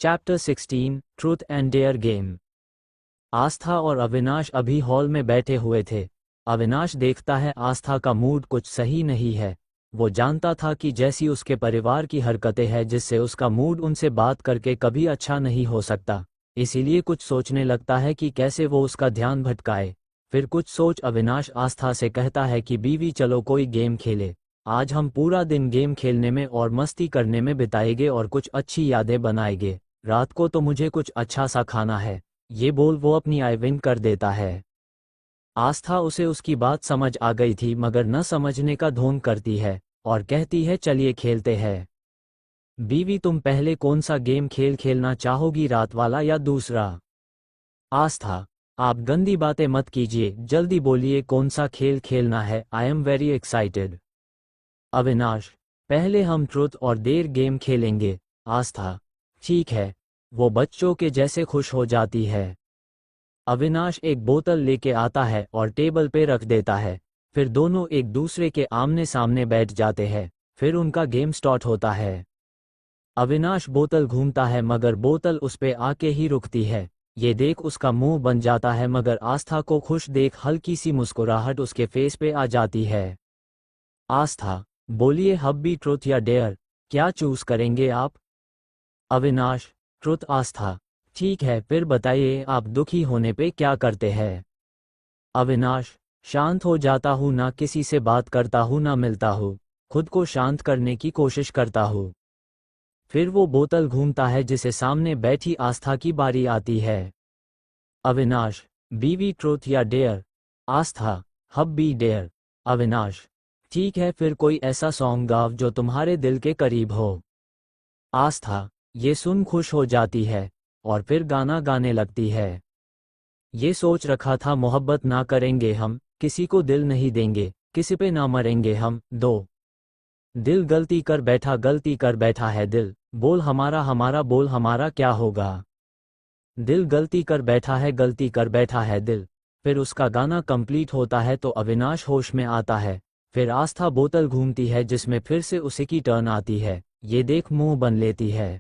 Chapter 16 truth and dare game. Aastha और अविनाश अभी hall में बैठे हुए थे। अविनाश देखता है आस्था का मूड कुछ सही नहीं है। वो जानता था कि जैसी उसके परिवार की हरकतें हैं जिससे उसका मूड उनसे बात करके कभी अच्छा नहीं हो सकता, इसीलिए कुछ सोचने लगता है कि कैसे वो उसका ध्यान भटकाए। फिर कुछ सोच अविनाश आस्था से कहता है कि बीवी चलो कोई गेम खेले। आज हम पूरा दिन गेम खेलने में और मस्ती करने में बिताएंगे और कुछ अच्छी यादें बनाएंगे। रात को तो मुझे कुछ अच्छा सा खाना है। ये बोल वो अपनी आई विन कर देता है। आस्था उसे उसकी बात समझ आ गई थी मगर न समझने का ढोंग करती है और कहती है चलिए खेलते हैं। बीवी तुम पहले कौन सा गेम खेलना चाहोगी, रात वाला या दूसरा? आस्था आप गंदी बातें मत कीजिए, जल्दी बोलिए कौन सा खेल खेलना है, I am very excited. Avinash पहले हम ट्रुथ और डेयर गेम खेलेंगे। आस्था ठीक है। वो बच्चों के जैसे खुश हो जाती है। अविनाश एक बोतल लेके आता है और टेबल पे रख देता है। फिर दोनों एक दूसरे के आमने सामने बैठ जाते हैं। फिर उनका गेम स्टार्ट होता है। अविनाश बोतल घूमता है मगर बोतल उस पे आके ही रुकती है। ये देख उसका मुंह बन जाता है मगर आस्था को खुश देख हल्की सी मुस्कुराहट उसके फेस पे आ जाती है। आस्था बोलिए हब्बी ट्रुथ या डेयर, क्या चूज करेंगे आप? अविनाश ट्रुथ। आस्था ठीक है, फिर बताइए आप दुखी होने पे क्या करते हैं? अविनाश शांत हो जाता हूँ, ना किसी से बात करता हूँ ना मिलता हूँ, खुद को शांत करने की कोशिश करता हूँ। फिर वो बोतल घूमता है जिसे सामने बैठी आस्था की बारी आती है। अविनाश बीवी ट्रुथ या डेयर? आस्था हब्बी डेयर। अविनाश ठीक है, फिर कोई ऐसा सॉन्ग गाओ जो तुम्हारे दिल के करीब हो। आस्था ये सुन खुश हो जाती है और फिर गाना गाने लगती है। ये सोच रखा था मोहब्बत ना करेंगे हम, किसी को दिल नहीं देंगे, किसी पे ना मरेंगे हम दो। दिल गलती कर बैठा है दिल, बोल हमारा हमारा बोल हमारा क्या होगा। दिल गलती कर बैठा है दिल। फिर उसका गाना कंप्लीट होता है तो अविनाश होश में आता है। फिर आस्था बोतल घूमती है जिसमें फिर से उसी की टर्न आती है। ये देख मुंह बन लेती है।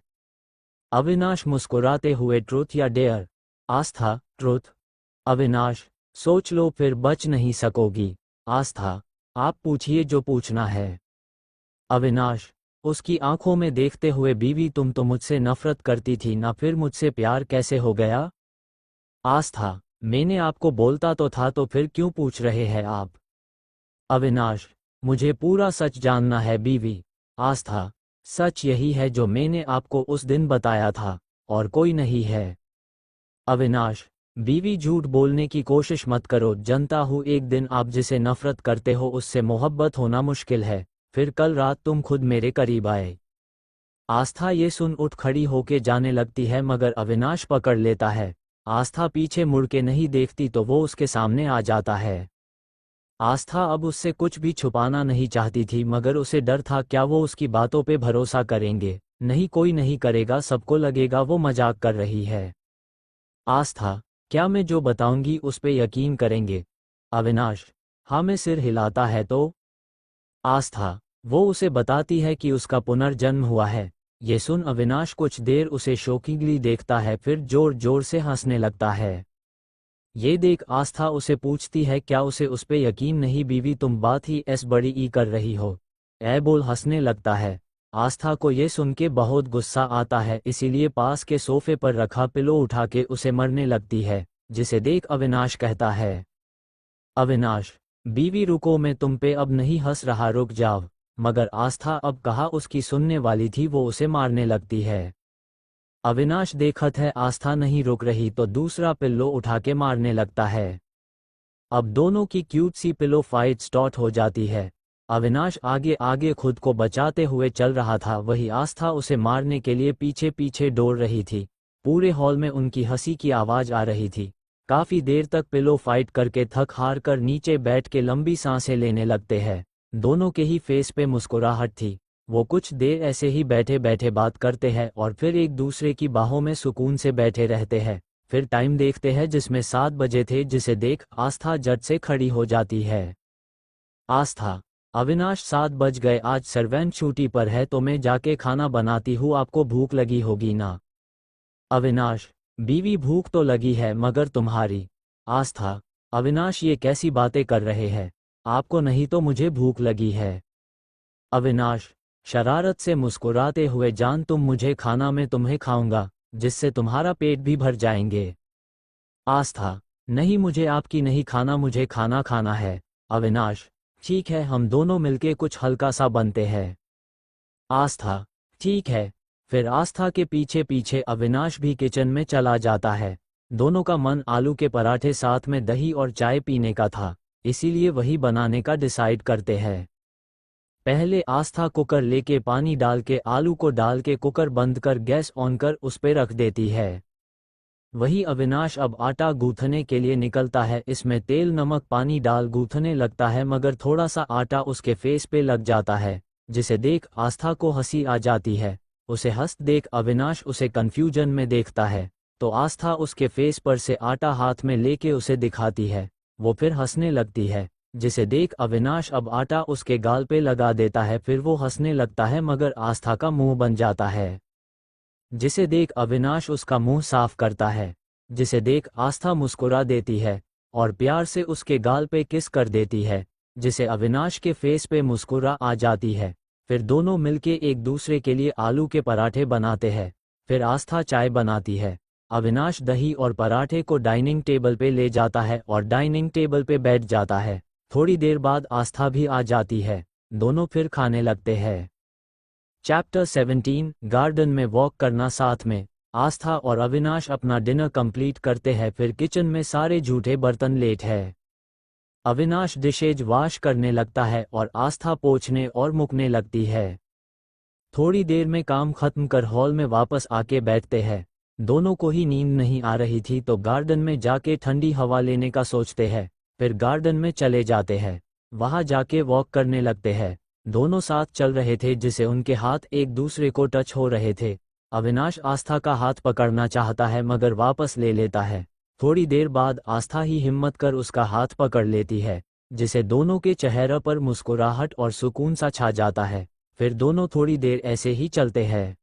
अविनाश मुस्कुराते हुए ट्रुथ या डेयर? आस्था ट्रुथ। अविनाश सोच लो फिर बच नहीं सकोगी। आस्था आप पूछिए जो पूछना है। अविनाश उसकी आंखों में देखते हुए बीवी तुम तो मुझसे नफरत करती थी ना, फिर मुझसे प्यार कैसे हो गया? आस्था मैंने आपको बोलता तो था, तो फिर क्यों पूछ रहे हैं आप? अविनाश मुझे पूरा सच जानना है बीवी। आस्था सच यही है जो मैंने आपको उस दिन बताया था और कोई नहीं है। अविनाश बीवी झूठ बोलने की कोशिश मत करो, जानता हूँ एक दिन आप जिसे नफरत करते हो उससे मोहब्बत होना मुश्किल है, फिर कल रात तुम खुद मेरे करीब आए। आस्था ये सुन उठ खड़ी होके जाने लगती है मगर अविनाश पकड़ लेता है। आस्था पीछे मुड़ के नहीं देखती तो वो उसके सामने आ जाता है। आस्था अब उससे कुछ भी छुपाना नहीं चाहती थी मगर उसे डर था क्या वो उसकी बातों पे भरोसा करेंगे। नहीं, कोई नहीं करेगा, सबको लगेगा वो मजाक कर रही है। आस्था क्या मैं जो बताऊंगी उस पे यकीन करेंगे? अविनाश हाँ। मैं सिर हिलाता है तो? आस्था वो उसे बताती है कि उसका पुनर्जन्म हुआ है। ये सुन अविनाश कुछ देर उसे शॉकिंगली देखता है, फिर जोर जोर से हंसने लगता है। ये देख आस्था उसे पूछती है क्या उसे उस पे यकीन नहीं? बीवी तुम बात ही ऐस बड़ी ई कर रही हो, ऐ बोल हंसने लगता है। आस्था को ये सुन के बहुत गुस्सा आता है, इसीलिए पास के सोफे पर रखा पिलो उठा के उसे मरने लगती है, जिसे देख अविनाश कहता है। अविनाश बीवी रुको, मैं तुम पे अब नहीं हंस रहा, रुक जाओ। मगर आस्था अब कहा उसकी सुनने वाली थी, वो उसे मारने लगती है। अविनाश देखत है आस्था नहीं रुक रही तो दूसरा पिल्लो उठा के मारने लगता है। अब दोनों की क्यूट सी पिलो फाइट स्टार्ट हो जाती है। अविनाश आगे आगे खुद को बचाते हुए चल रहा था, वही आस्था उसे मारने के लिए पीछे पीछे दौड़ रही थी। पूरे हॉल में उनकी हंसी की आवाज आ रही थी। काफी देर तक पिलो फाइट करके थक हार कर नीचे बैठ के लंबी सांसें लेने लगते हैं। दोनों के ही फेस पे मुस्कुराहट थी। वो कुछ देर ऐसे ही बैठे बैठे बात करते हैं और फिर एक दूसरे की बाहों में सुकून से बैठे रहते हैं। फिर टाइम देखते हैं जिसमें 7 बजे थे, जिसे देख आस्था झट से खड़ी हो जाती है। आस्था अविनाश 7 बज गए, आज सर्वेंट छुट्टी पर है तो मैं जाके खाना बनाती हूँ, आपको भूख लगी होगी ना? अविनाश, बीवी भूख तो लगी है मगर तुम्हारी। आस्था, अविनाश ये कैसी बातें कर रहे हैं, आपको नहीं तो मुझे भूख लगी है। अविनाश, शरारत से मुस्कुराते हुए, जान तुम मुझे खाना, मैं तुम्हें खाऊंगा जिससे तुम्हारा पेट भी भर जाएंगे। आस्था, नहीं मुझे आपकी नहीं खाना, मुझे खाना खाना है। अविनाश, ठीक है हम दोनों मिलके कुछ हल्का सा बनते हैं। आस्था, ठीक है। फिर आस्था के पीछे पीछे अविनाश भी किचन में चला जाता है। दोनों का मन आलू के पराठे साथ में दही और चाय पीने का था, इसीलिए वही बनाने का डिसाइड करते हैं। पहले आस्था कुकर लेके पानी डाल के आलू को डाल के कुकर बंद कर गैस ऑन कर उस पे रख देती है। वही अविनाश अब आटा गूंथने के लिए निकलता है। इसमें तेल नमक पानी डाल गूंथने लगता है मगर थोड़ा सा आटा उसके फेस पे लग जाता है, जिसे देख आस्था को हंसी आ जाती है। उसे हंस देख अविनाश उसे कंफ्यूजन में देखता है, तो आस्था उसके फेस पर से आटा हाथ में लेके उसे दिखाती है। वो फिर हंसने लगती है, जिसे देख अविनाश अब आटा उसके गाल पे लगा देता है। फिर वो हंसने लगता है मगर आस्था का मुंह बन जाता है, जिसे देख अविनाश उसका मुंह साफ करता है। जिसे देख आस्था मुस्कुरा देती है और प्यार से उसके गाल पे किस कर देती है, जिसे अविनाश के फेस पे मुस्कुरा आ जाती है। फिर दोनों मिलके एक दूसरे के लिए आलू के पराठे बनाते हैं। फिर आस्था चाय बनाती है। अविनाश दही और पराठे को डाइनिंग टेबल पे ले जाता है और डाइनिंग टेबल पे बैठ जाता है। थोड़ी देर बाद आस्था भी आ जाती है। दोनों फिर खाने लगते हैं। चैप्टर 17, गार्डन में वॉक करना साथ में। आस्था और अविनाश अपना डिनर कंप्लीट करते हैं। फिर किचन में सारे जूठे बर्तन लेट है। अविनाश डिशेज वॉश करने लगता है और आस्था पोंछने और मुकने लगती है। थोड़ी देर में काम खत्म कर हॉल में वापस आके बैठते हैं। दोनों को ही नींद नहीं आ रही थी तो गार्डन में जाके ठंडी हवा लेने का सोचते हैं। फिर गार्डन में चले जाते हैं। वहां जाके वॉक करने लगते हैं। दोनों साथ चल रहे थे जिसे उनके हाथ एक दूसरे को टच हो रहे थे। अविनाश आस्था का हाथ पकड़ना चाहता है मगर वापस ले लेता है। थोड़ी देर बाद आस्था ही हिम्मत कर उसका हाथ पकड़ लेती है, जिसे दोनों के चेहरे पर मुस्कुराहट और सुकून सा छा जाता है। फिर दोनों थोड़ी देर ऐसे ही चलते हैं।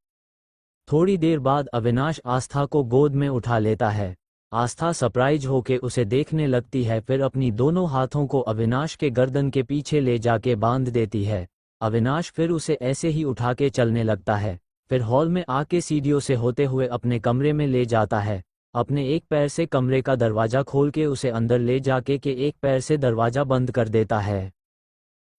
थोड़ी देर बाद अविनाश आस्था को गोद में उठा लेता है। आस्था सरप्राइज होके उसे देखने लगती है। फिर अपनी दोनों हाथों को अविनाश के गर्दन के पीछे ले जाके बांध देती है। अविनाश फिर उसे ऐसे ही उठा के चलने लगता है। फिर हॉल में आके सीढ़ियों से होते हुए अपने कमरे में ले जाता है। अपने एक पैर से कमरे का दरवाजा खोल के उसे अंदर ले जाके के एक पैर से दरवाजा बंद कर देता है।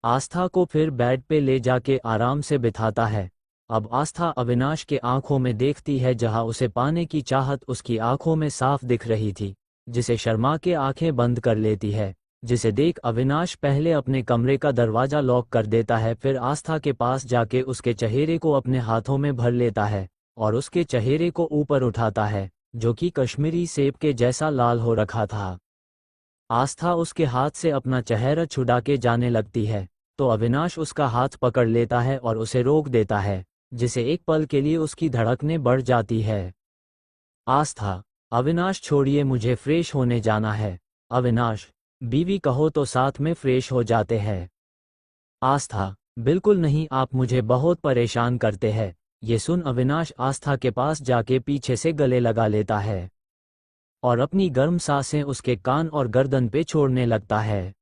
आस्था को फिर बेड पे ले जाके आराम से बिठाता है। अब आस्था अविनाश के आंखों में देखती है जहां उसे पाने की चाहत उसकी आंखों में साफ दिख रही थी, जिसे शर्मा के आंखें बंद कर लेती है। जिसे देख अविनाश पहले अपने कमरे का दरवाजा लॉक कर देता है। फिर आस्था के पास जाके उसके चेहरे को अपने हाथों में भर लेता है और उसके चेहरे को ऊपर उठाता है, जो कि कश्मीरी सेब के जैसा लाल हो रखा था। आस्था उसके हाथ से अपना चेहरा छुड़ा के जाने लगती है, तो अविनाश उसका हाथ पकड़ लेता है और उसे रोक देता है, जिसे एक पल के लिए उसकी धड़कनें बढ़ जाती है। आस्था, अविनाश छोड़िए, मुझे फ्रेश होने जाना है। अविनाश, बीवी कहो तो साथ में फ्रेश हो जाते हैं। आस्था, बिल्कुल नहीं, आप मुझे बहुत परेशान करते हैं। ये सुन अविनाश आस्था के पास जाके पीछे से गले लगा लेता है और अपनी गर्म सांसें उसके कान और गर्दन पे छोड़ने लगता है,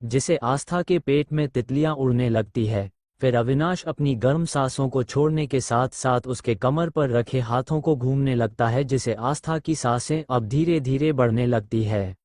जिसे आस्था के पेट में तितलियां उड़ने लगती है। फिर अविनाश अपनी गर्म सांसों को छोड़ने के साथ साथ उसके कमर पर रखे हाथों को घूमने लगता है, जिसे आस्था की सांसें अब धीरे धीरे बढ़ने लगती है।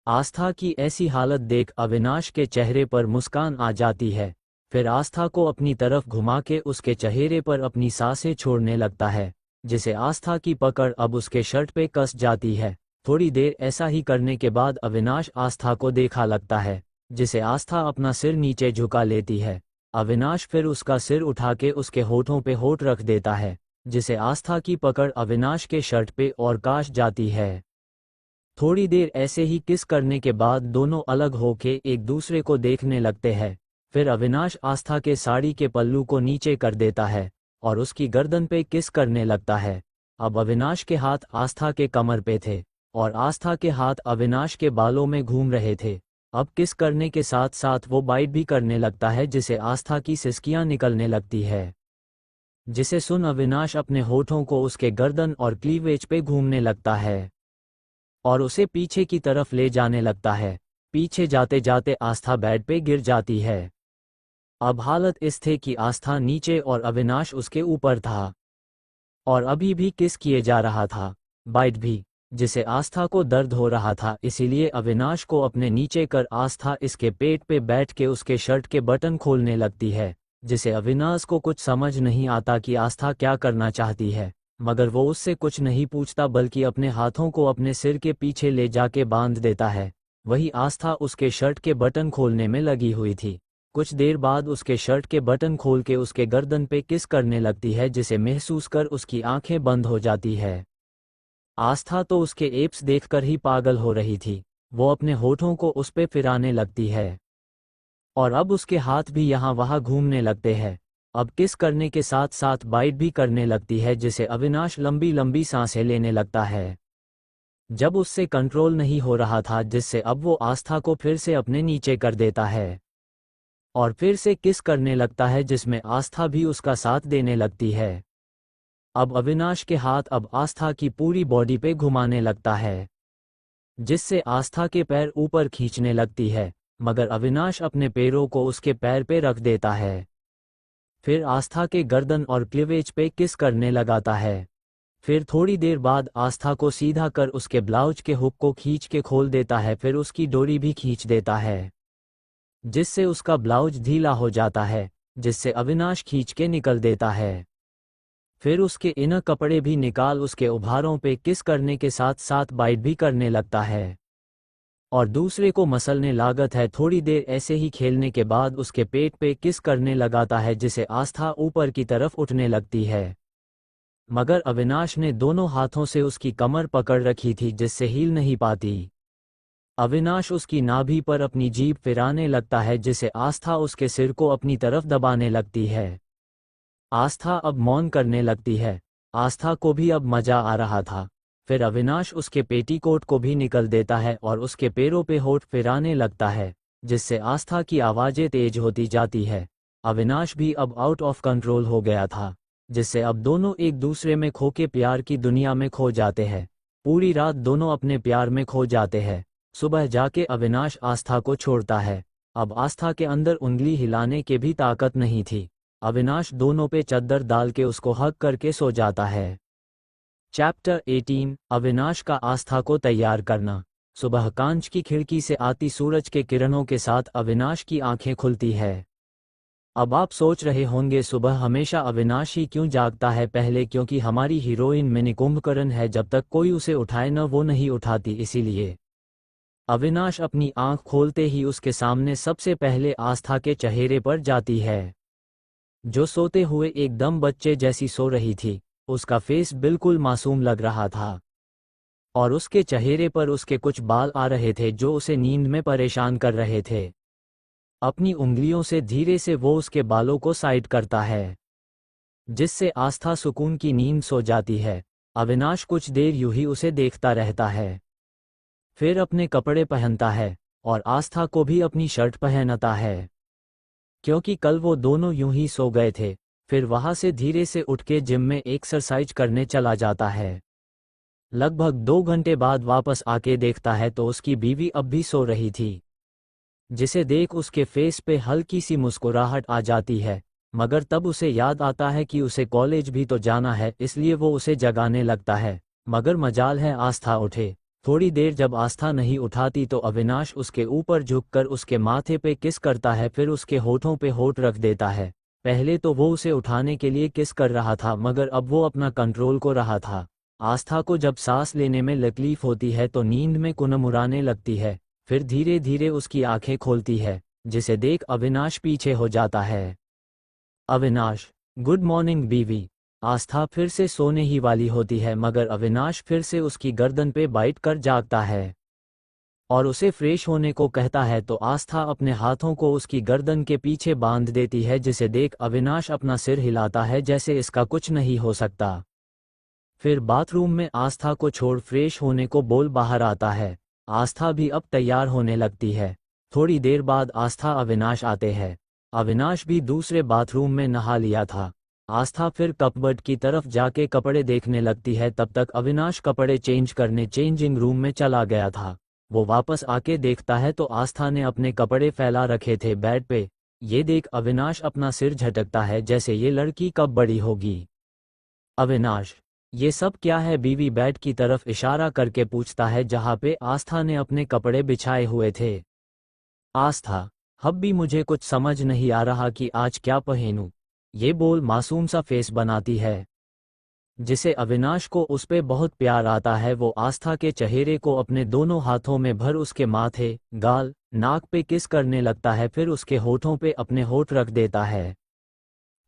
आस्था की ऐसी हालत देख अविनाश के चेहरे पर मुस्कान आ जाती है। फिर आस्था को अपनी तरफ घुमा के उसके चेहरे पर अपनी सांसें छोड़ने लगता है, जिसे आस्था की पकड़ अब उसके शर्ट पे कस जाती है। थोड़ी देर ऐसा ही करने के बाद अविनाश आस्था को देखा लगता है, जिसे आस्था अपना सिर नीचे झुका लेती है। अविनाश फिर उसका सिर उठा के उसके होठों पे होठ रख देता है, जिसे आस्था की पकड़ अविनाश के शर्ट पे और काश जाती है। थोड़ी देर ऐसे ही किस करने के बाद दोनों अलग होके एक दूसरे को देखने लगते हैं। फिर अविनाश आस्था के साड़ी के पल्लू को नीचे कर देता है और उसकी गर्दन पे किस करने लगता है। अब अविनाश के हाथ आस्था के कमर पे थे और आस्था के हाथ अविनाश के बालों में घूम रहे थे। अब किस करने के साथ साथ वो बाइट भी करने लगता है, जिसे आस्था की सिसकियां निकलने लगती है। जिसे सुन अविनाश अपने होठों को उसके गर्दन और क्लीवेज पे घूमने लगता है और उसे पीछे की तरफ ले जाने लगता है। पीछे जाते जाते आस्था बेड पे गिर जाती है। अब हालत इस थे कि आस्था नीचे और अविनाश उसके ऊपर था और अभी भी किस किए जा रहा था, बाइट भी, जिसे आस्था को दर्द हो रहा था। इसीलिए अविनाश को अपने नीचे कर आस्था इसके पेट पे बैठ के उसके शर्ट के बटन खोलने लगती है, जिसे अविनाश को कुछ समझ नहीं आता कि आस्था क्या करना चाहती है, मगर वो उससे कुछ नहीं पूछता बल्कि अपने हाथों को अपने सिर के पीछे ले जाके बांध देता है। वही आस्था उसके शर्ट के बटन खोलने में लगी हुई थी। कुछ देर बाद उसके शर्ट के बटन खोल के उसके गर्दन पे किस करने लगती है, जिसे महसूस कर उसकी आंखें बंद हो जाती है। आस्था तो उसके एप्स देखकर ही पागल हो रही थी। वो अपने होठों को उस पे फिराने लगती है और अब उसके हाथ भी यहाँ वहाँ घूमने लगते हैं। अब किस करने के साथ साथ बाइट भी करने लगती है, जिसे अविनाश लंबी लंबी सांसें लेने लगता है जब उससे कंट्रोल नहीं हो रहा था, जिससे अब वो आस्था को फिर से अपने नीचे कर देता है और फिर से किस करने लगता है, जिसमें आस्था भी उसका साथ देने लगती है। अब अविनाश के हाथ अब आस्था की पूरी बॉडी पे घुमाने लगता है, जिससे आस्था के पैर ऊपर खींचने लगती है, मगर अविनाश अपने पैरों को उसके पैर पे रख देता है। फिर आस्था के गर्दन और क्लीवेज पे किस करने लगाता है। फिर थोड़ी देर बाद आस्था को सीधा कर उसके ब्लाउज के हुक को खींच के खोल देता है, फिर उसकी डोरी भी खींच देता है, जिससे उसका ब्लाउज ढीला हो जाता है, जिससे अविनाश खींच के निकल देता है। फिर उसके इनर कपड़े भी निकाल उसके उभारों पे किस करने के साथ साथ बाइट भी करने लगता है और दूसरे को मसलने लागत है। थोड़ी देर ऐसे ही खेलने के बाद उसके पेट पे किस करने लगाता है, जिसे आस्था ऊपर की तरफ उठने लगती है, मगर अविनाश ने दोनों हाथों से उसकी कमर पकड़ रखी थी, जिससे हिल नहीं पाती। अविनाश उसकी नाभि पर अपनी जीभ फिराने लगता है, जिसे आस्था उसके सिर को अपनी तरफ दबाने लगती है। आस्था अब मौन करने लगती है। आस्था को भी अब मजा आ रहा था। फिर अविनाश उसके पेटीकोट को भी निकल देता है और उसके पैरों पे होठ फिराने लगता है, जिससे आस्था की आवाजें तेज होती जाती है। अविनाश भी अब आउट ऑफ कंट्रोल हो गया था, जिससे अब दोनों एक दूसरे में खो के प्यार की दुनिया में खो जाते हैं। पूरी रात दोनों अपने प्यार में खो जाते हैं। सुबह जाके अविनाश आस्था को छोड़ता है। अब आस्था के अंदर उंगली हिलाने के भी ताकत नहीं थी। अविनाश दोनों पे चद्दर डाल के उसको हग करके सो जाता है। चैप्टर 18 अविनाश का आस्था को तैयार करना। सुबह कांच की खिड़की से आती सूरज के किरणों के साथ अविनाश की आंखें खुलती है। अब आप सोच रहे होंगे सुबह हमेशा अविनाश ही क्यों जागता है। पहले क्योंकि हमारी हीरोइन मिनी कुंभकर्ण है, जब तक कोई उसे उठाए न वो नहीं उठाती, इसीलिए अविनाश अपनी आंख खोलते ही उसके सामने सबसे पहले आस्था के चेहरे पर जाती है, जो सोते हुए एकदम बच्चे जैसी सो रही थी। उसका फेस बिल्कुल मासूम लग रहा था और उसके चेहरे पर उसके कुछ बाल आ रहे थे जो उसे नींद में परेशान कर रहे थे। अपनी उंगलियों से धीरे से वो उसके बालों को साइड करता है, जिससे आस्था सुकून की नींद सो जाती है। अविनाश कुछ देर यूं ही उसे देखता रहता है, फिर अपने कपड़े पहनता है और आस्था को भी अपनी शर्ट पहनाता है, क्योंकि कल वो दोनों यूं ही सो गए थे। फिर वहां से धीरे से उठ के जिम में एक्सरसाइज करने चला जाता है। लगभग 2 घंटे बाद वापस आके देखता है तो उसकी बीवी अब भी सो रही थी, जिसे देख उसके फेस पे हल्की सी मुस्कुराहट आ जाती है। मगर तब उसे याद आता है कि उसे कॉलेज भी तो जाना है, इसलिए वो उसे जगाने लगता है। मगर मजाल है आस्था उठे। थोड़ी देर जब आस्था नहीं उठाती तो अविनाश उसके ऊपर झुककर उसके माथे पे किस करता है, फिर उसके होठों पे होठ रख देता है। पहले तो वो उसे उठाने के लिए किस कर रहा था, मगर अब वो अपना कंट्रोल को रहा था। आस्था को जब सांस लेने में तकलीफ होती है तो नींद में कुनमुराने लगती है। फिर धीरे धीरे उसकी आंखें खोलती है, जिसे देख अविनाश पीछे हो जाता है। अविनाश, गुड मॉर्निंग बीवी। आस्था फिर से सोने ही वाली होती है, मगर अविनाश फिर से उसकी गर्दन पे बाइट कर जागता है और उसे फ्रेश होने को कहता है तो आस्था अपने हाथों को उसकी गर्दन के पीछे बांध देती है, जिसे देख अविनाश अपना सिर हिलाता है जैसे इसका कुछ नहीं हो सकता। फिर बाथरूम में आस्था को छोड़ फ्रेश होने को बोल बाहर आता है। आस्था भी अब तैयार होने लगती है। थोड़ी देर बाद आस्था अविनाश आते हैं। अविनाश भी दूसरे बाथरूम में नहा लिया था। आस्था फिर कपबोर्ड की तरफ जाके कपड़े देखने लगती है। तब तक अविनाश कपड़े चेंज करने चेंजिंग रूम में चला गया था। वो वापस आके देखता है तो आस्था ने अपने कपड़े फैला रखे थे बेड पे। ये देख अविनाश अपना सिर झटकता है, जैसे ये लड़की कब बड़ी होगी। अविनाश, ये सब क्या है? बीवी बेड की तरफ इशारा करके पूछता है, जहाँ पे आस्था ने अपने कपड़े बिछाए हुए थे। आस्था, अब भी मुझे कुछ समझ नहीं आ रहा कि आज क्या पहनूं। ये बोल मासूम सा फेस बनाती है, जिसे अविनाश को उस पे बहुत प्यार आता है। वो आस्था के चेहरे को अपने दोनों हाथों में भर उसके माथे, गाल, नाक पे किस करने लगता है, फिर उसके होठों पे अपने होठ रख देता है।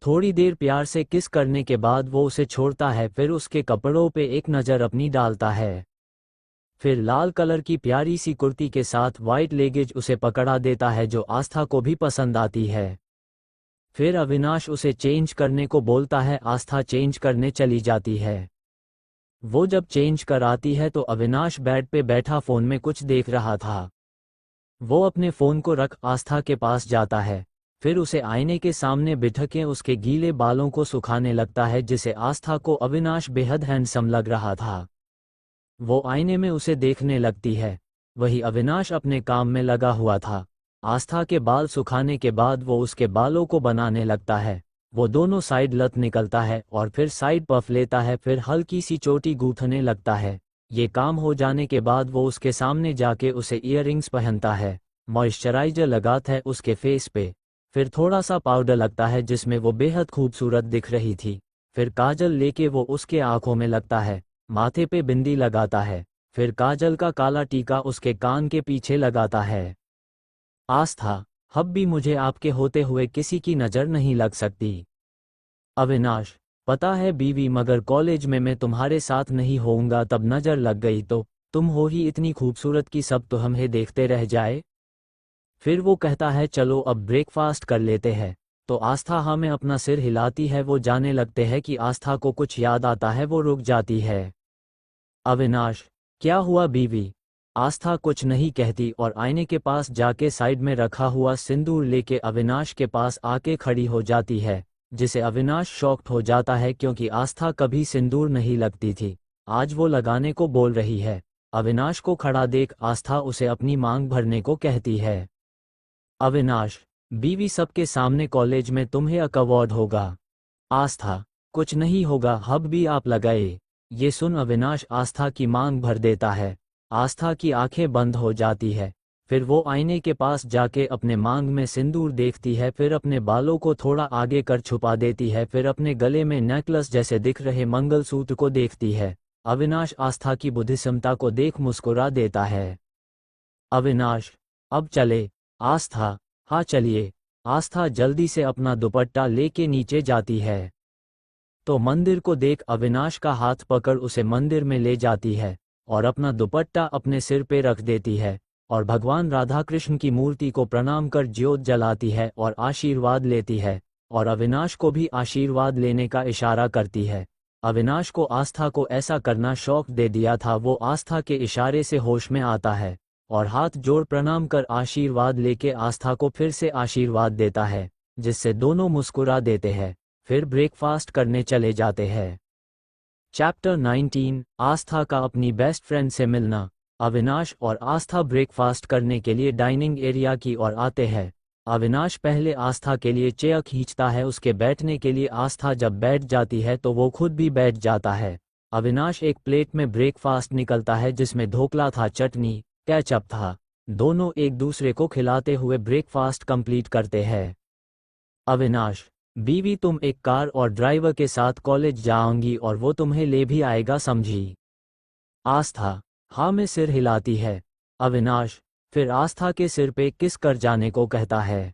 थोड़ी देर प्यार से किस करने के बाद वो उसे छोड़ता है, फिर उसके कपड़ों पे एक नज़र अपनी डालता है। फिर लाल कलर की प्यारी सी कुर्ती के साथ वाइट लेगिज उसे पकड़ा देता है, जो आस्था को भी पसंद आती है। फिर अविनाश उसे चेंज करने को बोलता है। आस्था चेंज करने चली जाती है। वो जब चेंज कर आती है तो अविनाश बेड पे बैठा फ़ोन में कुछ देख रहा था। वो अपने फ़ोन को रख आस्था के पास जाता है। फिर उसे आईने के सामने बिठके उसके गीले बालों को सुखाने लगता है, जिसे आस्था को अविनाश बेहद हैंडसम लग रहा था। वो आईने में उसे देखने लगती है। वही अविनाश अपने काम में लगा हुआ था। आस्था के बाल सुखाने के बाद वो उसके बालों को बनाने लगता है। वो दोनों साइड लत निकलता है और फिर साइड पफ लेता है, फिर हल्की सी चोटी गूंथने लगता है। ये काम हो जाने के बाद वो उसके सामने जाके उसे ईयररिंग्स पहनता है, मॉइस्चराइजर लगाता है उसके फेस पे, फिर थोड़ा सा पाउडर लगता है जिसमें वो बेहद खूबसूरत दिख रही थी। फिर काजल लेके वो उसके आंखों में लगता है, माथे पे बिंदी लगाता है, फिर काजल का काला टीका उसके कान के पीछे लगाता है। आस्था, अब भी मुझे आपके होते हुए किसी की नज़र नहीं लग सकती। अविनाश, पता है बीवी, मगर कॉलेज में मैं तुम्हारे साथ नहीं होऊंगा, तब नज़र लग गई तो तुम हो ही इतनी खूबसूरत कि सब तो हमें देखते रह जाए। फिर वो कहता है, चलो अब ब्रेकफास्ट कर लेते हैं। तो आस्था हाँ में अपना सिर हिलाती है। वो जाने लगते हैं कि आस्था को कुछ याद आता है। वो रुक जाती है। अविनाश, क्या हुआ बीवी? आस्था कुछ नहीं कहती और आईने के पास जाके साइड में रखा हुआ सिंदूर लेके अविनाश के पास आके खड़ी हो जाती है, जिसे अविनाश शॉक्ड हो जाता है, क्योंकि आस्था कभी सिंदूर नहीं लगती थी। आज वो लगाने को बोल रही है। अविनाश को खड़ा देख आस्था उसे अपनी मांग भरने को कहती है। अविनाश, बीवी, सबके सामने कॉलेज में तुम्हें एक अवार्ड होगा। आस्था, कुछ नहीं होगा, अब भी आप लगाए। ये सुन अविनाश आस्था की मांग भर देता है। आस्था की आंखें बंद हो जाती है। फिर वो आईने के पास जाके अपने मांग में सिंदूर देखती है, फिर अपने बालों को थोड़ा आगे कर छुपा देती है, फिर अपने गले में नेकलेस जैसे दिख रहे मंगलसूत्र को देखती है। अविनाश आस्था की बुद्धिमत्ता को देख मुस्कुरा देता है। अविनाश, अब चले। आस्था, हाँ चलिए। आस्था जल्दी से अपना दुपट्टा लेके नीचे जाती है। तो मंदिर को देख अविनाश का हाथ पकड़ उसे मंदिर में ले जाती है और अपना दुपट्टा अपने सिर पे रख देती है और भगवान राधा कृष्ण की मूर्ति को प्रणाम कर ज्योत जलाती है और आशीर्वाद लेती है और अविनाश को भी आशीर्वाद लेने का इशारा करती है। अविनाश को आस्था को ऐसा करना शौक दे दिया था। वो आस्था के इशारे से होश में आता है और हाथ जोड़ प्रणाम कर आशीर्वाद लेके आस्था को फिर से आशीर्वाद देता है, जिससे दोनों मुस्कुरा देते हैं। फिर ब्रेकफास्ट करने चले जाते हैं। चैप्टर 19, आस्था का अपनी बेस्ट फ्रेंड से मिलना। अविनाश और आस्था ब्रेकफास्ट करने के लिए डाइनिंग एरिया की ओर आते हैं। अविनाश पहले आस्था के लिए चेयर खींचता है उसके बैठने के लिए। आस्था जब बैठ जाती है तो वो खुद भी बैठ जाता है। अविनाश एक प्लेट में ब्रेकफास्ट निकलता है, जिसमें ढोकला था, चटनी, केचप था। दोनों एक दूसरे को खिलाते हुए ब्रेकफास्ट कंप्लीट करते हैं। अविनाश, बीवी, तुम एक कार और ड्राइवर के साथ कॉलेज जाओगी और वो तुम्हें ले भी आएगा, समझी? आस्था, हाँ में सिर हिलाती है। अविनाश फिर आस्था के सिर पे किस कर जाने को कहता है।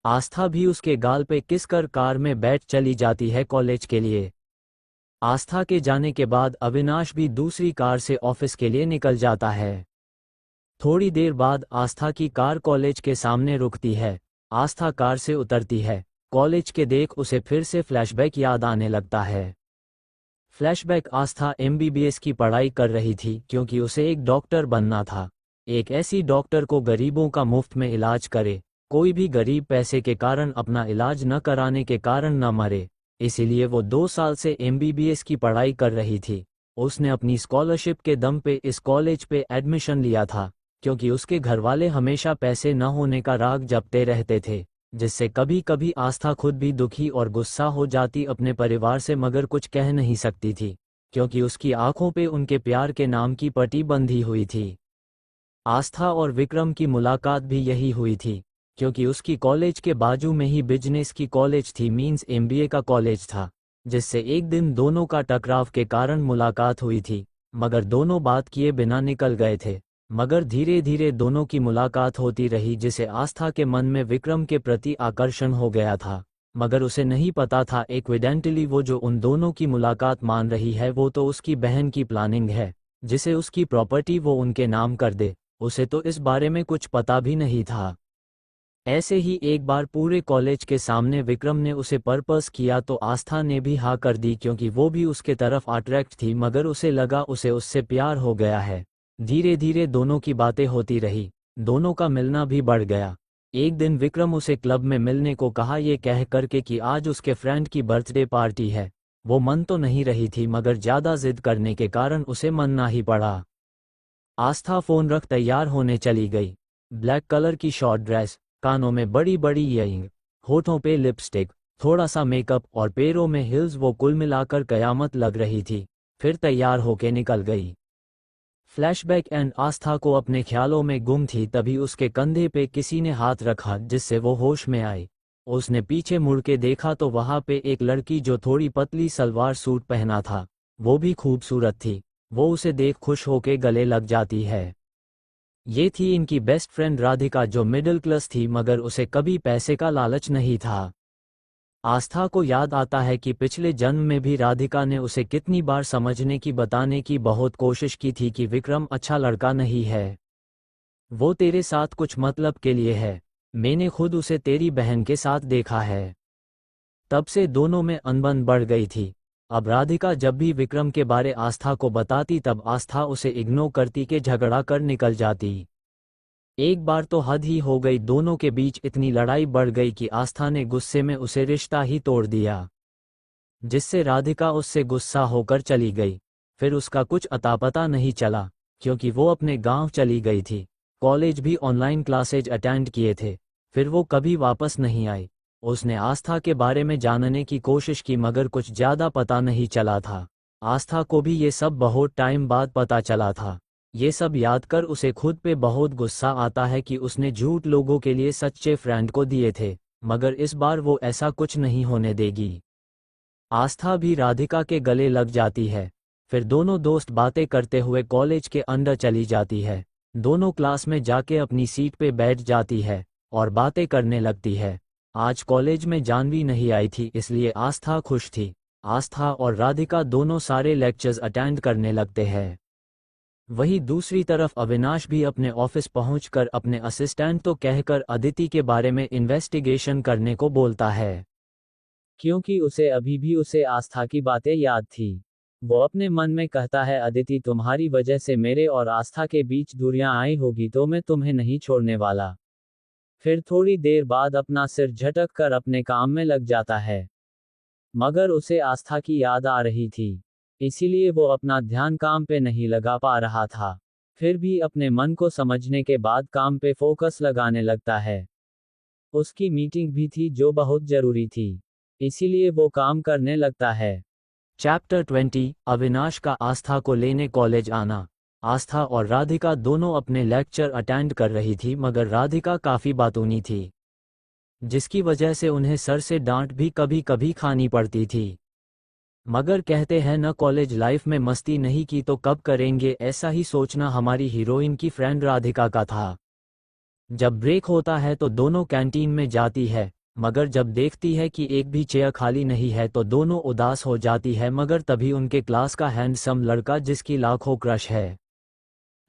आस्था भी उसके गाल पे किस कर कार में बैठ चली जाती है कॉलेज के लिए। आस्था के जाने के बाद अविनाश भी दूसरी कार से ऑफिस के लिए निकल जाता है। थोड़ी देर बाद आस्था की कार कॉलेज के सामने रुकती है। आस्था कार से उतरती है। कॉलेज के देख उसे फिर से फ्लैशबैक याद आने लगता है। फ्लैशबैक, आस्था एमबीबीएस की पढ़ाई कर रही थी क्योंकि उसे एक डॉक्टर बनना था। एक ऐसी डॉक्टर को गरीबों का मुफ्त में इलाज करे, कोई भी गरीब पैसे के कारण अपना इलाज न कराने के कारण न मरे। इसीलिए वो 2 साल से MBBS की पढ़ाई कर रही थी। उसने अपनी स्कॉलरशिप के दम पे इस कॉलेज पे एडमिशन लिया था, क्योंकि उसके घरवाले हमेशा पैसे न होने का राग जपते रहते थे, जिससे कभी कभी आस्था खुद भी दुखी और गुस्सा हो जाती अपने परिवार से, मगर कुछ कह नहीं सकती थी, क्योंकि उसकी आंखों पे उनके प्यार के नाम की पट्टी बंधी हुई थी। आस्था और विक्रम की मुलाकात भी यही हुई थी, क्योंकि उसकी कॉलेज के बाजू में ही बिजनेस की कॉलेज थी, मींस MBA का कॉलेज था, जिससे एक दिन दोनों का टकराव के कारण मुलाकात हुई थी, मगर दोनों बात किए बिना निकल गए थे। मगर धीरे धीरे दोनों की मुलाकात होती रही, जिसे आस्था के मन में विक्रम के प्रति आकर्षण हो गया था, मगर उसे नहीं पता था एक्विडेंटली वो जो उन दोनों की मुलाकात मान रही है वो तो उसकी बहन की प्लानिंग है, जिसे उसकी प्रॉपर्टी वो उनके नाम कर दे। उसे तो इस बारे में कुछ पता भी नहीं था। ऐसे ही एक बार पूरे कॉलेज के सामने विक्रम ने उसे प्रपोज किया तो आस्था ने भी हाँ कर दी, क्योंकि वो भी उसके तरफ अट्रैक्ट थी, मगर उसे लगा उसे उससे प्यार हो गया है। धीरे धीरे दोनों की बातें होती रही, दोनों का मिलना भी बढ़ गया। एक दिन विक्रम उसे क्लब में मिलने को कहा, ये कह करके कि आज उसके फ्रेंड की बर्थडे पार्टी है। वो मन तो नहीं रही थी, मगर ज़्यादा जिद करने के कारण उसे मानना ही पड़ा। आस्था फ़ोन रख तैयार होने चली गई। ब्लैक कलर की शॉर्ट ड्रेस, कानों में बड़ी बड़ी ईयरिंग, होठों पे लिपस्टिक, थोड़ा सा मेकअप और पैरों में हिल्स, वो कुल मिलाकर कयामत लग रही थी। फिर तैयार होके निकल गई। फ्लैशबैक एंड आस्था को अपने ख्यालों में गुम थी, तभी उसके कंधे पे किसी ने हाथ रखा, जिससे वो होश में आई। उसने पीछे मुड़ के देखा तो वहां पे एक लड़की जो थोड़ी पतली सलवार सूट पहना था, वो भी खूबसूरत थी। वो उसे देख खुश होके गले लग जाती है। ये थी इनकी बेस्ट फ्रेंड राधिका, जो मिडिल क्लास थी, मगर उसे कभी पैसे का लालच नहीं था। आस्था को याद आता है कि पिछले जन्म में भी राधिका ने उसे कितनी बार समझने की बताने की बहुत कोशिश की थी कि विक्रम अच्छा लड़का नहीं है, वो तेरे साथ कुछ मतलब के लिए है, मैंने खुद उसे तेरी बहन के साथ देखा है। तब से दोनों में अनबन बढ़ गई थी। अब राधिका जब भी विक्रम के बारे आस्था को बताती तब आस्था उसे इग्नोर करती के झगड़ा कर निकल जाती। एक बार तो हद ही हो गई, दोनों के बीच इतनी लड़ाई बढ़ गई कि आस्था ने गुस्से में उसे रिश्ता ही तोड़ दिया, जिससे राधिका उससे गुस्सा होकर चली गई। फिर उसका कुछ अता पता नहीं चला, क्योंकि वो अपने गांव चली गई थी। कॉलेज भी ऑनलाइन क्लासेज अटेंड किए थे, फिर वो कभी वापस नहीं आई। उसने आस्था के बारे में जानने की कोशिश की, मगर कुछ ज़्यादा पता नहीं चला था। आस्था को भी ये सब बहुत टाइम बाद पता चला था। ये सब याद कर उसे खुद पे बहुत गुस्सा आता है कि उसने झूठ लोगों के लिए सच्चे फ्रेंड को दिए थे, मगर इस बार वो ऐसा कुछ नहीं होने देगी। आस्था भी राधिका के गले लग जाती है। फिर दोनों दोस्त बातें करते हुए कॉलेज के अंदर चली जाती है। दोनों क्लास में जाके अपनी सीट पे बैठ जाती है और बातें करने लगती है। आज कॉलेज में जानवी नहीं आई थी, इसलिए आस्था खुश थी। आस्था और राधिका दोनों सारे लेक्चर्स अटेंड करने लगते हैं। वहीं दूसरी तरफ अविनाश भी अपने ऑफिस पहुंचकर अपने असिस्टेंट तो कहकर अदिति के बारे में इन्वेस्टिगेशन करने को बोलता है, क्योंकि उसे अभी भी उसे आस्था की बातें याद थी। वो अपने मन में कहता है, अदिति तुम्हारी वजह से मेरे और आस्था के बीच दूरियां आई होगी, तो मैं तुम्हें नहीं छोड़ने वाला। फिर थोड़ी देर बाद अपना सिर झटक कर अपने काम में लग जाता है, मगर उसे आस्था की याद आ रही थी, इसीलिए वो अपना ध्यान काम पे नहीं लगा पा रहा था। फिर भी अपने मन को समझने के बाद काम पे फोकस लगाने लगता है। उसकी मीटिंग भी थी जो बहुत जरूरी थी, इसीलिए वो काम करने लगता है। चैप्टर 20 अविनाश का आस्था को लेने कॉलेज आना। आस्था और राधिका दोनों अपने लेक्चर अटेंड कर रही थी, मगर राधिका काफ़ी बातूनी थी, जिसकी वजह से उन्हें सर से डांट भी कभी कभी खानी पड़ती थी। मगर कहते हैं न, कॉलेज लाइफ में मस्ती नहीं की तो कब करेंगे, ऐसा ही सोचना हमारी हीरोइन की फ्रेंड राधिका का था। जब ब्रेक होता है तो दोनों कैंटीन में जाती है, मगर जब देखती है कि एक भी चेयर खाली नहीं है तो दोनों उदास हो जाती है। मगर तभी उनके क्लास का हैंडसम लड़का, जिसकी लाखों क्रश है,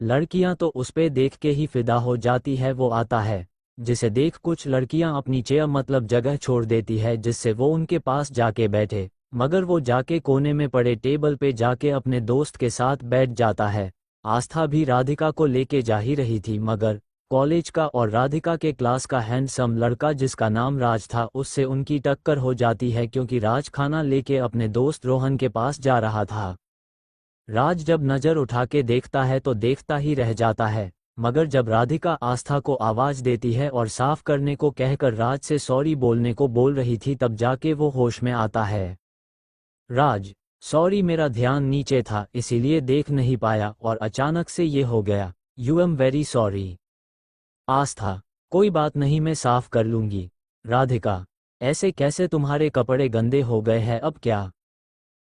लड़कियां तो उस पे देख के ही फिदा हो जाती है, वो आता है, जिसे देख कुछ लड़कियां अपनी चेयर मतलब जगह छोड़ देती है, जिससे वो उनके पास जाके बैठे। मगर वो जाके कोने में पड़े टेबल पे जाके अपने दोस्त के साथ बैठ जाता है। आस्था भी राधिका को लेके जा ही रही थी, मगर कॉलेज का और राधिका के क्लास का हैंडसम लड़का जिसका नाम राज था उससे उनकी टक्कर हो जाती है क्योंकि राज खाना लेके अपने दोस्त रोहन के पास जा रहा था। राज जब नज़र उठा के देखता है तो देखता ही रह जाता है, मगर जब राधिका आस्था को आवाज़ देती है और साफ करने को कहकर राज से सॉरी बोलने को बोल रही थी तब जाके वो होश में आता है। राज, सॉरी मेरा ध्यान नीचे था इसीलिए देख नहीं पाया और अचानक से ये हो गया। You am very sorry. Aastha, कोई बात नहीं मैं साफ कर लूंगी। राधिका, ऐसे कैसे तुम्हारे कपड़े गंदे हो गए हैं अब क्या?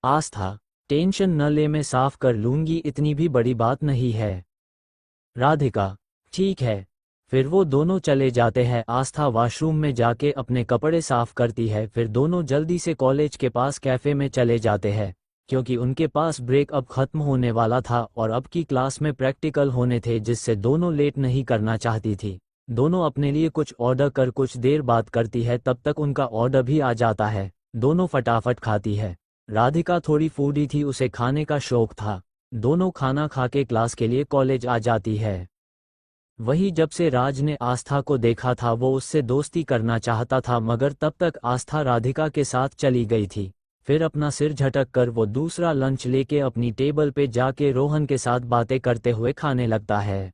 आस्था, टेंशन न ले मैं साफ कर लूंगी इतनी भी बड़ी बात नहीं है। राधिका, ठीक है। फिर वो दोनों चले जाते हैं। आस्था वॉशरूम में जाके अपने कपड़े साफ करती है, फिर दोनों जल्दी से कॉलेज के पास कैफ़े में चले जाते हैं क्योंकि उनके पास ब्रेक अब खत्म होने वाला था और अब की क्लास में प्रैक्टिकल होने थे जिससे दोनों लेट नहीं करना चाहती थी। दोनों अपने लिए कुछ ऑर्डर कर कुछ देर बात करती है, तब तक उनका ऑर्डर भी आ जाता है। दोनों फटाफट खाती है। राधिका थोड़ी फूडी थी, उसे खाने का शौक था। दोनों खाना खा के क्लास के लिए कॉलेज आ जाती है। वही जब से राज ने आस्था को देखा था वो उससे दोस्ती करना चाहता था, मगर तब तक आस्था राधिका के साथ चली गई थी। फिर अपना सिर झटक कर वो दूसरा लंच लेके अपनी टेबल पे जाके रोहन के साथ बातें करते हुए खाने लगता है।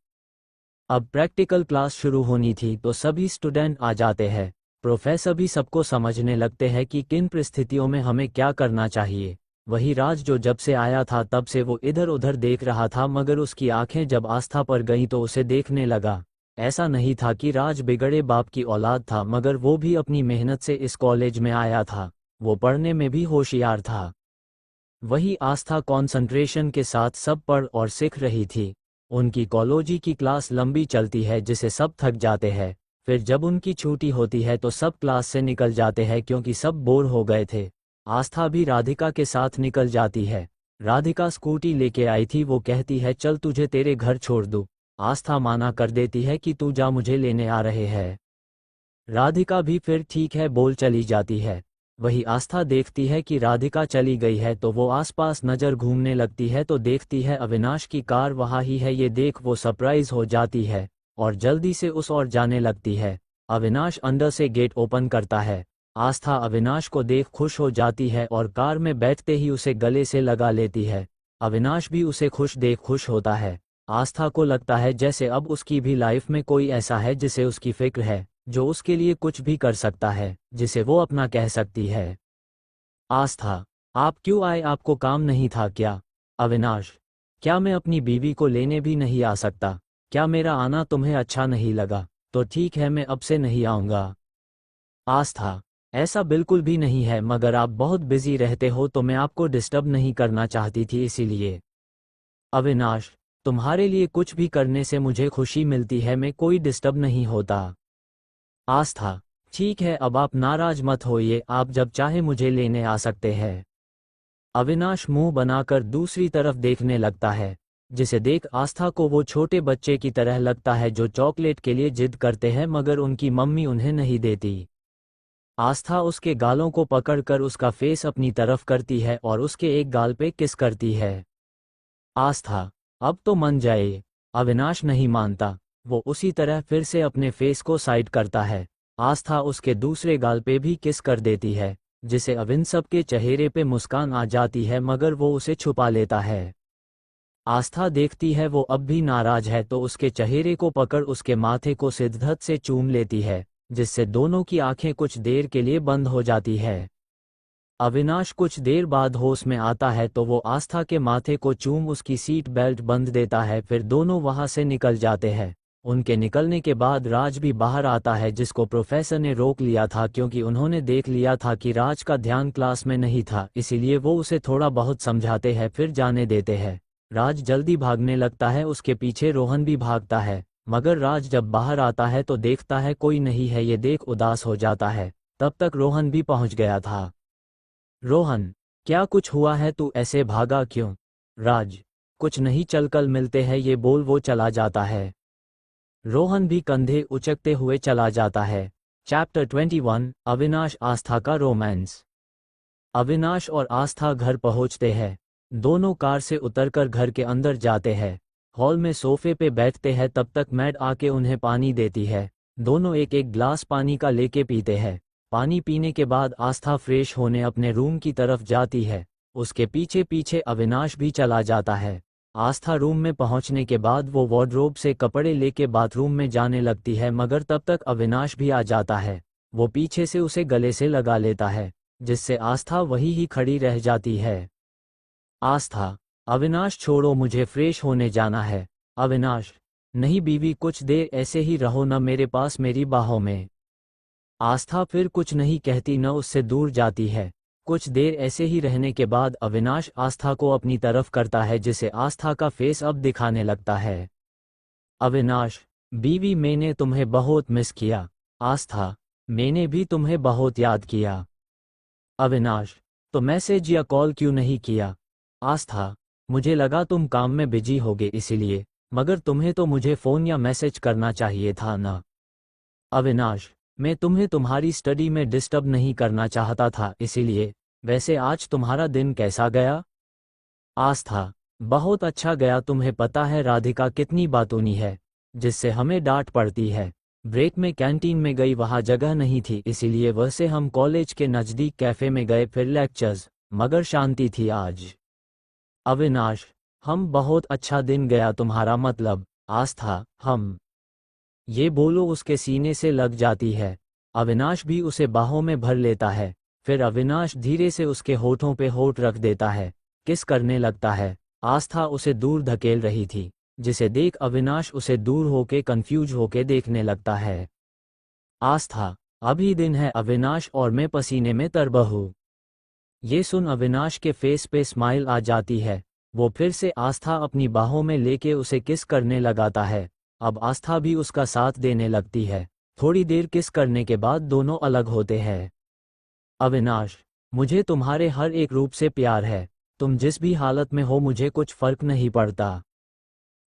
अब प्रैक्टिकल क्लास शुरू होनी थी तो सभी स्टूडेंट आ जाते हैं। प्रोफेसर भी सबको समझने लगते हैं कि किन परिस्थितियों में हमें क्या करना चाहिए। वही राज जो जब से आया था तब से वो इधर उधर देख रहा था, मगर उसकी आंखें जब आस्था पर गईं तो उसे देखने लगा। ऐसा नहीं था कि राज बिगड़े बाप की औलाद था, मगर वो भी अपनी मेहनत से इस कॉलेज में आया था। वो पढ़ने में भी होशियार था। वही आस्था कंसंट्रेशन के साथ सब पढ़ और सीख रही थी। उनकी कॉलेजी की क्लास लंबी चलती है जिसे सब थक जाते हैं। फिर जब उनकी छुट्टी होती है तो सब क्लास से निकल जाते हैं क्योंकि सब बोर हो गए थे। आस्था भी राधिका के साथ निकल जाती है। राधिका स्कूटी लेके आई थी, वो कहती है चल तुझे तेरे घर छोड़ दूँ। आस्था माना कर देती है कि तू जा, मुझे लेने आ रहे हैं। राधिका भी फिर ठीक है बोल चली जाती है। वही आस्था देखती है कि राधिका चली गई है तो वो आसपास नज़र घूमने लगती है तो देखती है अविनाश की कार वहाँ ही है। ये देख वो सरप्राइज हो जाती है और जल्दी से उस ओर जाने लगती है। अविनाश अंदर से गेट ओपन करता है। आस्था अविनाश को देख खुश हो जाती है और कार में बैठते ही उसे गले से लगा लेती है। अविनाश भी उसे खुश देख खुश होता है। आस्था को लगता है जैसे अब उसकी भी लाइफ में कोई ऐसा है जिसे उसकी फिक्र है, जो उसके लिए कुछ भी कर सकता है, जिसे वो अपना कह सकती है। आस्था, आप क्यों आए, आपको काम नहीं था क्या? अविनाश, क्या मैं अपनी बीवी को लेने भी नहीं आ सकता? क्या मेरा आना तुम्हें अच्छा नहीं लगा? तो ठीक है मैं अब से नहीं आऊँगा। आस्था, ऐसा बिल्कुल भी नहीं है, मगर आप बहुत बिजी रहते हो तो मैं आपको डिस्टर्ब नहीं करना चाहती थी इसीलिए। अविनाश, तुम्हारे लिए कुछ भी करने से मुझे खुशी मिलती है, मैं कोई डिस्टर्ब नहीं होता। आस्था, ठीक है अब आप नाराज मत होइए, आप जब चाहे मुझे लेने आ सकते हैं। अविनाश मुंह बनाकर दूसरी तरफ देखने लगता है, जिसे देख आस्था को वो छोटे बच्चे की तरह लगता है जो चॉकलेट के लिए जिद करते हैं मगर उनकी मम्मी उन्हें नहीं देती। आस्था उसके गालों को पकड़कर उसका फेस अपनी तरफ करती है और उसके एक गाल पे किस करती है। आस्था, अब तो मन जाए। अविनाश नहीं मानता, वो उसी तरह फिर से अपने फेस को साइड करता है। आस्था उसके दूसरे गाल पे भी किस कर देती है, जिसे अविन सब के चेहरे पे मुस्कान आ जाती है मगर वो उसे छुपा लेता है। आस्था देखती है वो अब भी नाराज है तो उसके चेहरे को पकड़ उसके माथे को शिद्दत से चूम लेती है, जिससे दोनों की आंखें कुछ देर के लिए बंद हो जाती है। अविनाश कुछ देर बाद होश में आता है तो वो आस्था के माथे को चूम उसकी सीट बेल्ट बंद देता है, फिर दोनों वहां से निकल जाते हैं। उनके निकलने के बाद राज भी बाहर आता है, जिसको प्रोफेसर ने रोक लिया था क्योंकि उन्होंने देख लिया था कि राज का ध्यान क्लास में नहीं था, इसीलिए वो उसे थोड़ा बहुत समझाते हैं फिर जाने देते हैं। राज जल्दी भागने लगता है, उसके पीछे रोहन भी भागता है, मगर राज जब बाहर आता है तो देखता है कोई नहीं है। ये देख उदास हो जाता है। तब तक रोहन भी पहुंच गया था। रोहन, क्या कुछ हुआ है, तू ऐसे भागा क्यों? राज, कुछ नहीं चल कल मिलते हैं, ये बोल वो चला जाता है। रोहन भी कंधे उचकते हुए चला जाता है। चैप्टर 21, अविनाश आस्था का रोमांस। अविनाश और आस्था घर पहुंचते हैं। दोनों कार से उतरकर घर के अंदर जाते हैं। हॉल में सोफे पे बैठते हैं तब तक मैड आके उन्हें पानी देती है। दोनों एक एक ग्लास पानी का लेके पीते हैं। पानी पीने के बाद आस्था फ्रेश होने अपने रूम की तरफ जाती है। उसके पीछे पीछे अविनाश भी चला जाता है। आस्था रूम में पहुंचने के बाद वो वार्डरोब से कपड़े लेके बाथरूम में जाने लगती है, मगर तब तक अविनाश भी आ जाता है। वो पीछे से उसे गले से लगा लेता है, जिससे आस्था वही ही खड़ी रह जाती है। आस्था, अविनाश छोड़ो, मुझे फ्रेश होने जाना है। अविनाश, नहीं बीवी, कुछ देर ऐसे ही रहो न मेरे पास, मेरी बाहों में। आस्था फिर कुछ नहीं कहती न उससे दूर जाती है। कुछ देर ऐसे ही रहने के बाद अविनाश आस्था को अपनी तरफ करता है, जिसे आस्था का फेस अब दिखाने लगता है। अविनाश, बीवी, मैंने तुम्हें बहुत मिस किया। आस्था, मैंने भी तुम्हें बहुत याद किया। अविनाश, तो मैसेज या कॉल क्यों नहीं किया? आस्था, मुझे लगा तुम काम में बिजी होगे इसीलिए, मगर तुम्हें तो मुझे फ़ोन या मैसेज करना चाहिए था ना। अविनाश, मैं तुम्हें तुम्हारी स्टडी में डिस्टर्ब नहीं करना चाहता था इसीलिए। वैसे आज तुम्हारा दिन कैसा गया? आस्था, बहुत अच्छा गया। तुम्हें पता है राधिका कितनी बातूनी है, जिससे हमें डांट पड़ती है। ब्रेक में कैंटीन में गई, वहाँ जगह नहीं थी इसीलिए वैसे हम कॉलेज के नज़दीक कैफ़े में गए, फिर लेक्चर्स, मगर शांति थी आज। अविनाश, हम बहुत अच्छा दिन गया तुम्हारा मतलब। आस्था, हम, ये बोलो उसके सीने से लग जाती है। अविनाश भी उसे बाहों में भर लेता है। फिर अविनाश धीरे से उसके होठों पे होठ रख देता है, किस करने लगता है। आस्था उसे दूर धकेल रही थी, जिसे देख अविनाश उसे दूर होके कंफ्यूज होके देखने लगता है। आस्था, अभी दिन है अविनाश और मैं पसीने में तरबह हूँ। ये सुन अविनाश के फेस पे स्माइल आ जाती है। वो फिर से आस्था अपनी बाहों में लेके उसे किस करने लगाता है। अब आस्था भी उसका साथ देने लगती है। थोड़ी देर किस करने के बाद दोनों अलग होते हैं। अविनाश, मुझे तुम्हारे हर एक रूप से प्यार है। तुम जिस भी हालत में हो मुझे कुछ फर्क नहीं पड़ता।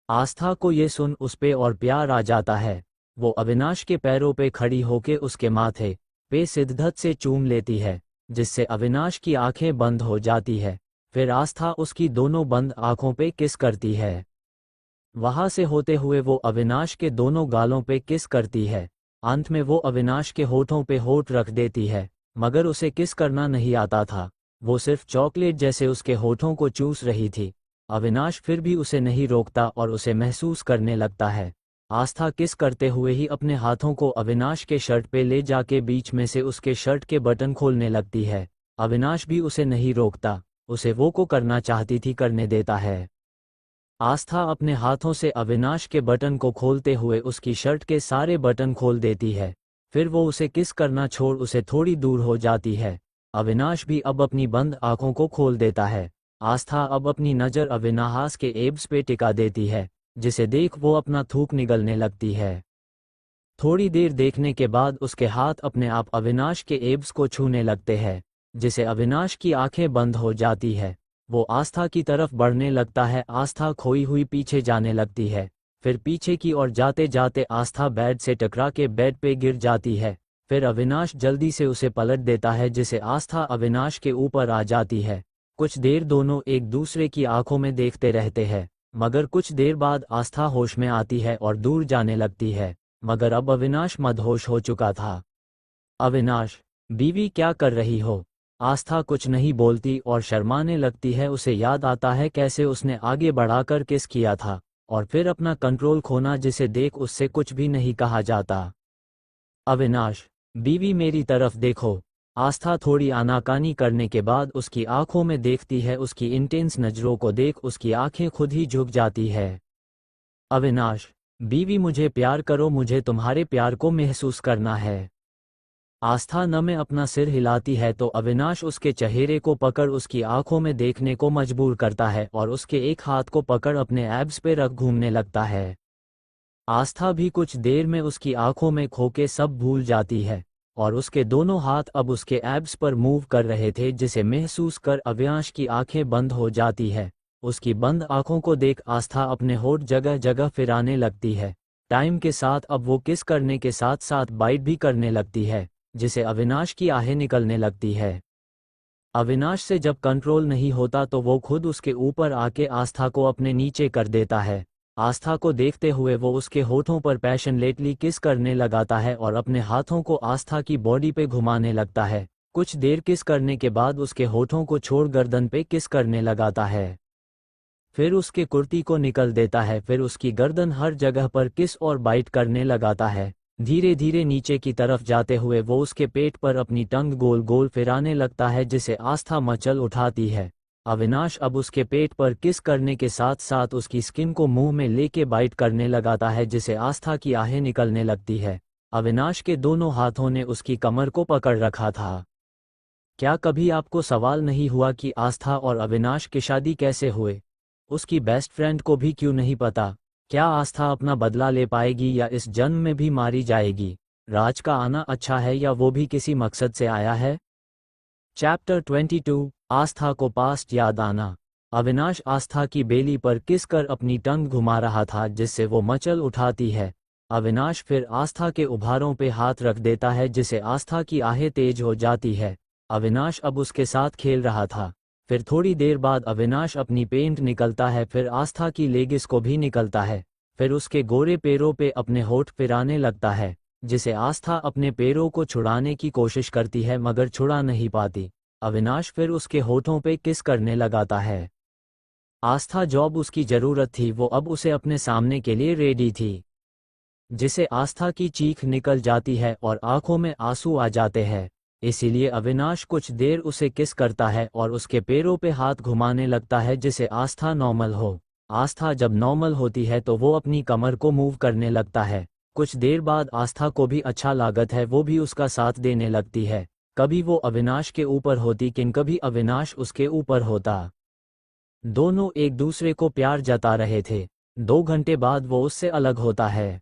आस्था को ये सुन उस पे और प्यार आ जाता है। वो अविनाश के पैरों पे खड़ी होके उसके माथे पे शिद्दत से चूम लेती है, जिससे अविनाश की आंखें बंद हो जाती है। फिर आस्था उसकी दोनों बंद आंखों पे किस करती है। वहां से होते हुए वो अविनाश के दोनों गालों पे किस करती है। अंत में वो अविनाश के होठों पे होठ रख देती है, मगर उसे किस करना नहीं आता था। वो सिर्फ चॉकलेट जैसे उसके होठों को चूस रही थी। अविनाश फिर भी उसे नहीं रोकता और उसे महसूस करने लगता है। आस्था किस करते हुए ही अपने हाथों को अविनाश के शर्ट पे ले जाके बीच में से उसके शर्ट के बटन खोलने लगती है। अविनाश भी उसे नहीं रोकता, उसे वो को करना चाहती थी करने देता है। आस्था अपने हाथों से अविनाश के बटन को खोलते हुए उसकी शर्ट के सारे बटन खोल देती है। फिर वो उसे किस करना छोड़ उसे थोड़ी दूर हो जाती है। अविनाश भी अब अपनी बंद आंखों को खोल देता है। आस्था अब अपनी नज़र अविनाश के एब्स पे टिका देती है, जिसे देख वो अपना थूक निगलने लगती है। थोड़ी देर देखने के बाद उसके हाथ अपने आप अविनाश के एब्स को छूने लगते हैं, जिसे अविनाश की आंखें बंद हो जाती है। वो आस्था की तरफ बढ़ने लगता है। आस्था खोई हुई पीछे जाने लगती है। फिर पीछे की ओर जाते जाते आस्था बेड से टकरा के बेड पे गिर जाती है। फिर अविनाश जल्दी से उसे पलट देता है, जिसे आस्था अविनाश के ऊपर आ जाती है। कुछ देर दोनों एक दूसरे की आंखों में देखते रहते हैं, मगर कुछ देर बाद आस्था होश में आती है और दूर जाने लगती है, मगर अब अविनाश मदहोश हो चुका था। अविनाश, बीवी क्या कर रही हो? आस्था कुछ नहीं बोलती और शर्माने लगती है। उसे याद आता है कैसे उसने आगे बढ़ाकर किस किया था और फिर अपना कंट्रोल खोना, जिसे देख उससे कुछ भी नहीं कहा जाता। अविनाश, बीवी मेरी तरफ देखो। आस्था थोड़ी आनाकानी करने के बाद उसकी आंखों में देखती है। उसकी इंटेंस नज़रों को देख उसकी आंखें खुद ही झुक जाती है। अविनाश, बीवी मुझे प्यार करो, मुझे तुम्हारे प्यार को महसूस करना है। आस्था न में अपना सिर हिलाती है तो अविनाश उसके चेहरे को पकड़ उसकी आंखों में देखने को मजबूर करता है और उसके एक हाथ को पकड़ अपने एब्स पे रख घूमने लगता है। आस्था भी कुछ देर में उसकी आंखों में खोके सब भूल जाती है और उसके दोनों हाथ अब उसके एब्स पर मूव कर रहे थे, जिसे महसूस कर अविनाश की आंखें बंद हो जाती है। उसकी बंद आंखों को देख आस्था अपने होठ जगह जगह फिराने लगती है। टाइम के साथ अब वो किस करने के साथ साथ बाइट भी करने लगती है, जिसे अविनाश की आहें निकलने लगती है। अविनाश से जब कंट्रोल नहीं होता तो वो खुद उसके ऊपर आके आस्था को अपने नीचे कर देता है। आस्था को देखते हुए वो उसके होठों पर पैशनेटली किस करने लगाता है और अपने हाथों को आस्था की बॉडी पे घुमाने लगता है। कुछ देर किस करने के बाद उसके होठों को छोड़ गर्दन पे किस करने लगाता है। फिर उसके कुर्ती को निकल देता है। फिर उसकी गर्दन हर जगह पर किस और बाइट करने लगाता है। धीरे धीरे नीचे की तरफ जाते हुए वो उसके पेट पर अपनी टंग गोल गोल फिराने लगता है, जिसे आस्था मचल उठाती है। अविनाश अब उसके पेट पर किस करने के साथ साथ उसकी स्किन को मुंह में लेके बाइट करने लगाता है, जिसे आस्था की आहें निकलने लगती है। अविनाश के दोनों हाथों ने उसकी कमर को पकड़ रखा था। क्या कभी आपको सवाल नहीं हुआ कि आस्था और अविनाश की शादी कैसे हुए? उसकी बेस्ट फ्रेंड को भी क्यों नहीं पता? क्या आस्था अपना बदला ले पाएगी या इस जन्म में भी मारी जाएगी? राज का आना अच्छा है या वो भी किसी मकसद से आया है? चैप्टर 22 आस्था को पास्ट याद आना। अविनाश आस्था की बेली पर किस कर अपनी टंग घुमा रहा था, जिससे वो मचल उठाती है। अविनाश फिर आस्था के उभारों पे हाथ रख देता है, जिसे आस्था की आहें तेज हो जाती है। अविनाश अब उसके साथ खेल रहा था। फिर थोड़ी देर बाद अविनाश अपनी पेंट निकलता है, फिर आस्था की लेगिस को भी निकलता है। फिर उसके गोरे पैरों पे अपने होठ फिराने लगता है, जिसे आस्था अपने पैरों को छुड़ाने की कोशिश करती है मगर छुड़ा नहीं पाती। अविनाश फिर उसके होठों पे किस करने लगाता है। आस्था जॉब उसकी जरूरत थी, वो अब उसे अपने सामने के लिए रेडी थी, जिसे आस्था की चीख निकल जाती है और आंखों में आंसू आ जाते हैं। इसीलिए अविनाश कुछ देर उसे किस करता है और उसके पैरों पे हाथ घुमाने लगता है, जिसे आस्था नॉर्मल हो। आस्था जब नॉर्मल होती है तो वो अपनी कमर को मूव करने लगता है। कुछ देर बाद आस्था को भी अच्छा लागत है, वो भी उसका साथ देने लगती है। कभी वो अविनाश के ऊपर होती कि कभी अविनाश उसके ऊपर होता। दोनों एक दूसरे को प्यार जता रहे थे। 2 घंटे बाद वो उससे अलग होता है।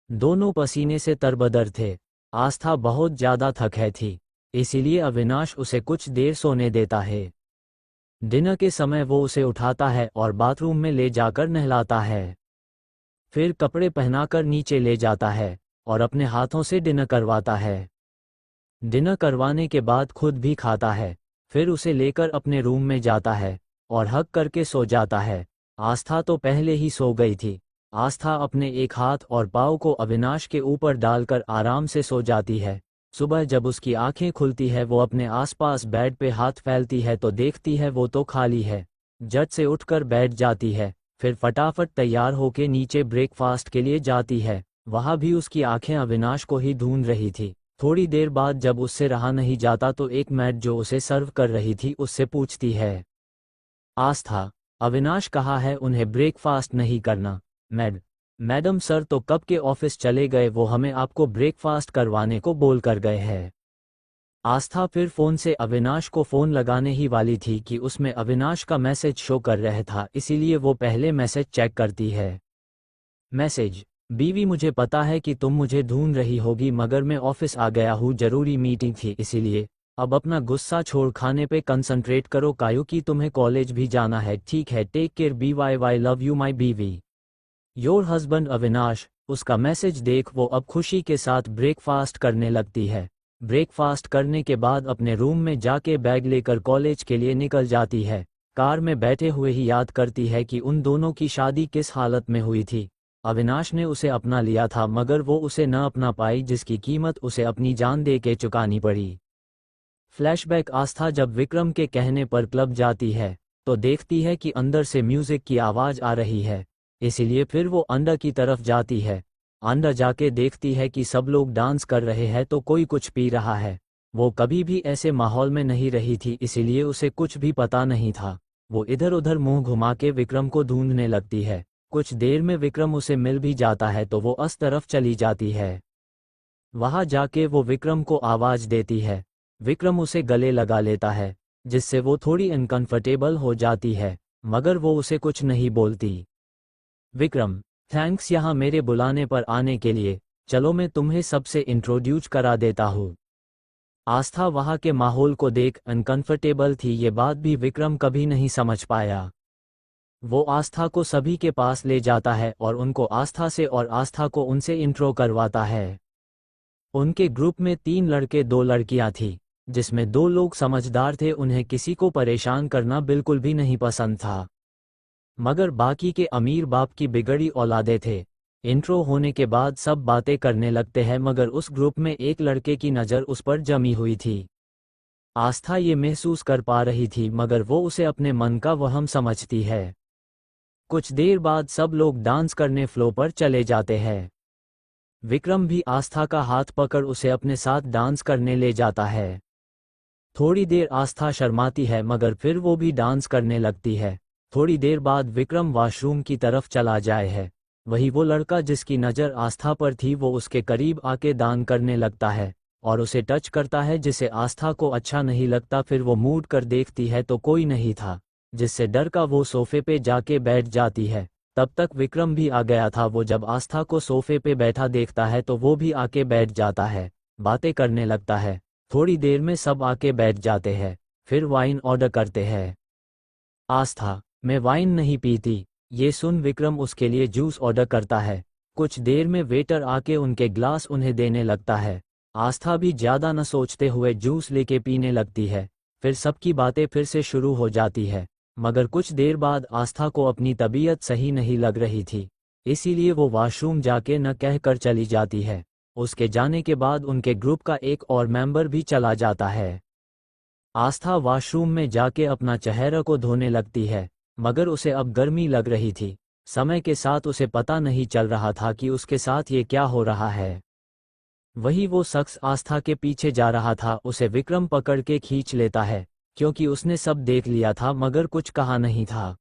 दोनों पसीने से तरबदर थे। आस्था बहुत ज्यादा थक है थी, इसीलिए अविनाश उसे कुछ देर सोने देता है। डिनर के समय वो उसे उठाता है और बाथरूम में ले जाकर नहलाता है। फिर कपड़े पहनाकर नीचे ले जाता है और अपने हाथों से डिनर करवाता है। डिनर करवाने के बाद खुद भी खाता है। फिर उसे लेकर अपने रूम में जाता है और हग करके सो जाता है। आस्था तो पहले ही सो गई थी। आस्था अपने एक हाथ और पाँव को अविनाश के ऊपर डालकर आराम से सो जाती है। सुबह जब उसकी आंखें खुलती है वो अपने आसपास बेड पे हाथ फैलती है तो देखती है वो तो खाली है। झट से उठकर बैठ जाती है। फिर फटाफट तैयार होके नीचे ब्रेकफास्ट के लिए जाती है। वहाँ भी उसकी आंखें अविनाश को ही ढूंढ रही थी। थोड़ी देर बाद जब उससे रहा नहीं जाता तो एक मैड जो उसे सर्व कर रही थी उससे पूछती है, आस्था, अविनाश कहा है उन्हें ब्रेकफास्ट नहीं करना। मैडम सर तो कब के ऑफिस चले गए, वो हमें आपको ब्रेकफास्ट करवाने को बोल कर गए हैं। आस्था फिर फोन से अविनाश को फोन लगाने ही वाली थी कि उसमें अविनाश का मैसेज शो कर रहा था, इसीलिए वो पहले मैसेज चेक करती है। मैसेज, बीवी मुझे पता है कि तुम मुझे ढूंढ रही होगी मगर मैं ऑफिस आ गया हूँ, जरूरी मीटिंग थी इसीलिए। अब अपना गुस्सा छोड़ खाने पे कंसंट्रेट करो कायो कि तुम्हें कॉलेज भी जाना है। ठीक है, take care BYY, love you my बीवी, योर हस्बैंड अविनाश। उसका मैसेज देख वो अब खुशी के साथ ब्रेकफास्ट करने लगती है। ब्रेकफास्ट करने के बाद अपने रूम में जाके बैग लेकर कॉलेज के लिए निकल जाती है। कार में बैठे हुए ही याद करती है कि उन दोनों की शादी किस हालत में हुई थी। अविनाश ने उसे अपना लिया था मगर वो उसे न अपना पाई, जिसकी कीमत उसे अपनी जान दे के चुकानी पड़ी। फ्लैशबैक, आस्था जब विक्रम के कहने पर क्लब जाती है तो देखती है कि अंदर से म्यूजिक की आवाज आ रही है, इसीलिए फिर वो अंदर की तरफ जाती है। अंदर जाके देखती है कि सब लोग डांस कर रहे हैं तो कोई कुछ पी रहा है। वो कभी भी ऐसे माहौल में नहीं रही थी, इसीलिए उसे कुछ भी पता नहीं था। वो इधर उधर मुंह घुमा के विक्रम को ढूंढने लगती है। कुछ देर में विक्रम उसे मिल भी जाता है तो वो उस तरफ चली जाती है। वहां जाके वो विक्रम को आवाज देती है। विक्रम उसे गले लगा लेता है, जिससे वो थोड़ी अनकंफर्टेबल हो जाती है मगर वो उसे कुछ नहीं बोलती। विक्रम, थैंक्स यहाँ मेरे बुलाने पर आने के लिए। चलो मैं तुम्हें सबसे इंट्रोड्यूस करा देता हूँ। आस्था वहाँ के माहौल को देख अनकंफर्टेबल थी, ये बात भी विक्रम कभी नहीं समझ पाया। वो आस्था को सभी के पास ले जाता है और उनको आस्था से और आस्था को उनसे इंट्रो करवाता है। उनके ग्रुप में 3 लड़के 2 लड़कियां थी, जिसमें 2 लोग समझदार थे, उन्हें किसी को परेशान करना बिल्कुल भी नहीं पसंद था। मगर बाकी के अमीर बाप की बिगड़ी औलादे थे। इंट्रो होने के बाद सब बातें करने लगते हैं मगर उस ग्रुप में एक लड़के की नज़र उस पर जमी हुई थी। आस्था ये महसूस कर पा रही थी मगर वो उसे अपने मन का वहम समझती है। कुछ देर बाद सब लोग डांस करने फ्लो पर चले जाते हैं। विक्रम भी आस्था का हाथ पकड़ उसे अपने साथ डांस करने ले जाता है। थोड़ी देर आस्था शर्माती है मगर फिर वो भी डांस करने लगती है। थोड़ी देर बाद विक्रम वॉशरूम की तरफ चला जाए है। वही वो लड़का जिसकी नज़र आस्था पर थी वो उसके करीब आके दान करने लगता है और उसे टच करता है जिसे आस्था को अच्छा नहीं लगता। फिर वो मूड कर देखती है तो कोई नहीं था, जिससे डर का वो सोफे पे जाके बैठ जाती है। तब तक विक्रम भी आ गया था। वो जब आस्था को सोफे पे बैठा देखता है तो वो भी आके बैठ जाता है, बातें करने लगता है। थोड़ी देर में सब आके बैठ जाते हैं, फिर वाइन ऑर्डर करते हैं। आस्था, मैं वाइन नहीं पीती। ये सुन विक्रम उसके लिए जूस ऑर्डर करता है। कुछ देर में वेटर आके उनके ग्लास उन्हें देने लगता है। आस्था भी ज़्यादा न सोचते हुए जूस लेके पीने लगती है। फिर सबकी बातें फिर से शुरू हो जाती है। मगर कुछ देर बाद आस्था को अपनी तबीयत सही नहीं लग रही थी, इसीलिए वो वॉशरूम जाके न कह कर चली जाती है। उसके जाने के बाद उनके ग्रुप का एक और मेंबर भी चला जाता है। आस्था वॉशरूम में जाके अपना चेहरा को धोने लगती है मगर उसे अब गर्मी लग रही थी। समय के साथ उसे पता नहीं चल रहा था कि उसके साथ ये क्या हो रहा है। वही वो शख्स आस्था के पीछे जा रहा था। उसे विक्रम पकड़ के खींच लेता है क्योंकि उसने सब देख लिया था मगर कुछ कहा नहीं था।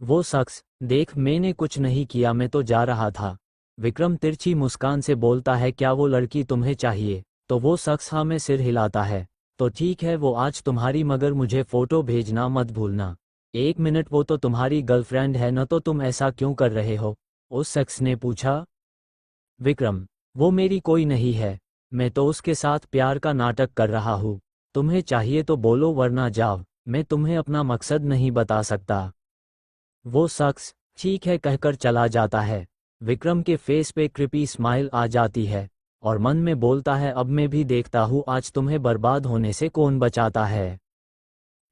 वो शख्स, देख मैंने कुछ नहीं किया, मैं तो जा रहा था। विक्रम तिरछी मुस्कान से बोलता है, क्या वो लड़की तुम्हें चाहिए? तो वो शख्स हाँ में सिर हिलाता है। तो ठीक है, वो आज तुम्हारी, मगर मुझे फोटो भेजना मत भूलना। 1 मिनट, वो तो तुम्हारी गर्लफ्रेंड है न, तो तुम ऐसा क्यों कर रहे हो? उस शख्स ने पूछा। विक्रम, वो मेरी कोई नहीं है, मैं तो उसके साथ प्यार का नाटक कर रहा हूँ। तुम्हें चाहिए तो बोलो वरना जाओ, मैं तुम्हें अपना मकसद नहीं बता सकता। वो शख्स ठीक है कहकर चला जाता है। विक्रम के फेस पे क्रिपी स्माइल आ जाती है और मन में बोलता है, अब मैं भी देखता हूँ आज तुम्हें बर्बाद होने से कौन बचाता है।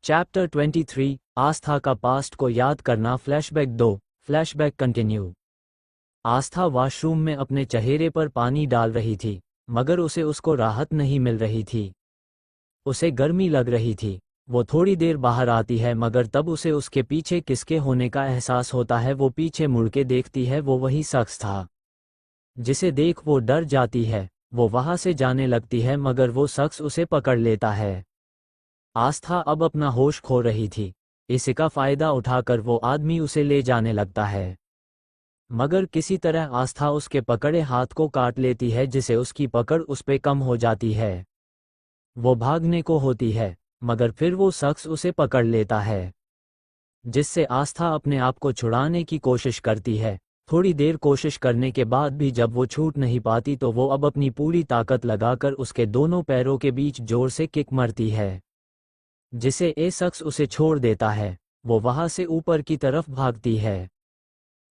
चैप्टर 23 आस्था का पास्ट को याद करना फ्लैशबैक 2 फ्लैशबैक कंटिन्यू। आस्था वॉशरूम में अपने चेहरे पर पानी डाल रही थी मगर उसे उसको राहत नहीं मिल रही थी। उसे गर्मी लग रही थी। वो थोड़ी देर बाहर आती है मगर तब उसे उसके पीछे किसके होने का एहसास होता है। वो पीछे मुड़ के देखती है, वो वही शख्स था जिसे देख वो डर जाती है। वो वहां से जाने लगती है मगर वो शख्स उसे पकड़ लेता है। आस्था अब अपना होश खो रही थी। इसका फायदा उठाकर वो आदमी उसे ले जाने लगता है मगर किसी तरह आस्था उसके पकड़े हाथ को काट लेती है जिसे उसकी पकड़ उस पे कम हो जाती है। वो भागने को होती है मगर फिर वो शख्स उसे पकड़ लेता है, जिससे आस्था अपने आप को छुड़ाने की कोशिश करती है। थोड़ी देर कोशिश करने के बाद भी जब वो छूट नहीं पाती तो वो अब अपनी पूरी ताकत लगाकर उसके दोनों पैरों के बीच जोर से किक मारती है, जिसे ए शख्स उसे छोड़ देता है। वो वहां से ऊपर की तरफ भागती है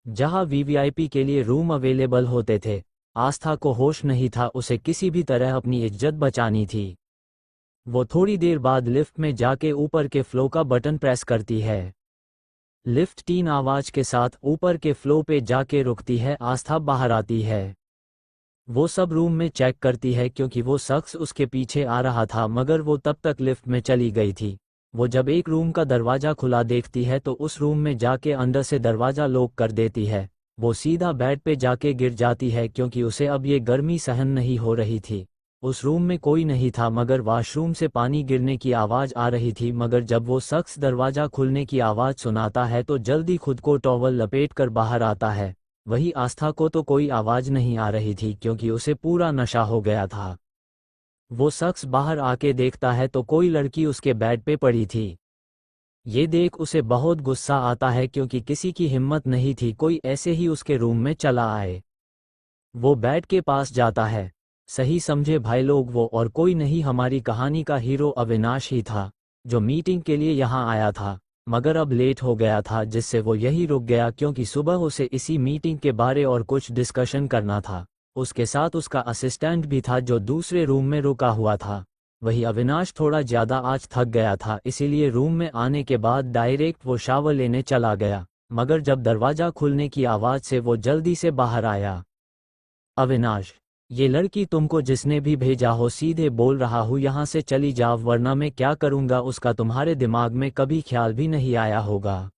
जहां वीवीआईपी के लिए रूम अवेलेबल होते थे। आस्था को होश नहीं था, उसे किसी भी तरह अपनी इज्जत बचानी थी। वो थोड़ी देर बाद लिफ्ट में जाके ऊपर के फ्लो का बटन प्रेस करती है। लिफ्ट 3 आवाज के साथ ऊपर के फ्लो पे जाके रुकती है। आस्था बाहर आती है। वो सब रूम में चेक करती है क्योंकि वो शख्स उसके पीछे आ रहा था मगर वो तब तक लिफ्ट में चली गई थी। वो जब एक रूम का दरवाज़ा खुला देखती है तो उस रूम में जाके अंदर से दरवाज़ा लॉक कर देती है। वो सीधा बेड पे जाके गिर जाती है क्योंकि उसे अब ये गर्मी सहन नहीं हो रही थी। उस रूम में कोई नहीं था मगर वॉशरूम से पानी गिरने की आवाज़ आ रही थी। मगर जब वो शख्स दरवाज़ा खुलने की आवाज़ सुनाता है तो जल्दी खुद को टॉवल लपेट कर बाहर आता है। वही आस्था को तो कोई आवाज़ नहीं आ रही थी क्योंकि उसे पूरा नशा हो गया था। वो शख्स बाहर आके देखता है तो कोई लड़की उसके बेड पे पड़ी थी। ये देख उसे बहुत गुस्सा आता है क्योंकि किसी की हिम्मत नहीं थी कोई ऐसे ही उसके रूम में चला आए। वो बेड के पास जाता है। सही समझे भाई लोग, वो और कोई नहीं, हमारी कहानी का हीरो अविनाश ही था जो मीटिंग के लिए यहाँ आया था मगर अब लेट हो गया था, जिससे वो यही रुक गया क्योंकि सुबह उसे इसी मीटिंग के बारे और कुछ डिस्कशन करना था। उसके साथ उसका असिस्टेंट भी था जो दूसरे रूम में रुका हुआ था। वही अविनाश थोड़ा ज़्यादा आज थक गया था, इसीलिए रूम में आने के बाद डायरेक्ट वो शावर लेने चला गया। मगर जब दरवाजा खुलने की आवाज़ से वो जल्दी से बाहर आया। अविनाश, ये लड़की तुमको जिसने भी भेजा हो सीधे बोल रहा हूँ यहाँ से चली जाओ वरना मैं क्या करूँगा उसका तुम्हारे दिमाग में कभी ख्याल भी नहीं आया होगा।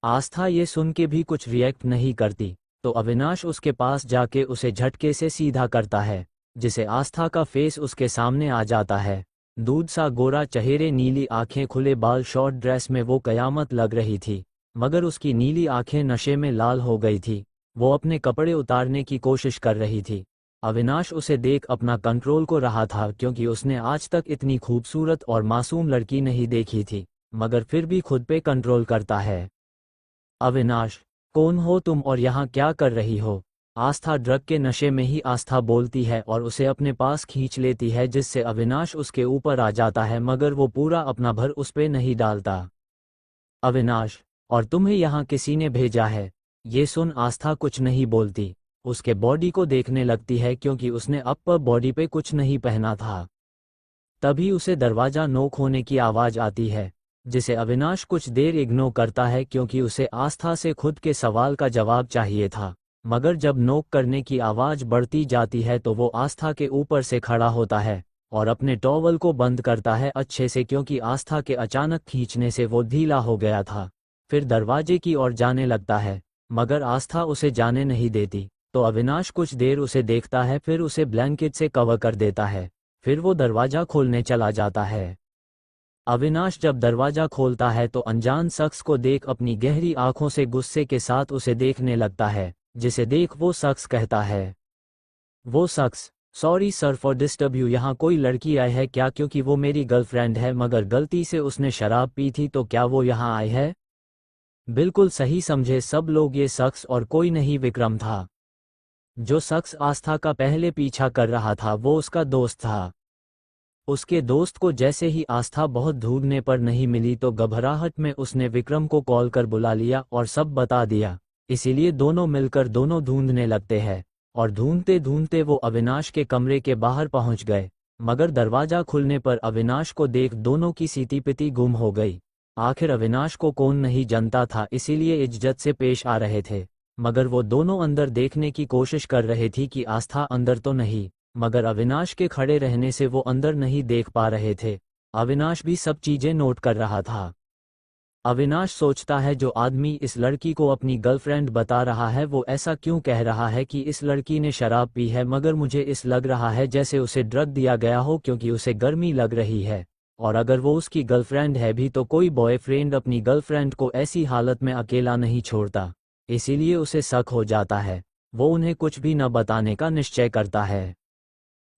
आस्था ये सुन के भी कुछ रिएक्ट नहीं करती, तो अविनाश उसके पास जाके उसे झटके से सीधा करता है, जिसे आस्था का फेस उसके सामने आ जाता है। दूध सा गोरा चेहरे, नीली आंखें, खुले बाल, शॉर्ट ड्रेस में वो कयामत लग रही थी, मगर उसकी नीली आंखें नशे में लाल हो गई थी। वो अपने कपड़े उतारने की कोशिश कर रही थी। अविनाश उसे देख अपना कंट्रोल को रहा था, क्योंकि उसने आज तक इतनी खूबसूरत और मासूम लड़की नहीं देखी थी, मगर फिर भी खुद पे कंट्रोल करता है। अविनाश, कौन हो तुम और यहाँ क्या कर रही हो? आस्था ड्रग के नशे में ही आस्था बोलती है और उसे अपने पास खींच लेती है, जिससे अविनाश उसके ऊपर आ जाता है, मगर वो पूरा अपना भर उस पे नहीं डालता। अविनाश, और तुम्हें यहाँ किसी ने भेजा है? ये सुन आस्था कुछ नहीं बोलती, उसके बॉडी को देखने लगती है, क्योंकि उसने अपर बॉडी पे कुछ नहीं पहना था। तभी उसे दरवाजा नॉक होने की आवाज़ आती है, जिसे अविनाश कुछ देर इग्नोर करता है, क्योंकि उसे आस्था से खुद के सवाल का जवाब चाहिए था। मगर जब नॉक करने की आवाज़ बढ़ती जाती है तो वो आस्था के ऊपर से खड़ा होता है और अपने टॉवल को बंद करता है अच्छे से, क्योंकि आस्था के अचानक खींचने से वो ढीला हो गया था। फिर दरवाजे की ओर जाने लगता है, मगर आस्था उसे जाने नहीं देती, तो अविनाश कुछ देर उसे देखता है, फिर उसे ब्लैंकेट से कवर कर देता है। फिर वो दरवाजा खोलने चला जाता है। अविनाश जब दरवाजा खोलता है तो अनजान शख्स को देख अपनी गहरी आंखों से गुस्से के साथ उसे देखने लगता है, जिसे देख वो शख्स कहता है, वो शख्स, sorry sir for disturb you, यहाँ कोई लड़की आई है क्या? क्योंकि वो मेरी गर्लफ्रेंड है, मगर गलती से उसने शराब पी थी, तो क्या वो यहाँ आई है? बिल्कुल सही समझे सब लोग, ये शख्स और कोई नहीं विक्रम था। जो शख्स आस्था का पहले पीछा कर रहा था वो उसका दोस्त था। उसके दोस्त को जैसे ही आस्था बहुत ढूंढने पर नहीं मिली तो घबराहट में उसने विक्रम को कॉल कर बुला लिया और सब बता दिया। इसीलिए दोनों मिलकर दोनों ढूंढने लगते हैं और ढूंढते ढूंढते वो अविनाश के कमरे के बाहर पहुंच गए, मगर दरवाजा खुलने पर अविनाश को देख दोनों की सीटी पिटी गुम हो गई। आखिर अविनाश को कौन नहीं जानता था, इसीलिए इज्जत से पेश आ रहे थे, मगर वो दोनों अंदर देखने की कोशिश कर रहे थी कि आस्था अंदर तो नहीं, मगर अविनाश के खड़े रहने से वो अंदर नहीं देख पा रहे थे। अविनाश भी सब चीजें नोट कर रहा था। अविनाश सोचता है जो आदमी इस लड़की को अपनी गर्लफ्रेंड बता रहा है वो ऐसा क्यों कह रहा है कि इस लड़की ने शराब पी है, मगर मुझे इस लग रहा है जैसे उसे ड्रग दिया गया हो, क्योंकि उसे गर्मी लग रही है। और अगर वो उसकी गर्लफ्रेंड है भी तो कोई बॉयफ्रेंड अपनी गर्लफ्रेंड को ऐसी हालत में अकेला नहीं छोड़ता, इसीलिए उसे शक हो जाता है। वो उन्हें कुछ भी न बताने का निश्चय करता है।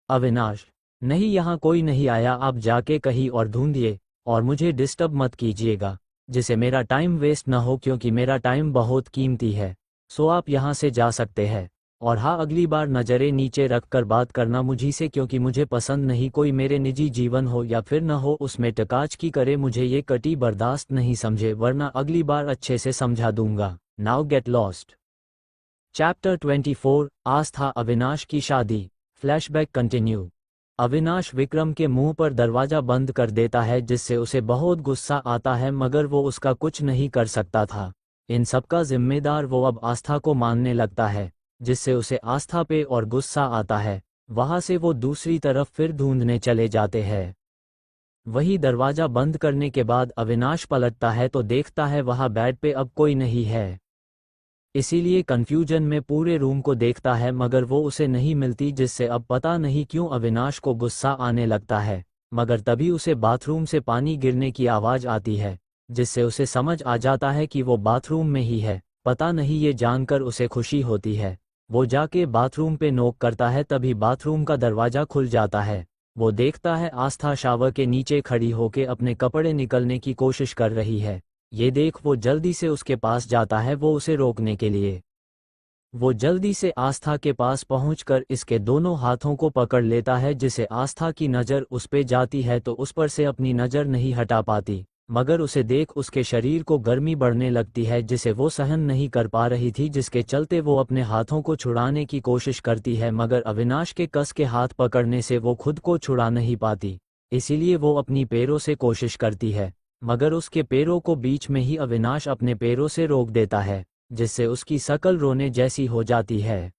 अविनाश, नहीं यहाँ कोई नहीं आया, आप जाके कहीं और ढूंढिए और मुझे डिस्टर्ब मत कीजिएगा, जिससे मेरा टाइम वेस्ट ना हो, क्योंकि मेरा टाइम बहुत कीमती है। सो आप यहाँ से जा सकते हैं। और हाँ, अगली बार नज़रें नीचे रखकर बात करना मुझी से, क्योंकि मुझे पसंद नहीं कोई मेरे निजी जीवन हो या फिर न हो उसमें टकाच की करे, मुझे ये कटी बर्दाश्त नहीं समझे, वरना अगली बार अच्छे से समझा दूंगा। Now get lost. चैप्टर 24, आस्था अविनाश की शादी। Flashback continue. अविनाश विक्रम के मुंह पर दरवाजा बंद कर देता है, जिससे उसे बहुत गुस्सा आता है, मगर वो उसका कुछ नहीं कर सकता था। इन सब का जिम्मेदार वो अब आस्था को मानने लगता है, जिससे उसे आस्था पे और गुस्सा आता है। वहां से वो दूसरी तरफ फिर ढूंढने चले जाते हैं। वही दरवाजा बंद करने के बाद अविनाश पलटता है तो देखता है वहां बेड पे अब कोई नहीं है। इसीलिए कंफ्यूजन में पूरे रूम को देखता है, मगर वो उसे नहीं मिलती, जिससे अब पता नहीं क्यों अविनाश को गुस्सा आने लगता है। मगर तभी उसे बाथरूम से पानी गिरने की आवाज़ आती है, जिससे उसे समझ आ जाता है कि वो बाथरूम में ही है। पता नहीं ये जानकर उसे खुशी होती है। वो जाके बाथरूम पे नॉक करता है, तभी बाथरूम का दरवाज़ा खुल जाता है। वो देखता है आस्था शावर के नीचे खड़ी होके अपने कपड़े निकलने की कोशिश कर रही है। ये देख वो जल्दी से उसके पास जाता है, वो उसे रोकने के लिए। वो जल्दी से आस्था के पास पहुंचकर इसके दोनों हाथों को पकड़ लेता है, जिसे आस्था की नज़र उस पे जाती है तो उस पर से अपनी नज़र नहीं हटा पाती, मगर उसे देख उसके शरीर को गर्मी बढ़ने लगती है, जिसे वो सहन नहीं कर पा रही थी, जिसके चलते वो अपने हाथों को छुड़ाने की कोशिश करती है, मगर अविनाश के कस के हाथ पकड़ने से वो खुद को छुड़ा नहीं पाती। इसीलिए वो अपनी पैरों से कोशिश करती है, मगर उसके पैरों को बीच में ही अविनाश अपने पैरों से रोक देता है, जिससे उसकी शक्ल रोने जैसी हो जाती है।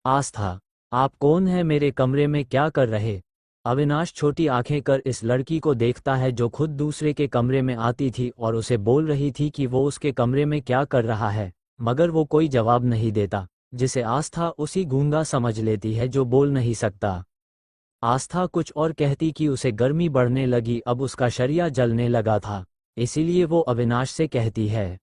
आस्था, आप कौन है? मेरे कमरे में क्या कर रहे? अविनाश छोटी आंखें कर इस लड़की को देखता है जो खुद दूसरे के कमरे में आती थी और उसे बोल रही थी कि वो उसके कमरे में क्या कर रहा है, मगर वो कोई जवाब नहीं देता, जिसे आस्था उसी गूंगा समझ लेती है जो बोल नहीं सकता। आस्था कुछ और कहती कि उसे गर्मी बढ़ने लगी, अब उसका शरीर जलने लगा था, इसीलिए वो अविनाश से कहती है,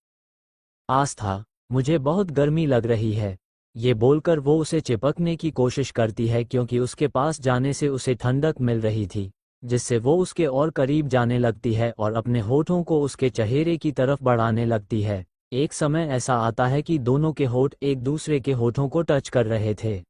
आस्था, मुझे बहुत गर्मी लग रही है। ये बोलकर वो उसे चिपकने की कोशिश करती है क्योंकि उसके पास जाने से उसे ठंडक मिल रही थी, जिससे वो उसके और करीब जाने लगती है और अपने होठों को उसके चेहरे की तरफ बढ़ाने लगती है। एक समय ऐसा आता है कि दोनों के होठ एक दूसरे के होठों को टच कर रहे थे।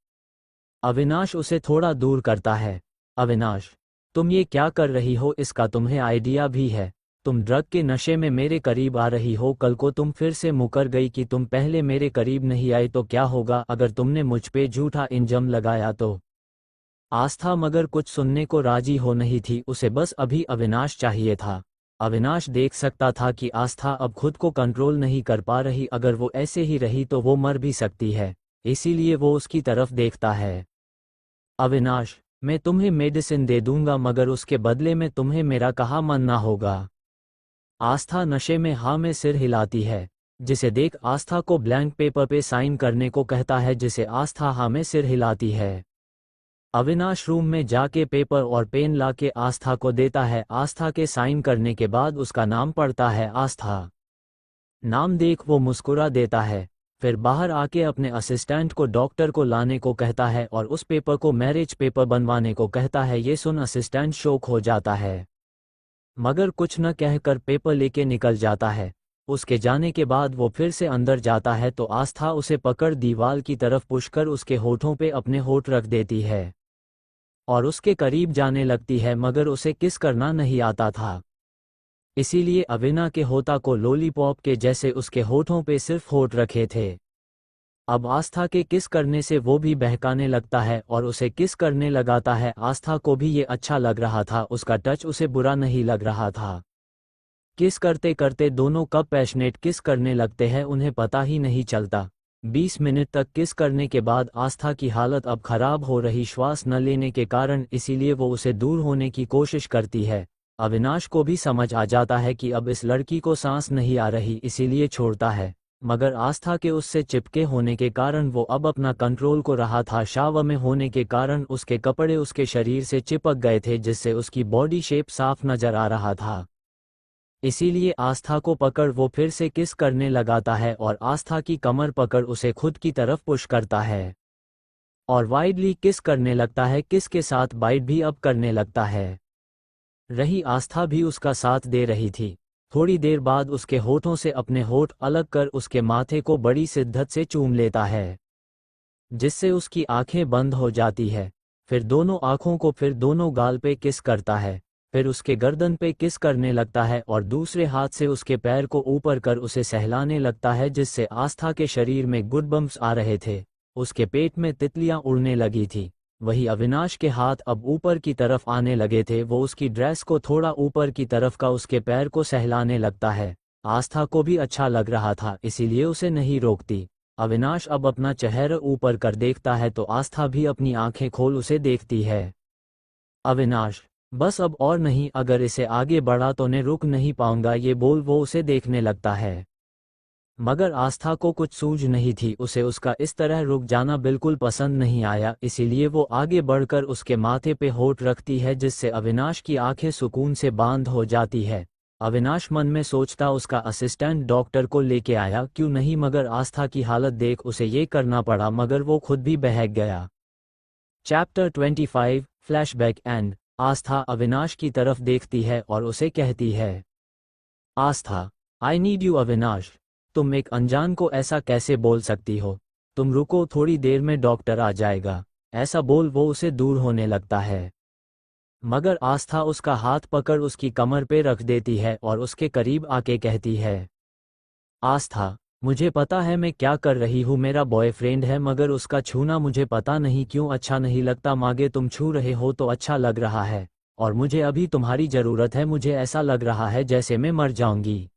अविनाश उसे थोड़ा दूर करता है। अविनाश, तुम ये क्या कर रही हो? इसका तुम्हें आइडिया भी है? तुम ड्रग के नशे में मेरे करीब आ रही हो। कल को तुम फिर से मुकर गई कि तुम पहले मेरे करीब नहीं आई तो क्या होगा अगर तुमने मुझ पे झूठा इल्जाम लगाया तो? आस्था मगर कुछ सुनने को राजी हो नहीं थी, उसे बस अभी अविनाश चाहिए था। अविनाश देख सकता था कि आस्था अब खुद को कंट्रोल नहीं कर पा रही, अगर वो ऐसे ही रही तो वो मर भी सकती है, इसीलिए वो उसकी तरफ देखता है। अविनाश, मैं तुम्हें मेडिसिन दे दूंगा मगर उसके बदले में तुम्हें मेरा कहा मानना होगा। आस्था नशे में हाँ में सिर हिलाती है, जिसे देख आस्था को ब्लैंक पेपर पे साइन करने को कहता है, जिसे आस्था हाँ में सिर हिलाती है। अविनाश रूम में जाके पेपर और पेन लाके आस्था को देता है। आस्था के साइन करने के बाद उसका नाम पढ़ता है आस्था। नाम देख वो मुस्कुरा देता है, फिर बाहर आके अपने असिस्टेंट को डॉक्टर को लाने को कहता है और उस पेपर को मैरिज पेपर बनवाने को कहता है। ये सुन असिस्टेंट शॉक हो जाता है, मगर कुछ न कहकर पेपर लेके निकल जाता है। उसके जाने के बाद वो फिर से अंदर जाता है तो आस्था उसे पकड़ दीवार की तरफ पुश कर उसके होठों पे अपने होठ रख देती है और उसके करीब जाने लगती है, मगर उसे किस करना नहीं आता था, इसीलिए अविना के होता को लॉलीपॉप के जैसे उसके होठों पे सिर्फ होठ रखे थे। अब आस्था के किस करने से वो भी बहकाने लगता है और उसे किस करने लगाता है। आस्था को भी ये अच्छा लग रहा था, उसका टच उसे बुरा नहीं लग रहा था। किस करते करते दोनों कब पैशनेट किस करने लगते हैं उन्हें पता ही नहीं चलता। 20 मिनट तक किस करने के बाद आस्था की हालत अब खराब हो रही श्वास न लेने के कारण, इसीलिए वो उसे दूर होने की कोशिश करती है। अविनाश को भी समझ आ जाता है कि अब इस लड़की को सांस नहीं आ रही, इसीलिए छोड़ता है, मगर आस्था के उससे चिपके होने के कारण वो अब अपना कंट्रोल को रहा था। शावर में होने के कारण उसके कपड़े उसके शरीर से चिपक गए थे, जिससे उसकी बॉडी शेप साफ नजर आ रहा था। इसीलिए आस्था को पकड़ वो फिर से किस करने लगाता है और आस्था की कमर पकड़ उसे खुद की तरफ पुश करता है और वाइडली किस करने लगता है। किस के साथ बाइट भी अब करने लगता है। रही आस्था भी उसका साथ दे रही थी। थोड़ी देर बाद उसके होठों से अपने होठ अलग कर उसके माथे को बड़ी शिद्दत से चूम लेता है, जिससे उसकी आंखें बंद हो जाती है। फिर दोनों आंखों को, फिर दोनों गाल पे किस करता है, फिर उसके गर्दन पे किस करने लगता है और दूसरे हाथ से उसके पैर को ऊपर कर उसे सहलाने लगता है, जिससे आस्था के शरीर में गुडबम्स आ रहे थे। उसके पेट में तितलियां उड़ने लगी थी। वही अविनाश के हाथ अब ऊपर की तरफ आने लगे थे। वो उसकी ड्रेस को थोड़ा ऊपर की तरफ का उसके पैर को सहलाने लगता है। आस्था को भी अच्छा लग रहा था, इसीलिए उसे नहीं रोकती। अविनाश अब अपना चेहरा ऊपर कर देखता है तो आस्था भी अपनी आंखें खोल उसे देखती है। अविनाश, बस अब और नहीं, अगर इसे आगे बढ़ा तो मैं रुक नहीं पाऊंगा, ये बोल वो उसे देखने लगता है। मगर आस्था को कुछ सूझ नहीं थी, उसे उसका इस तरह रुक जाना बिल्कुल पसंद नहीं आया, इसीलिए वो आगे बढ़कर उसके माथे पे होठ रखती है, जिससे अविनाश की आंखें सुकून से बांध हो जाती है। अविनाश मन में सोचता उसका असिस्टेंट डॉक्टर को लेके आया क्यों नहीं, मगर आस्था की हालत देख उसे ये करना पड़ा, मगर वो खुद भी बहक गया। Chapter 25 flashback end. Aastha Avinash की तरफ देखती है और उसे कहती है, Aastha, I need you. Avinash, तुम एक अनजान को ऐसा कैसे बोल सकती हो? तुम रुको, थोड़ी देर में डॉक्टर आ जाएगा। ऐसा बोल वो उसे दूर होने लगता है, मगर आस्था उसका हाथ पकड़ उसकी कमर पे रख देती है और उसके करीब आके कहती है, आस्था, मुझे पता है मैं क्या कर रही हूँ, मेरा बॉयफ्रेंड है, मगर उसका छूना मुझे पता नहीं क्यों अच्छा नहीं लगता। मांगे तुम छू रहे हो तो अच्छा लग रहा है, और मुझे अभी तुम्हारी ज़रूरत है, मुझे ऐसा लग रहा है जैसे मैं मर जाऊंगी।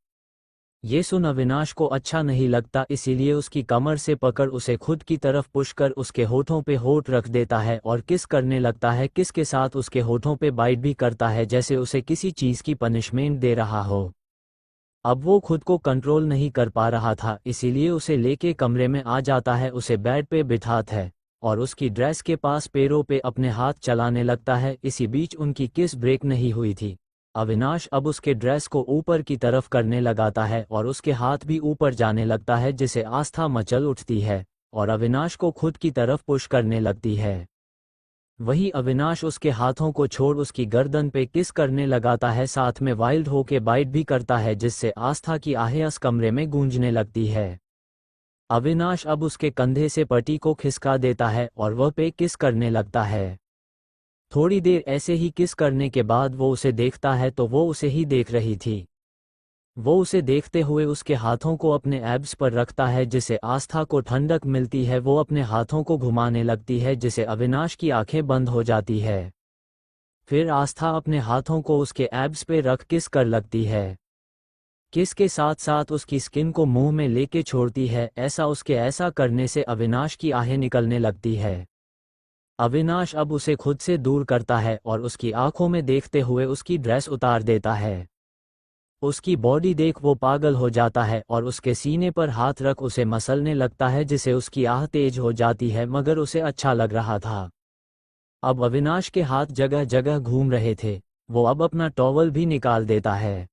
ये सुन अविनाश को अच्छा नहीं लगता, इसीलिए उसकी कमर से पकड़ उसे खुद की तरफ पुश कर उसके होठों पे होठ रख देता है और किस करने लगता है। किस के साथ उसके होठों पे बाइट भी करता है जैसे उसे किसी चीज़ की पनिशमेंट दे रहा हो। अब वो खुद को कंट्रोल नहीं कर पा रहा था, इसीलिए उसे लेके कमरे में आ जाता है, उसे बेड पे बिठाता है और उसकी ड्रेस के पास पैरों पे अपने हाथ चलाने लगता है। इसी बीच उनकी किस ब्रेक नहीं हुई थी। अविनाश अब उसके ड्रेस को ऊपर की तरफ करने लगाता है और उसके हाथ भी ऊपर जाने लगता है, जिसे आस्था मचल उठती है और अविनाश को खुद की तरफ पुश करने लगती है। वही अविनाश उसके हाथों को छोड़ उसकी गर्दन पे किस करने लगाता है, साथ में वाइल्ड होके बाइट भी करता है, जिससे आस्था की आहें उस कमरे में गूंजने लगती है। अविनाश अब उसके कंधे से पट्टी को खिसका देता है और वह पे किस करने लगता है। थोड़ी देर ऐसे ही किस करने के बाद वो उसे देखता है तो वो उसे ही देख रही थी। वो उसे देखते हुए उसके हाथों को अपने एब्स पर रखता है, जिसे आस्था को ठंडक मिलती है। वो अपने हाथों को घुमाने लगती है, जिसे अविनाश की आंखें बंद हो जाती है। फिर आस्था अपने हाथों को उसके एब्स पे रख किस कर लगती है। किस के साथ साथ उसकी स्किन को मुंह में लेके छोड़ती है। ऐसा करने से अविनाश की आहें निकलने लगती है। अविनाश अब उसे खुद से दूर करता है और उसकी आंखों में देखते हुए उसकी ड्रेस उतार देता है। उसकी बॉडी देख वो पागल हो जाता है और उसके सीने पर हाथ रख उसे मसलने लगता है, जिसे उसकी आह तेज हो जाती है, मगर उसे अच्छा लग रहा था। अब अविनाश के हाथ जगह जगह घूम रहे थे। वो अब अपना टॉवल भी निकाल देता है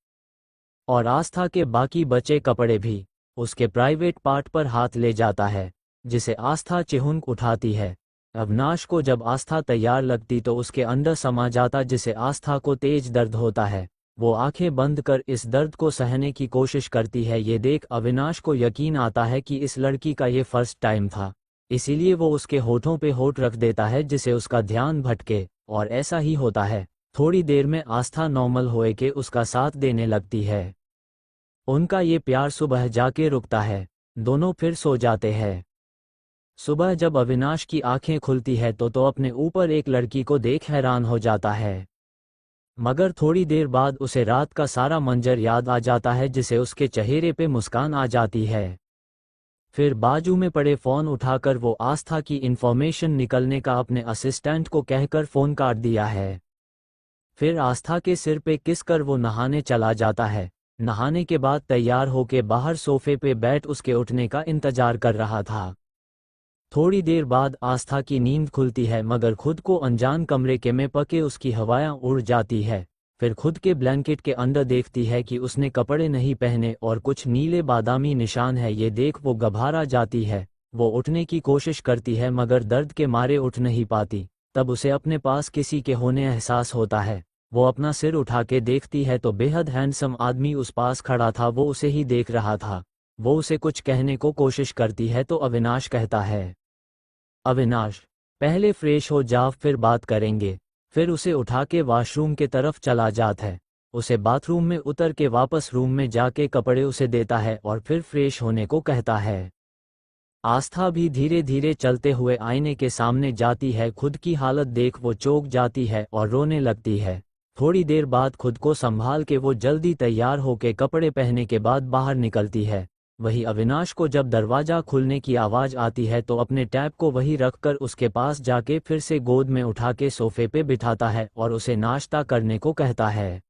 और आस्था के बाकी बचे कपड़े भी उसके प्राइवेट पार्ट पर हाथ ले जाता है, जिसे आस्था चिहुंक उठाती है। अविनाश को जब आस्था तैयार लगती तो उसके अंदर समा जाता, जिसे आस्था को तेज दर्द होता है। वो आंखें बंद कर इस दर्द को सहने की कोशिश करती है। ये देख अविनाश को यकीन आता है कि इस लड़की का ये फर्स्ट टाइम था, इसीलिए वो उसके होठों पे होठ रख देता है, जिसे उसका ध्यान भटके। और ऐसा ही होता है। थोड़ी देर में आस्था नॉर्मल होए के उसका साथ देने लगती है। उनका ये प्यार सुबह जाके रुकता है। दोनों फिर सो जाते हैं। सुबह जब अविनाश की आंखें खुलती है तो अपने ऊपर एक लड़की को देख हैरान हो जाता है, मगर थोड़ी देर बाद उसे रात का सारा मंजर याद आ जाता है, जिसे उसके चेहरे पे मुस्कान आ जाती है। फिर बाजू में पड़े फ़ोन उठाकर वो आस्था की इन्फॉर्मेशन निकलने का अपने असिस्टेंट को कहकर फ़ोन काट दिया है। फिर आस्था के सिर पे किस कर वो नहाने चला जाता है। नहाने के बाद तैयार होके बाहर सोफे पे बैठ उसके उठने का इंतजार कर रहा था। थोड़ी देर बाद आस्था की नींद खुलती है, मगर खुद को अनजान कमरे के में पके उसकी हवाएं उड़ जाती है। फिर खुद के ब्लैंकेट के अंदर देखती है कि उसने कपड़े नहीं पहने और कुछ नीले बादामी निशान है। ये देख वो घबरा जाती है। वो उठने की कोशिश करती है मगर दर्द के मारे उठ नहीं पाती। तब उसे अपने पास किसी के होने एहसास होता है। वो अपना सिर उठा के देखती है तो बेहद हैंडसम आदमी उस पास खड़ा था। वो उसे ही देख रहा था। वो उसे कुछ कहने को कोशिश करती है तो अविनाश कहता है, अविनाश, पहले फ्रेश हो जा, फिर बात करेंगे। फिर उसे उठा के वॉशरूम के तरफ चला जाता है। उसे बाथरूम में उतर के वापस रूम में जाके कपड़े उसे देता है और फिर फ्रेश होने को कहता है। आस्था भी धीरे धीरे चलते हुए आईने के सामने जाती है। खुद की हालत देख वो चौंक जाती है और रोने लगती है। थोड़ी देर बाद खुद को संभाल के वो जल्दी तैयार होके कपड़े पहने के बाद बाहर निकलती है। वही अविनाश को जब दरवाज़ा खुलने की आवाज़ आती है तो अपने टैब को वही रखकर उसके पास जाके फिर से गोद में उठा के सोफे पे बिठाता है और उसे नाश्ता करने को कहता है।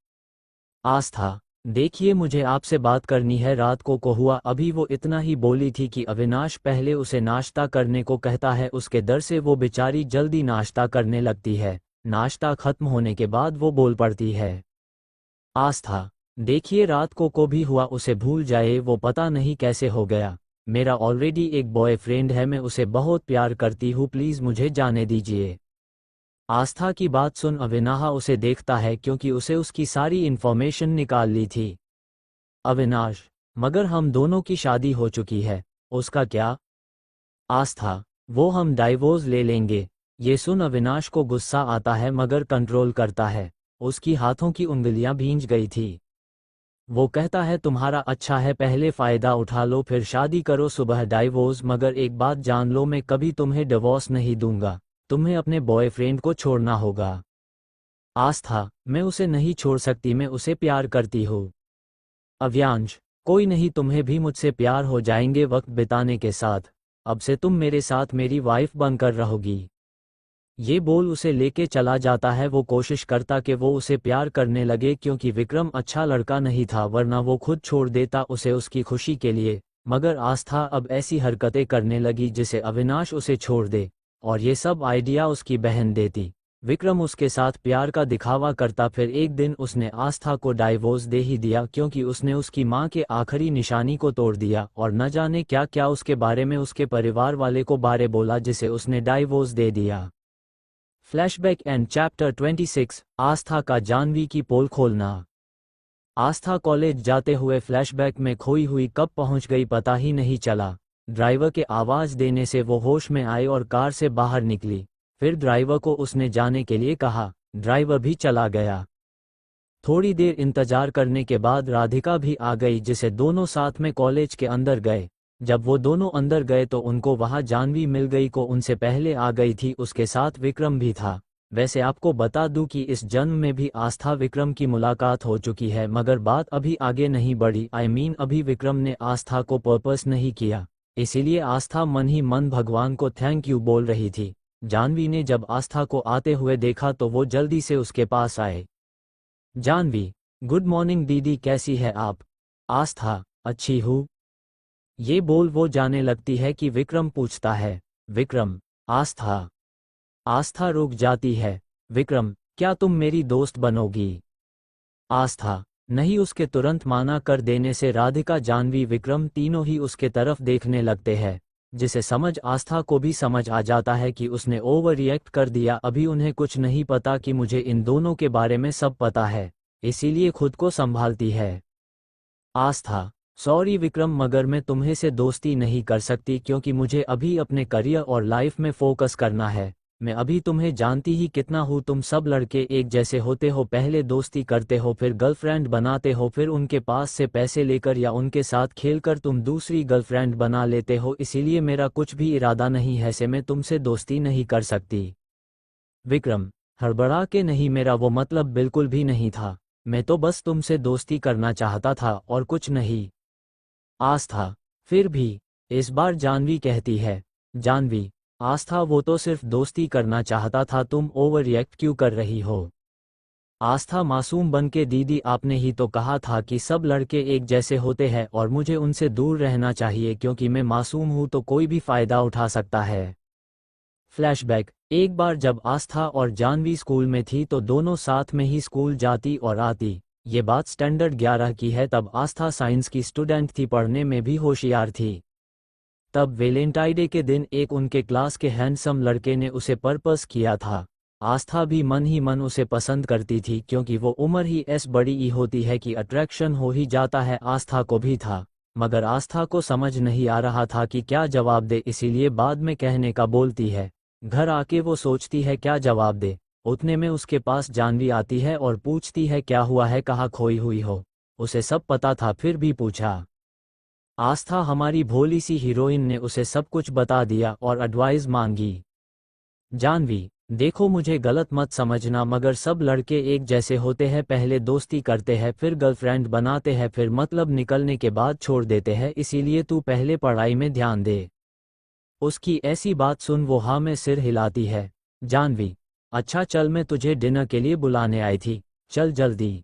आस्था, देखिए मुझे आपसे बात करनी है। रात को हुआ। अभी वो इतना ही बोली थी कि अविनाश पहले उसे नाश्ता करने को कहता है। उसके डर से वो बेचारी जल्दी नाश्ता करने लगती है। नाश्ता खत्म होने के बाद वो बोल पड़ती है, आस्था, देखिए रात को भी हुआ, उसे भूल जाए। वो पता नहीं कैसे हो गया। मेरा ऑलरेडी एक बॉयफ्रेंड है, मैं उसे बहुत प्यार करती हूँ, प्लीज़ मुझे जाने दीजिए। आस्था की बात सुन अविनाश उसे देखता है क्योंकि उसे उसकी सारी इन्फॉर्मेशन निकाल ली थी। अविनाश, मगर हम दोनों की शादी हो चुकी है। उसका क्या? आस्था, वो हम डाइवोर्स ले लेंगे। ये सुन अविनाश को गुस्सा आता है मगर कंट्रोल करता है। उसकी हाथों की उंगलियां भींज गई थी। वो कहता है तुम्हारा अच्छा है, पहले फ़ायदा उठा लो फिर शादी करो, सुबह डाइवोर्स। मगर एक बात जान लो, मैं कभी तुम्हें डिवोर्स नहीं दूंगा। तुम्हें अपने बॉयफ्रेंड को छोड़ना होगा। आस्था, मैं उसे नहीं छोड़ सकती, मैं उसे प्यार करती हूँ। अव्यांश, कोई नहीं, तुम्हें भी मुझसे प्यार हो जाएंगे वक्त बिताने के साथ। अब से तुम मेरे साथ मेरी वाइफ बनकर रहोगी। ये बोल उसे लेके चला जाता है। वो कोशिश करता कि वो उसे प्यार करने लगे क्योंकि विक्रम अच्छा लड़का नहीं था, वरना वो खुद छोड़ देता उसे उसकी खुशी के लिए। मगर आस्था अब ऐसी हरकतें करने लगी जिसे अविनाश उसे छोड़ दे, और ये सब आइडिया उसकी बहन देती। विक्रम उसके साथ प्यार का दिखावा करता। फिर एक दिन उसने आस्था को डाइवोर्स दे ही दिया क्योंकि उसने उसकी माँ के आखिरी निशानी को तोड़ दिया और न जाने क्या क्या उसके बारे में उसके परिवार वाले को बारे बोला जिसे उसने डाइवोर्स दे दिया। फ्लैशबैक एंड चैप्टर 26, आस्था का जानवी की पोल खोलना। आस्था कॉलेज जाते हुए फ्लैशबैक में खोई हुई कब पहुंच गई पता ही नहीं चला। ड्राइवर के आवाज़ देने से वो होश में आई और कार से बाहर निकली। फिर ड्राइवर को उसने जाने के लिए कहा, ड्राइवर भी चला गया। थोड़ी देर इंतजार करने के बाद राधिका भी आ गई जिसे दोनों साथ में कॉलेज के अंदर गए। जब वो दोनों अंदर गए तो उनको वहां जानवी मिल गई को उनसे पहले आ गई थी, उसके साथ विक्रम भी था। वैसे आपको बता दूं कि इस जन्म में भी आस्था विक्रम की मुलाकात हो चुकी है, मगर बात अभी आगे नहीं बढ़ी। अभी विक्रम ने आस्था को पर्पस नहीं किया, इसीलिए आस्था मन ही मन भगवान को थैंक यू बोल रही थी। जानवी ने जब आस्था को आते हुए देखा तो वो जल्दी से उसके पास आए। जानवी, गुड मॉर्निंग दीदी, कैसी है आप? आस्था, अच्छी हूँ। ये बोल वो जाने लगती है कि विक्रम पूछता है, विक्रम, आस्था। आस्था रुक जाती है। विक्रम, क्या तुम मेरी दोस्त बनोगी? आस्था, नहीं। उसके तुरंत माना कर देने से राधिका, जानवी, विक्रम तीनों ही उसके तरफ देखने लगते हैं, जिसे समझ आस्था को भी समझ आ जाता है कि उसने ओवर रिएक्ट कर दिया। अभी उन्हें कुछ नहीं पता कि मुझे इन दोनों के बारे में सब पता है, इसीलिए खुद को संभालती है। आस्था, सॉरी विक्रम, मगर मैं तुम्हें से दोस्ती नहीं कर सकती क्योंकि मुझे अभी अपने करियर और लाइफ में फोकस करना है। मैं अभी तुम्हें जानती ही कितना हूँ, तुम सब लड़के एक जैसे होते हो, पहले दोस्ती करते हो, फिर गर्लफ्रेंड बनाते हो, फिर उनके पास से पैसे लेकर या उनके साथ खेलकर तुम दूसरी गर्लफ्रेंड बना लेते हो। इसीलिए मेरा कुछ भी इरादा नहीं है से मैं तुमसे दोस्ती नहीं कर सकती। विक्रम, हड़बड़ा के नहीं, मेरा वो मतलब बिल्कुल भी नहीं था। मैं तो बस तुमसे दोस्ती करना चाहता था और कुछ नहीं। आस्था, फिर भी। इस बार जानवी कहती है, जानवी, आस्था वो तो सिर्फ दोस्ती करना चाहता था, तुम ओवर रिएक्ट क्यों कर रही हो? आस्था मासूम बन के, दीदी आपने ही तो कहा था कि सब लड़के एक जैसे होते हैं और मुझे उनसे दूर रहना चाहिए क्योंकि मैं मासूम हूं तो कोई भी फायदा उठा सकता है। फ्लैशबैक, एक बार जब आस्था और जानवी स्कूल में थी तो दोनों साथ में ही स्कूल जाती और आती। ये बात स्टैंडर्ड 11 की है। तब आस्था साइंस की स्टूडेंट थी, पढ़ने में भी होशियार थी। तब वैलेंटाइन डे के दिन एक उनके क्लास के हैंडसम लड़के ने उसे प्रपोज किया था। आस्था भी मन ही मन उसे पसंद करती थी क्योंकि वो उम्र ही ऐसी बड़ी ही होती है कि अट्रैक्शन हो ही जाता है। आस्था को भी था, मगर आस्था को समझ नहीं आ रहा था कि क्या जवाब दे, इसीलिए बाद में कहने का बोलती है। घर आके वो सोचती है क्या जवाब दे। उतने में उसके पास जानवी आती है और पूछती है क्या हुआ है, कहाँ खोई हुई हो? उसे सब पता था फिर भी पूछा। आस्था, हमारी भोली सी हीरोइन ने उसे सब कुछ बता दिया और एडवाइस मांगी। जानवी, देखो मुझे गलत मत समझना, मगर सब लड़के एक जैसे होते हैं, पहले दोस्ती करते हैं, फिर गर्लफ्रेंड बनाते हैं, फिर मतलब निकलने के बाद छोड़ देते हैं, इसीलिए तू पहले पढ़ाई में ध्यान दे। उसकी ऐसी बात सुन वो हाँ में सिर हिलाती है। जानवी, अच्छा चल, मैं तुझे डिनर के लिए बुलाने आई थी, चल जल्दी।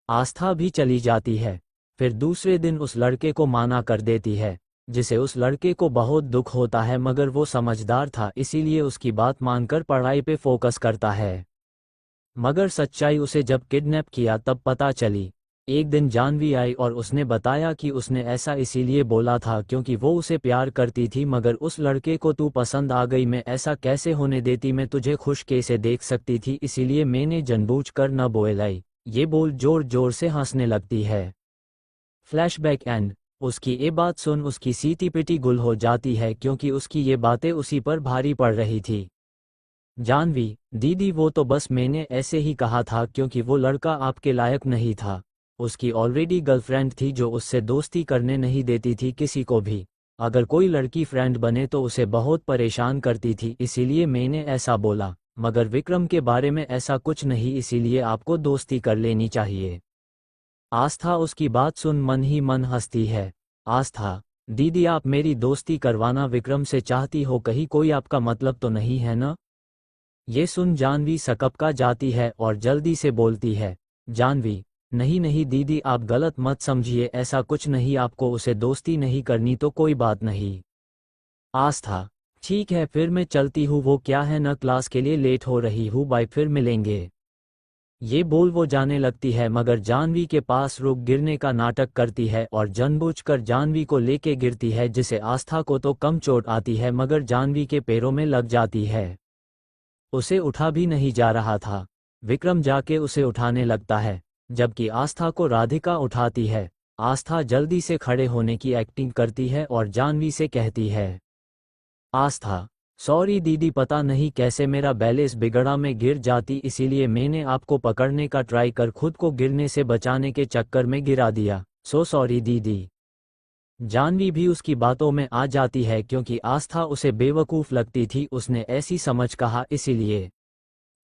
आस्था भी चली जाती है। फिर दूसरे दिन उस लड़के को माना कर देती है, जिसे उस लड़के को बहुत दुख होता है, मगर वो समझदार था इसीलिए उसकी बात मानकर पढ़ाई पे फोकस करता है। मगर सच्चाई उसे जब किडनैप किया तब पता चली। एक दिन जानवी आई और उसने बताया कि उसने ऐसा इसीलिए बोला था क्योंकि वो उसे प्यार करती थी, मगर उस लड़के को तू पसंद आ गई। मैं ऐसा कैसे होने देती, मैं तुझे खुश कैसे देख सकती थी, इसीलिए मैंने जानबूझकर न बोलाई। ये बोल जोर जोर से हंसने लगती है। फ्लैशबैक एंड, उसकी ये बात सुन उसकी सीटी पिटी गुल हो जाती है क्योंकि उसकी ये बातें उसी पर भारी पड़ रही थी। जानवी, दीदी वो तो बस मैंने ऐसे ही कहा था क्योंकि वो लड़का आपके लायक नहीं था। उसकी ऑलरेडी गर्लफ्रेंड थी जो उससे दोस्ती करने नहीं देती थी किसी को भी। अगर कोई लड़की फ्रेंड बने तो उसे बहुत परेशान करती थी, इसीलिए मैंने ऐसा बोला। मगर विक्रम के बारे में ऐसा कुछ नहीं, इसीलिए आपको दोस्ती कर लेनी चाहिए। आस्था उसकी बात सुन मन ही मन हंसती है। आस्था, दीदी आप मेरी दोस्ती करवाना विक्रम से चाहती हो, कहीं कोई आपका मतलब तो नहीं है ना? ये सुन जानवी सकपका जाती है और जल्दी से बोलती है, जानवी, नहीं नहीं दीदी आप गलत मत समझिए, ऐसा कुछ नहीं, आपको उसे दोस्ती नहीं करनी तो कोई बात नहीं। आस्था, ठीक है फिर मैं चलती हूँ, वो क्या है न क्लास के लिए लेट हो रही हूँ, बाय फिर मिलेंगे। ये बोल वो जाने लगती है मगर जानवी के पास रुक गिरने का नाटक करती है और जानबूझकर जानवी को लेके गिरती है, जिसे आस्था को तो कम चोट आती है मगर जानवी के पैरों में लग जाती है। उसे उठा भी नहीं जा रहा था। विक्रम जाके उसे उठाने लगता है, जबकि आस्था को राधिका उठाती है। आस्था जल्दी से खड़े होने की एक्टिंग करती है और जानवी से कहती है, आस्था, सॉरी दीदी पता नहीं कैसे मेरा बैलेंस बिगड़ा, मैं गिर जाती इसीलिए मैंने आपको पकड़ने का ट्राई कर खुद को गिरने से बचाने के चक्कर में गिरा दिया, सो सॉरी दीदी। जानवी भी उसकी बातों में आ जाती है क्योंकि आस्था उसे बेवकूफ़ लगती थी, उसने ऐसी समझ कहा, इसीलिए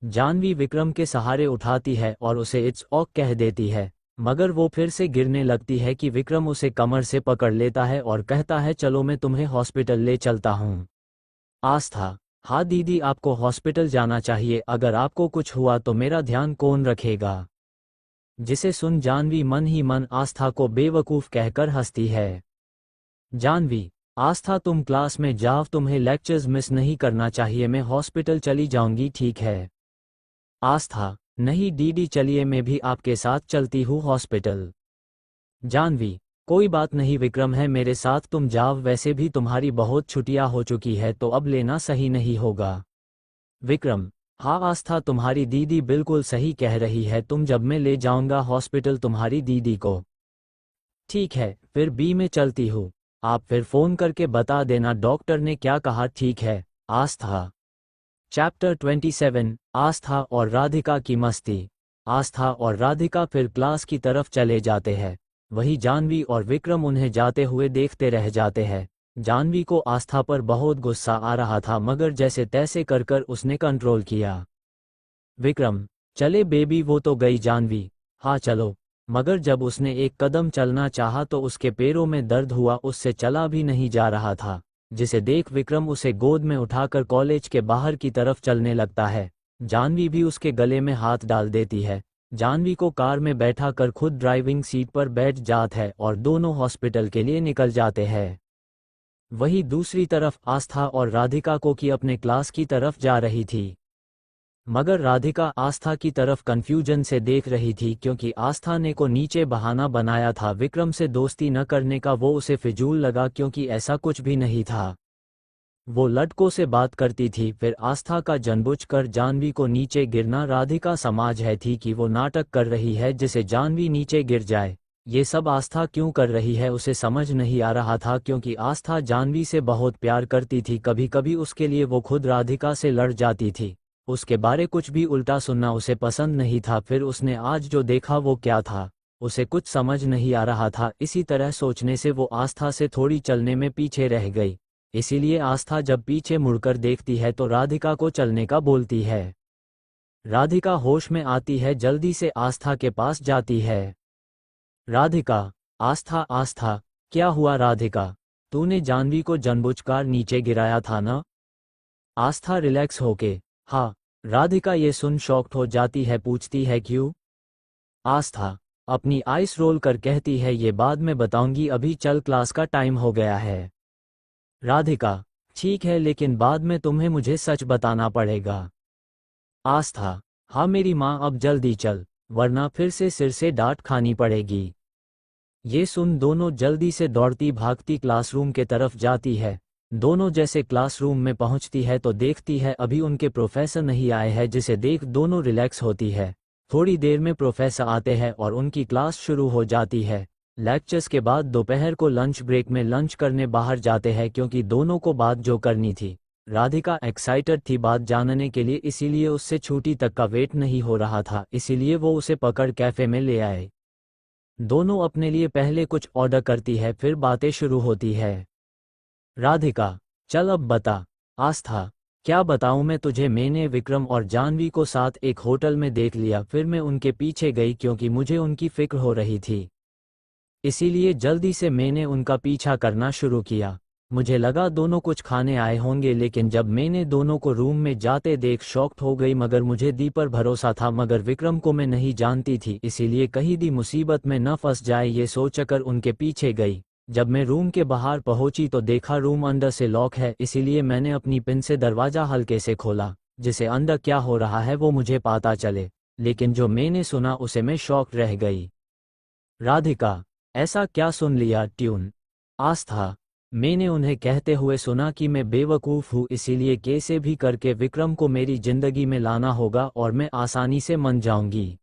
जानवी विक्रम के सहारे उठाती है और उसे इट्स ऑक कह देती है, मगर वो फिर से गिरने लगती है कि विक्रम उसे कमर से पकड़ लेता है और कहता है चलो मैं तुम्हें हॉस्पिटल ले चलता हूँ। आस्था, हाँ दीदी आपको हॉस्पिटल जाना चाहिए, अगर आपको कुछ हुआ तो मेरा ध्यान कौन रखेगा। जिसे सुन जानवी मन ही मन आस्था को बेवकूफ़ कहकर हंसती है। जानवी, आस्था तुम क्लास में जाओ, तुम्हें लेक्चर्स मिस नहीं करना चाहिए, मैं हॉस्पिटल चली जाऊंगी ठीक है। आस्था, नहीं दीदी चलिए मैं भी आपके साथ चलती हूँ हॉस्पिटल। जानवी, कोई बात नहीं विक्रम है मेरे साथ, तुम जाओ, वैसे भी तुम्हारी बहुत छुट्टियां हो चुकी है तो अब लेना सही नहीं होगा। विक्रम, हाँ आस्था तुम्हारी दीदी बिल्कुल सही कह रही है, तुम जब मैं ले जाऊंगा हॉस्पिटल तुम्हारी दीदी को। ठीक है फिर बी में चलती हूँ, आप फिर फ़ोन करके बता देना डॉक्टर ने क्या कहा, ठीक है। आस्था। चैप्टर 27, आस्था और राधिका की मस्ती। आस्था और राधिका फिर क्लास की तरफ चले जाते हैं। वही जानवी और विक्रम उन्हें जाते हुए देखते रह जाते हैं। जानवी को आस्था पर बहुत गुस्सा आ रहा था मगर जैसे तैसे कर कर उसने कंट्रोल किया। विक्रम, चले बेबी, वो तो गई जानवी, हाँ चलो। मगर जब उसने एक कदम चलना चाहा तो उसके पैरों में दर्द हुआ, उससे चला भी नहीं जा रहा था, जिसे देख विक्रम उसे गोद में उठाकर कॉलेज के बाहर की तरफ चलने लगता है। जानवी भी उसके गले में हाथ डाल देती है। जानवी को कार में बैठा कर खुद ड्राइविंग सीट पर बैठ जाता है और दोनों हॉस्पिटल के लिए निकल जाते हैं। वहीं दूसरी तरफ आस्था और राधिका को की अपने क्लास की तरफ जा रही थी, मगर राधिका आस्था की तरफ कंफ्यूजन से देख रही थी क्योंकि आस्था ने को नीचे बहाना बनाया था विक्रम से दोस्ती न करने का, वो उसे फिजूल लगा क्योंकि ऐसा कुछ भी नहीं था। वो लड़कों से बात करती थी, फिर आस्था का जानबूझकर जानवी को नीचे गिरना राधिका समझ है थी कि वो नाटक कर रही है जिसे जानवी नीचे गिर जाए। ये सब आस्था क्यों कर रही है उसे समझ नहीं आ रहा था क्योंकि आस्था जानवी से बहुत प्यार करती थी, कभी कभी उसके लिए वो खुद राधिका से लड़ जाती थी। उसके बारे कुछ भी उल्टा सुनना उसे पसंद नहीं था। फिर उसने आज जो देखा वो क्या था, उसे कुछ समझ नहीं आ रहा था। इसी तरह सोचने से वो आस्था से थोड़ी चलने में पीछे रह गई। इसीलिए आस्था जब पीछे मुड़कर देखती है तो राधिका को चलने का बोलती है। राधिका होश में आती है, जल्दी से आस्था के पास जाती है। राधिका, आस्था, आस्था, क्या हुआ राधिका, तूने जानवी को जानबूझकर नीचे गिराया था ना? आस्था रिलैक्स होके, हाँ। राधिका ये सुन शॉक्ड हो जाती है, पूछती है क्यों? आस्था अपनी आइस रोल कर कहती है ये बाद में बताऊंगी, अभी चल क्लास का टाइम हो गया है। राधिका, ठीक है लेकिन बाद में तुम्हें मुझे सच बताना पड़ेगा। आस्था, हाँ मेरी माँ अब जल्दी चल, वरना फिर से सिर से डांट खानी पड़ेगी। ये सुन दोनों जल्दी से दौड़ती भागती क्लासरूम के तरफ जाती है। दोनों जैसे क्लासरूम में पहुंचती है तो देखती है अभी उनके प्रोफेसर नहीं आए हैं, जिसे देख दोनों रिलैक्स होती है। थोड़ी देर में प्रोफेसर आते हैं और उनकी क्लास शुरू हो जाती है। लेक्चर्स के बाद दोपहर को लंच ब्रेक में लंच करने बाहर जाते हैं क्योंकि दोनों को बात जो करनी थी। राधिका एक्साइटेड थी बात जानने के लिए, इसीलिए उससे छुट्टी तक का वेट नहीं हो रहा था, इसीलिए वो उसे पकड़ कैफे में ले आए। दोनों अपने लिए पहले कुछ ऑर्डर करती है, फिर बातें शुरू होती है। राधिका, चल अब बता। आस्था, क्या बताऊं मैं तुझे, मैंने विक्रम और जानवी को साथ एक होटल में देख लिया। फिर मैं उनके पीछे गई क्योंकि मुझे उनकी फिक्र हो रही थी। इसीलिए जल्दी से मैंने उनका पीछा करना शुरू किया। मुझे लगा दोनों कुछ खाने आए होंगे, लेकिन जब मैंने दोनों को रूम में जाते देख शॉक्ड हो गई। मगर मुझे दी पर भरोसा था, मगर विक्रम को मैं नहीं जानती थी, इसीलिए कहीं दी मुसीबत में न फंस जाए ये सोचकर उनके पीछे गई। जब मैं रूम के बाहर पहुंची तो देखा रूम अंदर से लॉक है, इसीलिए मैंने अपनी पिन से दरवाज़ा हल्के से खोला, जिसे अंदर क्या हो रहा है वो मुझे पता चले। लेकिन जो मैंने सुना उसे मैं शॉक्ड रह गई। राधिका, ऐसा क्या सुन लिया? ट्यून। आस्था, मैंने उन्हें कहते हुए सुना कि मैं बेवकूफ़ हूँ, इसीलिए कैसे भी करके विक्रम को मेरी जिंदगी में लाना होगा और मैं आसानी से मान जाऊंगी।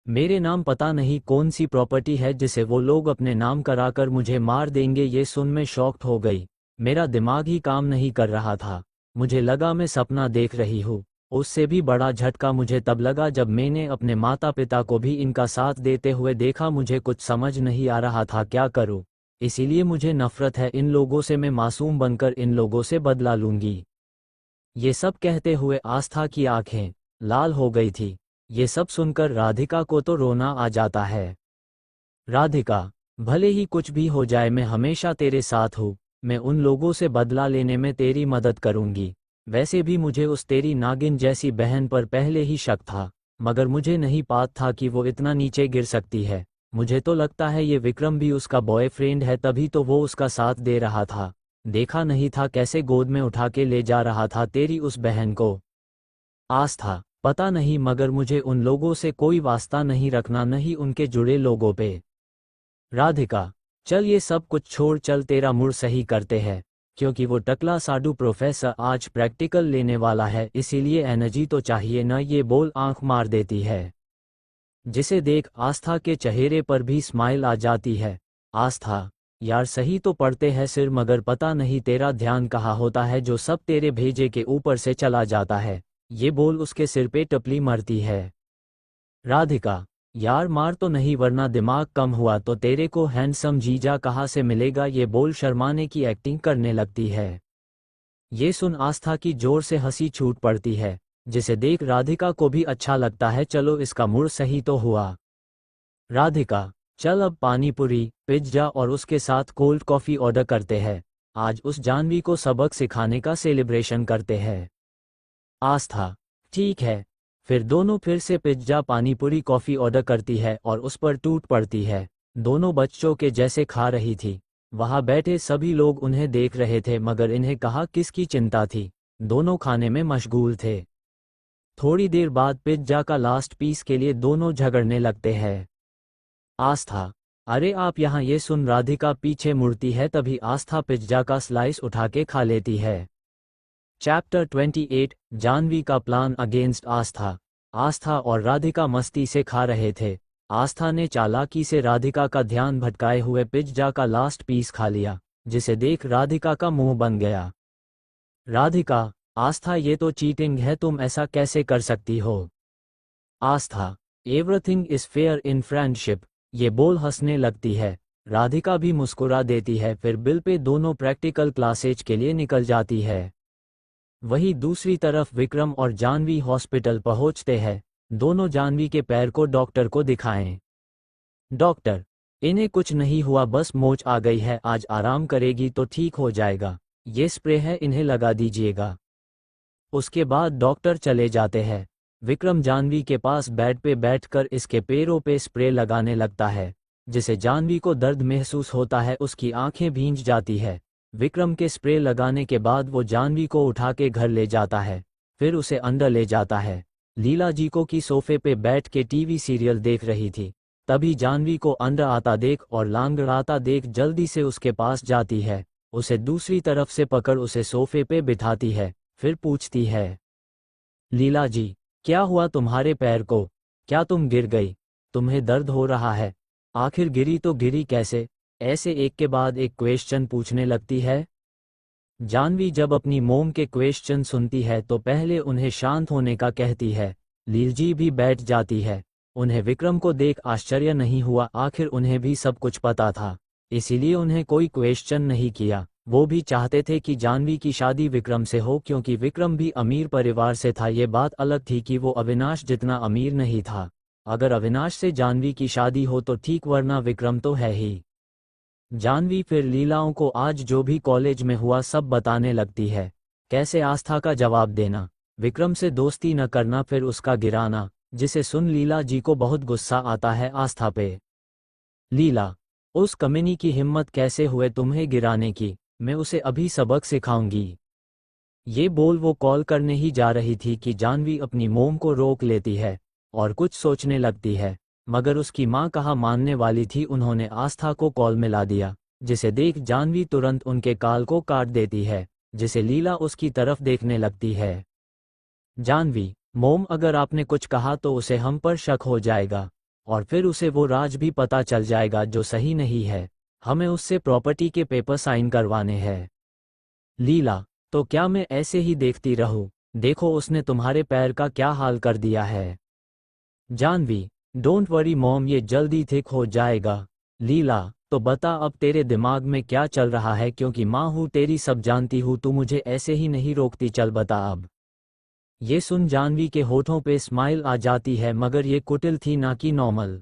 मेरे नाम पता नहीं कौन सी प्रॉपर्टी है जिसे वो लोग अपने नाम कराकर मुझे मार देंगे। ये सुन मैं शॉक्ड हो गई। मेरा दिमाग ही काम नहीं कर रहा था। मुझे लगा मैं सपना देख रही हूँ। उससे भी बड़ा झटका मुझे तब लगा जब मैंने अपने माता पिता को भी इनका साथ देते हुए देखा। मुझे कुछ समझ नहीं आ रहा था क्या करूँ। इसीलिए मुझे नफरत है इन लोगों से, मैं मासूम बनकर इन लोगों से बदला लूंगी। ये सब कहते हुए आस्था की आंखें लाल हो गई थी। ये सब सुनकर राधिका को तो रोना आ जाता है। राधिका, भले ही कुछ भी हो जाए मैं हमेशा तेरे साथ हूँ। मैं उन लोगों से बदला लेने में तेरी मदद करूंगी। वैसे भी मुझे उस तेरी नागिन जैसी बहन पर पहले ही शक था, मगर मुझे नहीं पता था कि वो इतना नीचे गिर सकती है। मुझे तो लगता है ये विक्रम भी उसका बॉयफ्रेंड है, तभी तो वो उसका साथ दे रहा था। देखा नहीं था कैसे गोद में उठा के ले जा रहा था तेरी उस बहन को। आस्था, पता नहीं, मगर मुझे उन लोगों से कोई वास्ता नहीं रखना, नहीं उनके जुड़े लोगों पे। राधिका, चल ये सब कुछ छोड़, चल तेरा मूड सही करते हैं, क्योंकि वो टकला साडू प्रोफेसर आज प्रैक्टिकल लेने वाला है, इसीलिए एनर्जी तो चाहिए ना। ये बोल आंख मार देती है, जिसे देख आस्था के चेहरे पर भी स्माइल आ जाती है। आस्था, यार सही तो पढ़ते हैं सिर, मगर पता नहीं तेरा ध्यान कहाँ होता है जो सब तेरे भेजे के ऊपर से चला जाता है। ये बोल उसके सिर पे टपली मारती है। राधिका, यार मार तो नहीं, वरना दिमाग कम हुआ तो तेरे को हैंडसम जीजा कहाँ से मिलेगा। ये बोल शर्माने की एक्टिंग करने लगती है। ये सुन आस्था की जोर से हंसी छूट पड़ती है, जिसे देख राधिका को भी अच्छा लगता है। चलो इसका मूड सही तो हुआ। राधिका, चल अब पानी पूरी, पिज्जा और उसके साथ कोल्ड कॉफ़ी ऑर्डर करते हैं। आज उस जानवी को सबक सिखाने का सेलिब्रेशन करते हैं। आस्था, ठीक है। फिर दोनों फिर से पिज्जा पानी पूरी कॉफ़ी ऑर्डर करती है और उस पर टूट पड़ती है। दोनों बच्चों के जैसे खा रही थी। वहाँ बैठे सभी लोग उन्हें देख रहे थे, मगर इन्हें कहाँ किसकी चिंता थी। दोनों खाने में मशगूल थे। थोड़ी देर बाद पिज्जा का लास्ट पीस के लिए दोनों झगड़ने लगते हैं। आस्था, अरे आप यहाँ, ये सुन राधिका पीछे मुड़ती है, तभी आस्था पिज्जा का स्लाइस उठा के खा लेती है। चैप्टर 28, जानवी का प्लान अगेंस्ट आस्था। आस्था और राधिका मस्ती से खा रहे थे। आस्था ने चालाकी से राधिका का ध्यान भटकाए हुए पिज्जा का लास्ट पीस खा लिया, जिसे देख राधिका का मुंह बन गया। राधिका, आस्था ये तो चीटिंग है, तुम ऐसा कैसे कर सकती हो? Aastha, everything is fair in friendship. ये बोल हंसने लगती है। राधिका भी मुस्कुरा देती है, फिर बिल पे दोनों प्रैक्टिकल क्लासेज के लिए निकल जाती है। वहीं दूसरी तरफ विक्रम और जानवी हॉस्पिटल पहुंचते हैं। दोनों जानवी के पैर को डॉक्टर को दिखाएं। डॉक्टर, इन्हें कुछ नहीं हुआ, बस मोच आ गई है, आज आराम करेगी तो ठीक हो जाएगा। ये स्प्रे है, इन्हें लगा दीजिएगा। उसके बाद डॉक्टर चले जाते हैं। विक्रम जानवी के पास बेड पे बैठकर इसके पैरों पे स्प्रे लगाने लगता है, जिसे जानवी को दर्द महसूस होता है। उसकी आंखें भींच जाती है। विक्रम के स्प्रे लगाने के बाद वो जानवी को उठा के घर ले जाता है, फिर उसे अंदर ले जाता है। लीला जी को की सोफे पे बैठ के टीवी सीरियल देख रही थी। तभी जानवी को अंदर आता देख और लांगड़ाता देख जल्दी से उसके पास जाती है, उसे दूसरी तरफ से पकड़ उसे सोफे पे बिठाती है, फिर पूछती है, लीला जी, क्या हुआ तुम्हारे पैर को? क्या तुम गिर गई? तुम्हें दर्द हो रहा है? आखिर गिरी तो गिरी कैसे? ऐसे एक के बाद एक क्वेश्चन पूछने लगती है। जानवी जब अपनी मोम के क्वेश्चन सुनती है तो पहले उन्हें शांत होने का कहती है। लीलजी भी बैठ जाती है। उन्हें विक्रम को देख आश्चर्य नहीं हुआ, आखिर उन्हें भी सब कुछ पता था, इसीलिए उन्हें कोई क्वेश्चन नहीं किया। वो भी चाहते थे कि जाह्नवी की शादी विक्रम से हो, क्योंकि विक्रम भी अमीर परिवार से था। ये बात अलग थी कि वो अविनाश जितना अमीर नहीं था। अगर अविनाश से जाह्नवी की शादी हो तो ठीक, वरना विक्रम तो है ही। जाह्नवी फिर लीलाओं को आज जो भी कॉलेज में हुआ सब बताने लगती है। कैसे आस्था का जवाब देना, विक्रम से दोस्ती न करना, फिर उसका गिराना, जिसे सुन लीला जी को बहुत गुस्सा आता है आस्था पे। लीला, उस कमीनी की हिम्मत कैसे हुए तुम्हें गिराने की, मैं उसे अभी सबक सिखाऊंगी। ये बोल वो कॉल करने ही जा रही थी कि जाह्नवी अपनी मोम को रोक लेती है और कुछ सोचने लगती है, मगर उसकी माँ कहाँ मानने वाली थी। उन्होंने आस्था को कॉल मिला दिया, जिसे देख जाह्नवी तुरंत उनके कॉल को काट देती है, जिसे लीला उसकी तरफ देखने लगती है। जाह्नवी, मोम, अगर आपने कुछ कहा तो उसे हम पर शक हो जाएगा और फिर उसे वो राज भी पता चल जाएगा जो सही नहीं है। हमें उससे प्रॉपर्टी के पेपर साइन करवाने हैं। लीला, तो क्या मैं ऐसे ही देखती रहूं? देखो उसने तुम्हारे पैर का क्या हाल कर दिया है। जाह्नवी, डोंट वरी मॉम, ये जल्दी ठीक हो जाएगा। लीला, तो बता अब तेरे दिमाग में क्या चल रहा है, क्योंकि माँ हूँ तेरी, सब जानती हूँ, तू मुझे ऐसे ही नहीं रोकती, चल बता अब। ये सुन जाह्नवी के होठों पे स्माइल आ जाती है, मगर ये कुटिल थी ना कि नॉर्मल।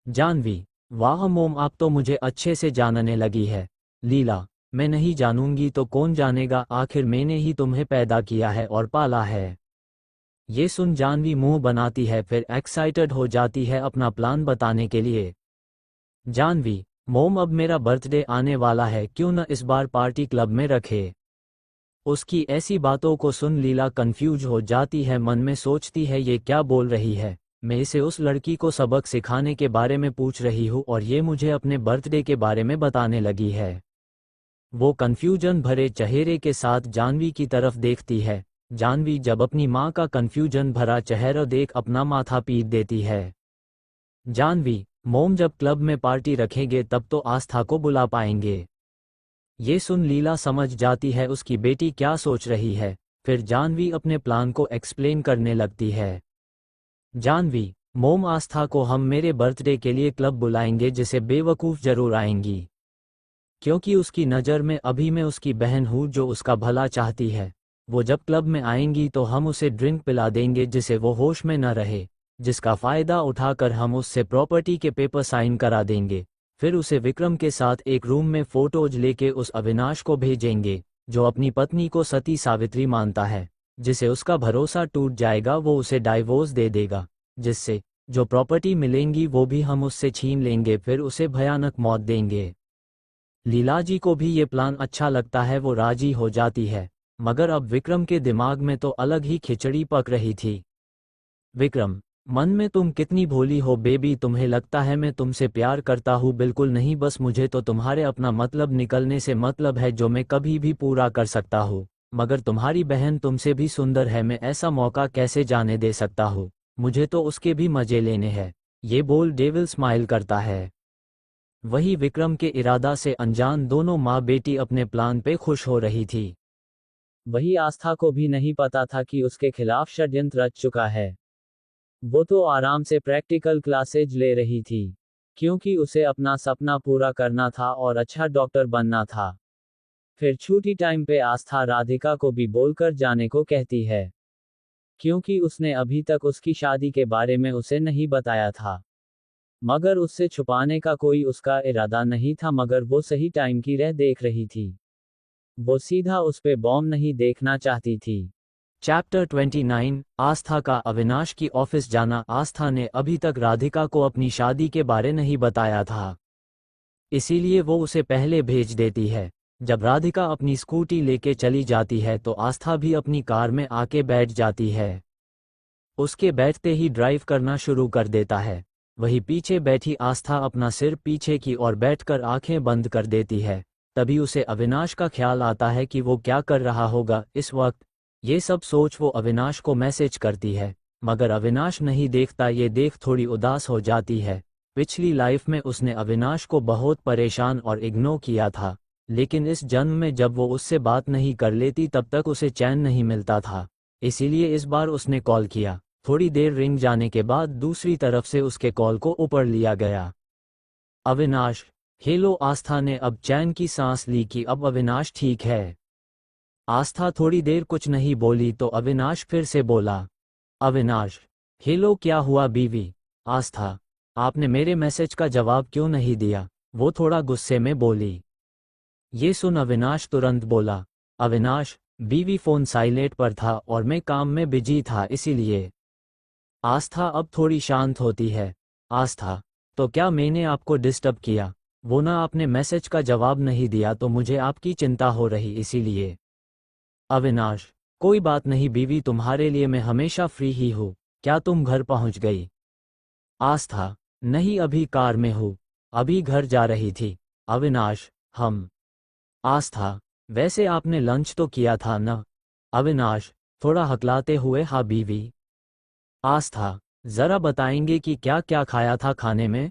जाह्नवी, वाह मोम, आप तो मुझे अच्छे से जानने लगी है। लीला, मैं नहीं जानूंगी तो कौन जानेगा, आखिर मैंने ही तुम्हें पैदा किया है और पाला है। ये सुन जाह्नवी मुंह बनाती है, फिर एक्साइटेड हो जाती है अपना प्लान बताने के लिए। जाह्नवी, मोम, अब मेरा बर्थडे आने वाला है, क्यों न इस बार पार्टी क्लब में रखे। उसकी ऐसी बातों को सुन लीला कंफ्यूज हो जाती है, मन में सोचती है ये क्या बोल रही है। मैं इसे उस लड़की को सबक सिखाने के बारे में पूछ रही हूँ और ये मुझे अपने बर्थडे के बारे में बताने लगी है। वो कंफ्यूजन भरे चेहरे के साथ जाह्नवी की तरफ देखती है। जाह्नवी जब अपनी माँ का कंफ्यूजन भरा चेहरा देख अपना माथा पीट देती है। जाह्नवी, मोम, जब क्लब में पार्टी रखेंगे तब तो आस्था को बुला पाएंगे। ये सुन लीला समझ जाती है उसकी बेटी क्या सोच रही है। फिर जाह्नवी अपने प्लान को एक्सप्लेन करने लगती है। जाह्नवी, मोम, आस्था को हम मेरे बर्थडे के लिए क्लब बुलाएंगे, जिसे बेवकूफ़ जरूर आएंगी, क्योंकि उसकी नज़र में अभी मैं उसकी बहन हूँ जो उसका भला चाहती है। वो जब क्लब में आएंगी तो हम उसे ड्रिंक पिला देंगे जिससे वो होश में न रहे, जिसका फ़ायदा उठाकर हम उससे प्रॉपर्टी के पेपर साइन करा देंगे। फिर उसे विक्रम के साथ एक रूम में फ़ोटोज लेके उस अविनाश को भेजेंगे, जो अपनी पत्नी को सती सावित्री मानता है। जिसे उसका भरोसा टूट जाएगा, वो उसे डाइवोर्स दे देगा, जिससे जो प्रॉपर्टी मिलेंगी वो भी हम उससे छीन लेंगे, फिर उसे भयानक मौत देंगे। लीलाजी को भी ये प्लान अच्छा लगता है, वो राजी हो जाती है, मगर अब विक्रम के दिमाग में तो अलग ही खिचड़ी पक रही थी। विक्रम, मन में तुम कितनी भोली हो बेबी, तुम्हें लगता है मैं तुमसे प्यार करता हूँ? बिल्कुल नहीं, बस मुझे तो तुम्हारे अपना मतलब निकलने से मतलब है, जो मैं कभी भी पूरा कर सकता हूँ। मगर तुम्हारी बहन तुमसे भी सुंदर है, मैं ऐसा मौका कैसे जाने दे सकता हूँ? मुझे तो उसके भी मजे लेने हैं। ये बोल डेविल स्माइल करता है। वही विक्रम के इरादा से अनजान दोनों माँ बेटी अपने प्लान पे खुश हो रही थी। वही आस्था को भी नहीं पता था कि उसके खिलाफ षड्यंत्र रच चुका है। वो तो आराम से प्रैक्टिकल क्लासेज ले रही थी, क्योंकि उसे अपना सपना पूरा करना था और अच्छा डॉक्टर बनना था। फिर छुट्टी टाइम पे आस्था राधिका को भी बोलकर जाने को कहती है, क्योंकि उसने अभी तक उसकी शादी के बारे में उसे नहीं बताया था। मगर उससे छुपाने का कोई उसका इरादा नहीं था, मगर वो सही टाइम की राह देख रही थी। वो सीधा उस पे बॉम्ब नहीं देखना चाहती थी। चैप्टर 29, आस्था का अविनाश की ऑफिस जाना। आस्था ने अभी तक राधिका को अपनी शादी के बारे नहीं बताया था, इसीलिए वो उसे पहले भेज देती है। जब राधिका अपनी स्कूटी लेके चली जाती है तो आस्था भी अपनी कार में आके बैठ जाती है। उसके बैठते ही ड्राइव करना शुरू कर देता है। वही पीछे बैठी आस्था अपना सिर पीछे की ओर बैठकर आंखें बंद कर देती है। तभी उसे अविनाश का ख्याल आता है कि वो क्या कर रहा होगा इस वक्त। ये सब सोच वो अविनाश को मैसेज करती है, मगर अविनाश नहीं देखता। ये देख थोड़ी उदास हो जाती है। पिछली लाइफ में उसने अविनाश को बहुत परेशान और इग्नोर किया था, लेकिन इस जन्म में जब वो उससे बात नहीं कर लेती तब तक उसे चैन नहीं मिलता था। इसीलिए इस बार उसने कॉल किया। थोड़ी देर रिंग जाने के बाद दूसरी तरफ से उसके कॉल को ऊपर लिया गया। अविनाश, हेलो, आस्था ने अब चैन की सांस ली कि अब अविनाश ठीक है। आस्था थोड़ी देर कुछ नहीं बोली तो अविनाश फिर से बोला। अविनाश, हेलो, क्या हुआ बीवी? आस्था, आपने मेरे मैसेज का जवाब क्यों नहीं दिया? वो थोड़ा गुस्से में बोली। ये सुन अविनाश तुरंत बोला। अविनाश, बीवी फोन साइलेंट पर था और मैं काम में बिजी था इसीलिए। आस्था अब थोड़ी शांत होती है। आस्था, तो क्या मैंने आपको डिस्टर्ब किया? वो ना आपने मैसेज का जवाब नहीं दिया तो मुझे आपकी चिंता हो रही इसीलिए। अविनाश, कोई बात नहीं बीवी, तुम्हारे लिए मैं हमेशा फ्री ही हूँ। क्या तुम घर पहुँच गई? आस्था, नहीं, अभी कार में हूँ, अभी घर जा रही थी। अविनाश, हम। आस्था, वैसे आपने लंच तो किया था ना? अविनाश, थोड़ा हकलाते हुए, हाँ बीवी। आस्था, जरा बताएंगे कि क्या क्या खाया था खाने में?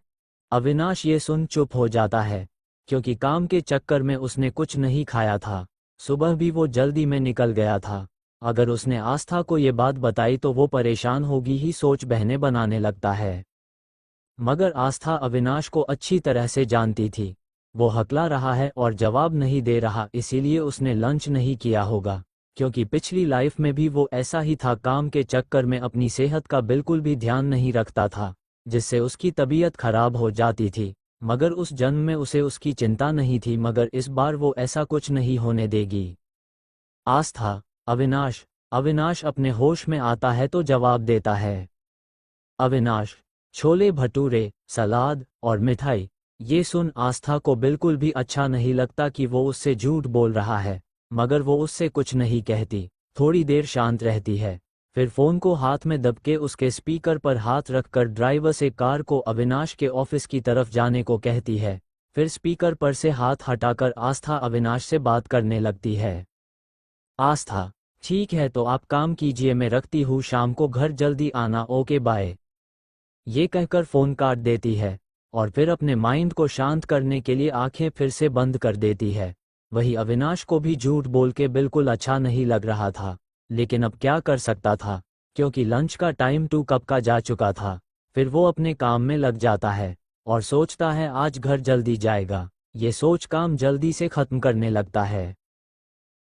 अविनाश ये सुन चुप हो जाता है, क्योंकि काम के चक्कर में उसने कुछ नहीं खाया था। सुबह भी वो जल्दी में निकल गया था। अगर उसने आस्था को ये बात बताई तो वो परेशान होगी ही, सोच बहने बनाने लगता है। मगर आस्था अविनाश को अच्छी तरह से जानती थी। वो हकला रहा है और जवाब नहीं दे रहा इसीलिए उसने लंच नहीं किया होगा, क्योंकि पिछली लाइफ में भी वो ऐसा ही था, काम के चक्कर में अपनी सेहत का बिल्कुल भी ध्यान नहीं रखता था, जिससे उसकी तबीयत खराब हो जाती थी। मगर उस जन्म में उसे उसकी चिंता नहीं थी, मगर इस बार वो ऐसा कुछ नहीं होने देगी। आस्था, अविनाश। अविनाश अपने होश में आता है तो जवाब देता है। अविनाश, छोले भटूरे, सलाद और मिठाई। ये सुन आस्था को बिल्कुल भी अच्छा नहीं लगता कि वो उससे झूठ बोल रहा है, मगर वो उससे कुछ नहीं कहती। थोड़ी देर शांत रहती है, फिर फोन को हाथ में दबके उसके स्पीकर पर हाथ रखकर ड्राइवर से कार को अविनाश के ऑफिस की तरफ जाने को कहती है। फिर स्पीकर पर से हाथ हटाकर आस्था अविनाश से बात करने लगती है। आस्था, ठीक है तो आप काम कीजिए, मैं रखती हूँ, शाम को घर जल्दी आना, ओके बाय। ये कहकर फोन काट देती है और फिर अपने माइंड को शांत करने के लिए आंखें फिर से बंद कर देती है। वही अविनाश को भी झूठ बोल के बिल्कुल अच्छा नहीं लग रहा था, लेकिन अब क्या कर सकता था, क्योंकि लंच का टाइम 2 कब का जा चुका था। फिर वो अपने काम में लग जाता है और सोचता है आज घर जल्दी जाएगा। ये सोच काम जल्दी से खत्म करने लगता है।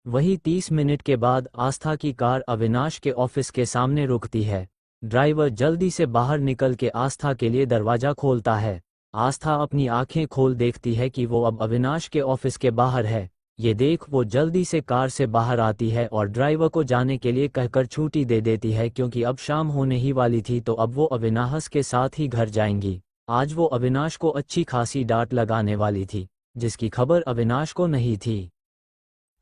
वही 30 मिनट के बाद आस्था की कार अविनाश के ऑफिस के सामने रुकती है। ड्राइवर जल्दी से बाहर निकल के आस्था के लिए दरवाजा खोलता है। आस्था अपनी आंखें खोल देखती है कि वो अब अविनाश के ऑफिस के बाहर है। ये देख वो जल्दी से कार से बाहर आती है और ड्राइवर को जाने के लिए कहकर छुट्टी दे देती है, क्योंकि अब शाम होने ही वाली थी तो अब वो अविनाश के साथ ही घर जाएंगी। आज वो अविनाश को अच्छी खासी डांट लगाने वाली थी, जिसकी खबर अविनाश को नहीं थी।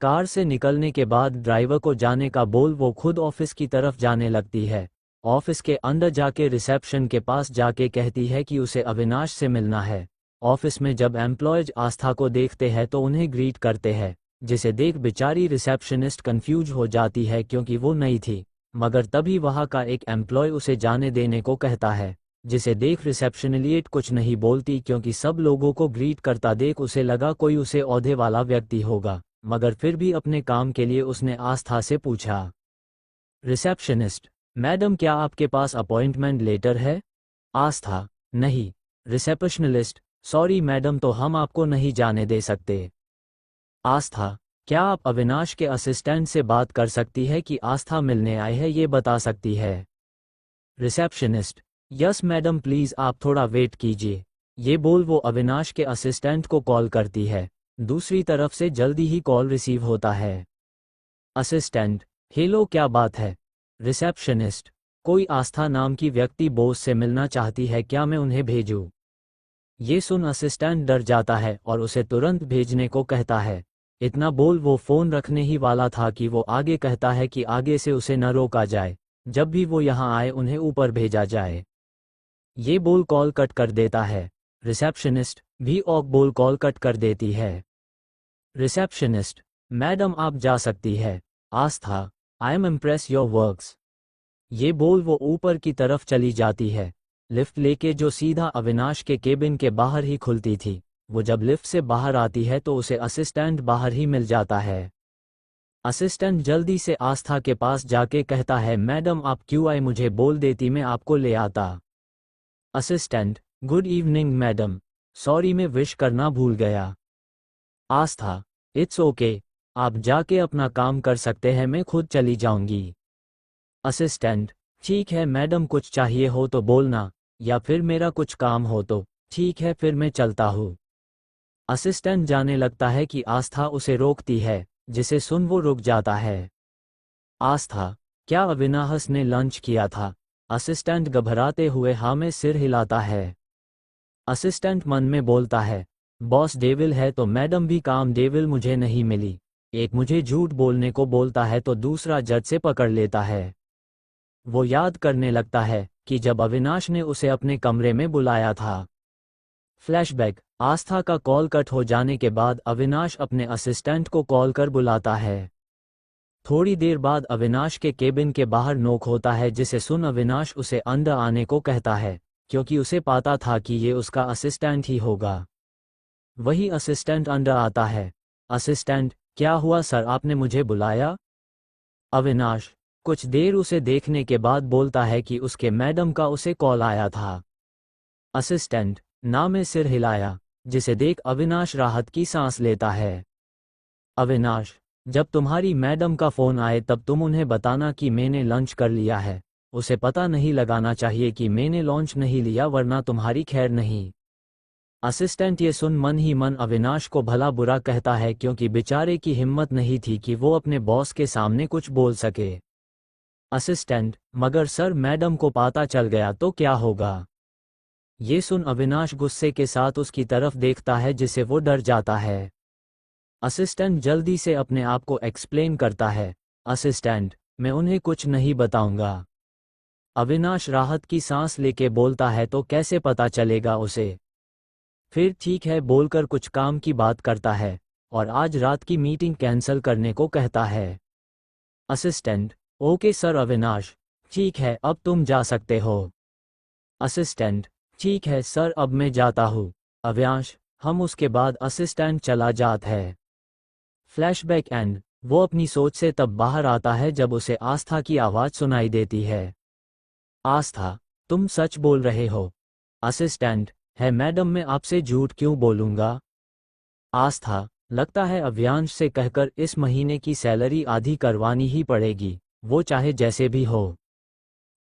कार से निकलने के बाद ड्राइवर को जाने का बोल वो खुद ऑफिस की तरफ जाने लगती है। ऑफिस के अंदर जाके रिसेप्शन के पास जाके कहती है कि उसे अविनाश से मिलना है। ऑफिस में जब एम्प्लॉयज आस्था को देखते हैं तो उन्हें ग्रीट करते हैं, जिसे देख बेचारी रिसेप्शनिस्ट कंफ्यूज हो जाती है क्योंकि वो नई थी। मगर तभी वहां का एक एम्प्लॉय उसे जाने देने को कहता है, जिसे देख रिसेप्शनिस्ट कुछ नहीं बोलती, क्योंकि सब लोगों को ग्रीट करता देख उसे लगा कोई उसे ओहदे वाला व्यक्ति होगा। मगर फिर भी अपने काम के लिए उसने आस्था से पूछा। रिसेप्शनिस्ट, मैडम क्या आपके पास अपॉइंटमेंट लेटर है? आस्था, नहीं। रिसेप्शनिस्ट, सॉरी मैडम, तो हम आपको नहीं जाने दे सकते। आस्था, क्या आप अविनाश के असिस्टेंट से बात कर सकती है कि आस्था मिलने आए है, ये बता सकती है? रिसेप्शनिस्ट, यस मैडम, प्लीज आप थोड़ा वेट कीजिए। ये बोल वो अविनाश के असिस्टेंट को कॉल करती है। दूसरी तरफ से जल्दी ही कॉल रिसीव होता है। असिस्टेंट, हेलो, क्या बात है? रिसेप्शनिस्ट, कोई आस्था नाम की व्यक्ति बॉस से मिलना चाहती है, क्या मैं उन्हें भेजूं? ये सुन असिस्टेंट डर जाता है और उसे तुरंत भेजने को कहता है। इतना बोल वो फोन रखने ही वाला था कि वो आगे कहता है कि आगे से उसे न रोका जाए, जब भी वो यहाँ आए उन्हें ऊपर भेजा जाए। ये बोल कॉल कट कर देता है। रिसेप्शनिस्ट भी ऑक बोल कॉल कट कर देती है। रिसेप्शनिस्ट, मैडम आप जा सकती है। Aastha, I am impress your works. ये बोल वो ऊपर की तरफ चली जाती है, लिफ्ट लेके जो सीधा अविनाश के केबिन के बाहर ही खुलती थी। वो जब लिफ्ट से बाहर आती है तो उसे असिस्टेंट बाहर ही मिल जाता है। असिस्टेंट जल्दी से आस्था के पास जाके कहता है, मैडम आप क्यों आए, मुझे बोल देती मैं आपको ले आता। Assistant, good evening madam, sorry मैं विश करना भूल गया। आस्था, इट्स ओके, आप जाके अपना काम कर सकते हैं, मैं खुद चली जाऊंगी। असिस्टेंट, ठीक है मैडम, कुछ चाहिए हो तो बोलना, या फिर मेरा कुछ काम हो तो ठीक है, फिर मैं चलता हूँ। असिस्टेंट जाने लगता है कि आस्था उसे रोकती है, जिसे सुन वो रुक जाता है। आस्था, क्या अविनाश ने लंच किया था? असिस्टेंट घबराते हुए हाँ में सिर हिलाता है। असिस्टेंट मन में बोलता है, बॉस डेविल है तो मैडम भी काम डेविल, मुझे नहीं मिली। एक मुझे झूठ बोलने को बोलता है तो दूसरा जज से पकड़ लेता है। वो याद करने लगता है कि जब अविनाश ने उसे अपने कमरे में बुलाया था। फ्लैशबैक, आस्था का कॉल कट हो जाने के बाद अविनाश अपने असिस्टेंट को कॉल कर बुलाता है। थोड़ी देर बाद अविनाश के केबिन के बाहर नोक होता है, जिसे सुन अविनाश उसे अंदर आने को कहता है, क्योंकि उसे पता था कि ये उसका असिस्टेंट ही होगा। वही असिस्टेंट अंदर आता है। असिस्टेंट, क्या हुआ सर, आपने मुझे बुलाया? अविनाश कुछ देर उसे देखने के बाद बोलता है कि उसके मैडम का उसे कॉल आया था। असिस्टेंट, ना में सिर हिलाया, जिसे देख अविनाश राहत की सांस लेता है। अविनाश, जब तुम्हारी मैडम का फोन आए तब तुम उन्हें बताना कि मैंने लंच कर लिया है। उसे पता नहीं लगाना चाहिए कि मैंने लंच नहीं लिया, वरना तुम्हारी खैर नहीं। असिस्टेंट ये सुन मन ही मन अविनाश को भला बुरा कहता है, क्योंकि बेचारे की हिम्मत नहीं थी कि वो अपने बॉस के सामने कुछ बोल सके। असिस्टेंट, मगर सर मैडम को पता चल गया तो क्या होगा? ये सुन अविनाश गुस्से के साथ उसकी तरफ देखता है, जिसे वो डर जाता है। असिस्टेंट जल्दी से अपने आप को एक्सप्लेन करता है, असिस्टेंट, मैं उन्हें कुछ नहीं बताऊंगा। अविनाश राहत की सांस लेके बोलता है, तो कैसे पता चलेगा उसे? फिर ठीक है बोलकर कुछ काम की बात करता है, और आज रात की मीटिंग कैंसिल करने को कहता है। Assistant, okay sir. अविनाश, ठीक है अब तुम जा सकते हो। असिस्टेंट, ठीक है सर अब मैं जाता हूँ। अविनाश, हम उसके बाद असिस्टेंट चला जाता है। फ्लैशबैक एंड, वो अपनी सोच से तब बाहर आता है जब उसे आस्था की आवाज़ सुनाई देती है। आस्था, तुम सच बोल रहे हो? असिस्टेंट, है मैडम, मैं आपसे झूठ क्यों बोलूँगा? आस्था, लगता है अव्यांश से कहकर इस महीने की सैलरी आधी करवानी ही पड़ेगी, वो चाहे जैसे भी हो।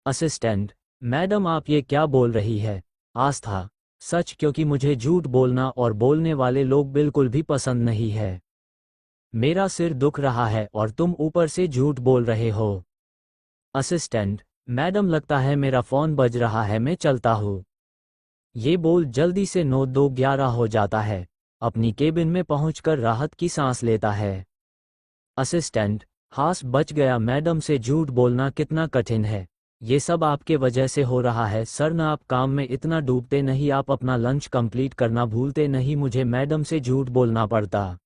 असिस्टेंट, मैडम आप ये क्या बोल रही है? आस्था, सच, क्योंकि मुझे झूठ बोलना और बोलने वाले लोग बिल्कुल भी पसंद नहीं है। मेरा सिर दुख रहा है और तुम ऊपर से झूठ बोल रहे हो। असिस्टेंट, मैडम लगता है मेरा फ़ोन बज रहा है, मैं चलता हूँ। ये बोल जल्दी से 9:11 हो जाता है। अपनी केबिन में पहुंचकर राहत की सांस लेता है। असिस्टेंट, हास बच गया, मैडम से झूठ बोलना कितना कठिन है। ये सब आपके वजह से हो रहा है सर, न आप काम में इतना डूबते नहीं, आप अपना लंच कंप्लीट करना भूलते नहीं, मुझे मैडम से झूठ बोलना पड़ता।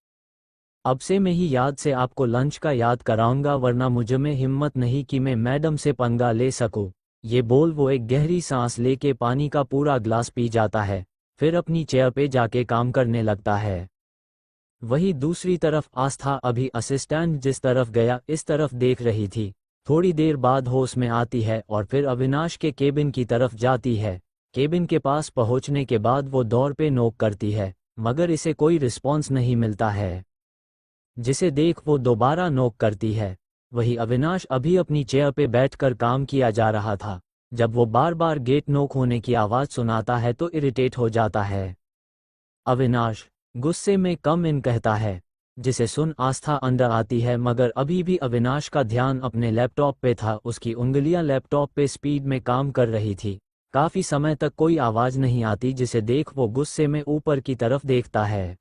अब से मैं ही याद से आपको लंच का याद कराऊंगा, वरना मुझ में हिम्मत नहीं कि मैं मैडम से पंगा ले सकूं। ये बोल वो एक गहरी सांस लेके पानी का पूरा ग्लास पी जाता है, फिर अपनी चेयर पे जाके काम करने लगता है। वही दूसरी तरफ आस्था अभी असिस्टेंट जिस तरफ गया इस तरफ देख रही थी। थोड़ी देर बाद होश में आती है और फिर अविनाश के केबिन की तरफ जाती है। केबिन के पास पहुंचने के बाद वो डोर पे नॉक करती है, मगर इसे कोई रिस्पॉन्स नहीं मिलता है, जिसे देख वो दोबारा नॉक करती है। वही अविनाश अभी अपनी चेयर पे बैठकर काम किया जा रहा था। जब वो बार बार गेट नॉक होने की आवाज़ सुनाता है तो इरिटेट हो जाता है। अविनाश गुस्से में कम इन कहता है, जिसे सुन आस्था अंदर आती है, मगर अभी भी अविनाश का ध्यान अपने लैपटॉप पे था। उसकी उंगलियां लैपटॉप पे स्पीड में काम कर रही थी। काफ़ी समय तक कोई आवाज़ नहीं आती, जिसे देख वो गुस्से में ऊपर की तरफ देखता है।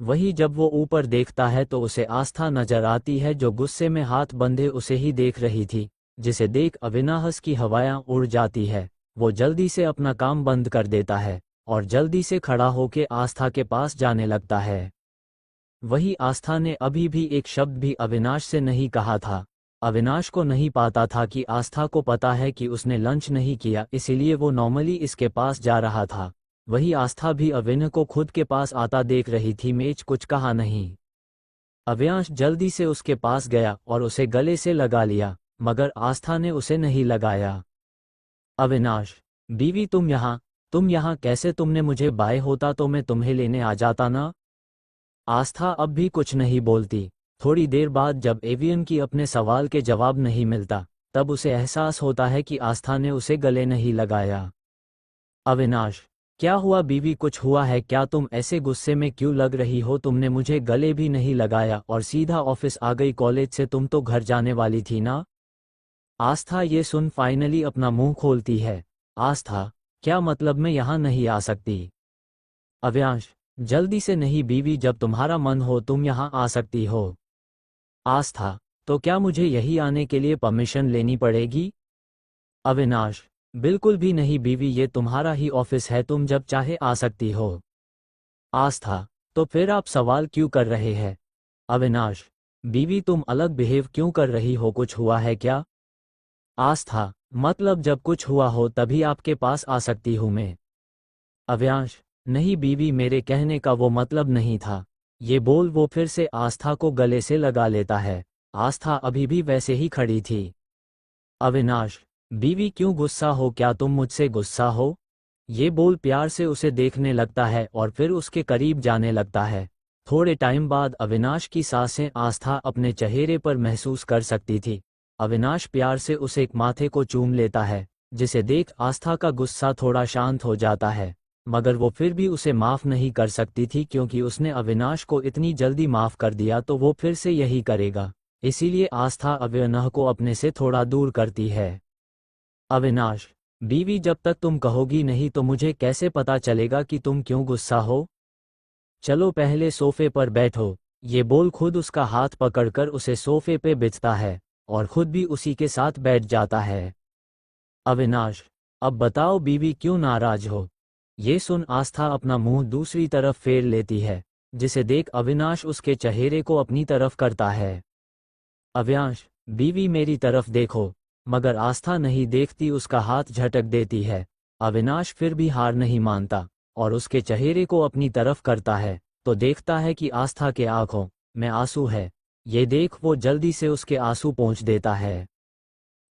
वही जब वो ऊपर देखता है तो उसे आस्था नजर आती है, जो गुस्से में हाथ बंधे उसे ही देख रही थी, जिसे देख अविनाश की हवाएं उड़ जाती है। वो जल्दी से अपना काम बंद कर देता है और जल्दी से खड़ा होकर आस्था के पास जाने लगता है। वही आस्था ने अभी भी एक शब्द भी अविनाश से नहीं कहा था। अविनाश को नहीं पता था कि आस्था को पता है कि उसने लंच नहीं किया, इसीलिए वो नॉर्मली इसके पास जा रहा था। वही आस्था भी अविनाश को खुद के पास आता देख रही थी, मेज कुछ कहा नहीं। अविनाश जल्दी से उसके पास गया और उसे गले से लगा लिया, मगर आस्था ने उसे नहीं लगाया। अविनाश, बीवी तुम यहाँ, तुम यहाँ कैसे? तुमने मुझे बाय होता तो मैं तुम्हें लेने आ जाता ना। आस्था अब भी कुछ नहीं बोलती। थोड़ी देर बाद जब एवियन की अपने सवाल के जवाब नहीं मिलता, तब उसे एहसास होता है कि आस्था ने उसे गले नहीं लगाया। अविनाश, क्या हुआ बीवी, कुछ हुआ है क्या? तुम ऐसे गुस्से में क्यों लग रही हो? तुमने मुझे गले भी नहीं लगाया और सीधा ऑफिस आ गई। कॉलेज से तुम तो घर जाने वाली थी ना। आस्था ये सुन फाइनली अपना मुंह खोलती है। आस्था, क्या मतलब मैं यहाँ नहीं आ सकती? अविनाश, जल्दी से नहीं बीवी, जब तुम्हारा मन हो तुम यहाँ आ सकती हो। आस्था, तो क्या मुझे यही आने के लिए परमिशन लेनी पड़ेगी? अविनाश, बिल्कुल भी नहीं बीवी, ये तुम्हारा ही ऑफिस है, तुम जब चाहे आ सकती हो। आस्था, तो फिर आप सवाल क्यों कर रहे हैं? अविनाश, बीवी तुम अलग बिहेव क्यों कर रही हो, कुछ हुआ है क्या? आस्था, मतलब जब कुछ हुआ हो तभी आपके पास आ सकती हूँ मैं। अविनाश, नहीं बीवी, मेरे कहने का वो मतलब नहीं था। ये बोल वो फिर से आस्था को गले से लगा लेता है। आस्था अभी भी वैसे ही खड़ी थी। अविनाश, बीवी क्यों गुस्सा हो, क्या तुम मुझसे गुस्सा हो? ये बोल प्यार से उसे देखने लगता है और फिर उसके करीब जाने लगता है। थोड़े टाइम बाद अविनाश की सांसें आस्था अपने चेहरे पर महसूस कर सकती थी। अविनाश प्यार से उसे माथे को चूम लेता है, जिसे देख आस्था का गुस्सा थोड़ा शांत हो जाता है, मगर वो फिर भी उसे माफ नहीं कर सकती थी क्योंकि उसने अविनाश को इतनी जल्दी माफ कर दिया तो वो फिर से यही करेगा। इसीलिए आस्था अविनाश को अपने से थोड़ा दूर करती है। अविनाश, बीवी जब तक तुम कहोगी नहीं तो मुझे कैसे पता चलेगा कि तुम क्यों गुस्सा हो? चलो पहले सोफे पर बैठो। ये बोल खुद उसका हाथ पकड़कर उसे सोफे पे बिठाता है और खुद भी उसी के साथ बैठ जाता है। अविनाश, अब बताओ बीवी क्यों नाराज हो? ये सुन आस्था अपना मुंह दूसरी तरफ फेर लेती है, जिसे देख अविनाश उसके चेहरे को अपनी तरफ करता है। अविनाश, बीवी मेरी तरफ देखो, मगर आस्था नहीं देखती, उसका हाथ झटक देती है। अविनाश फिर भी हार नहीं मानता और उसके चेहरे को अपनी तरफ करता है, तो देखता है कि आस्था के आंखों में आंसू है। ये देख वो जल्दी से उसके आंसू पोंछ देता है।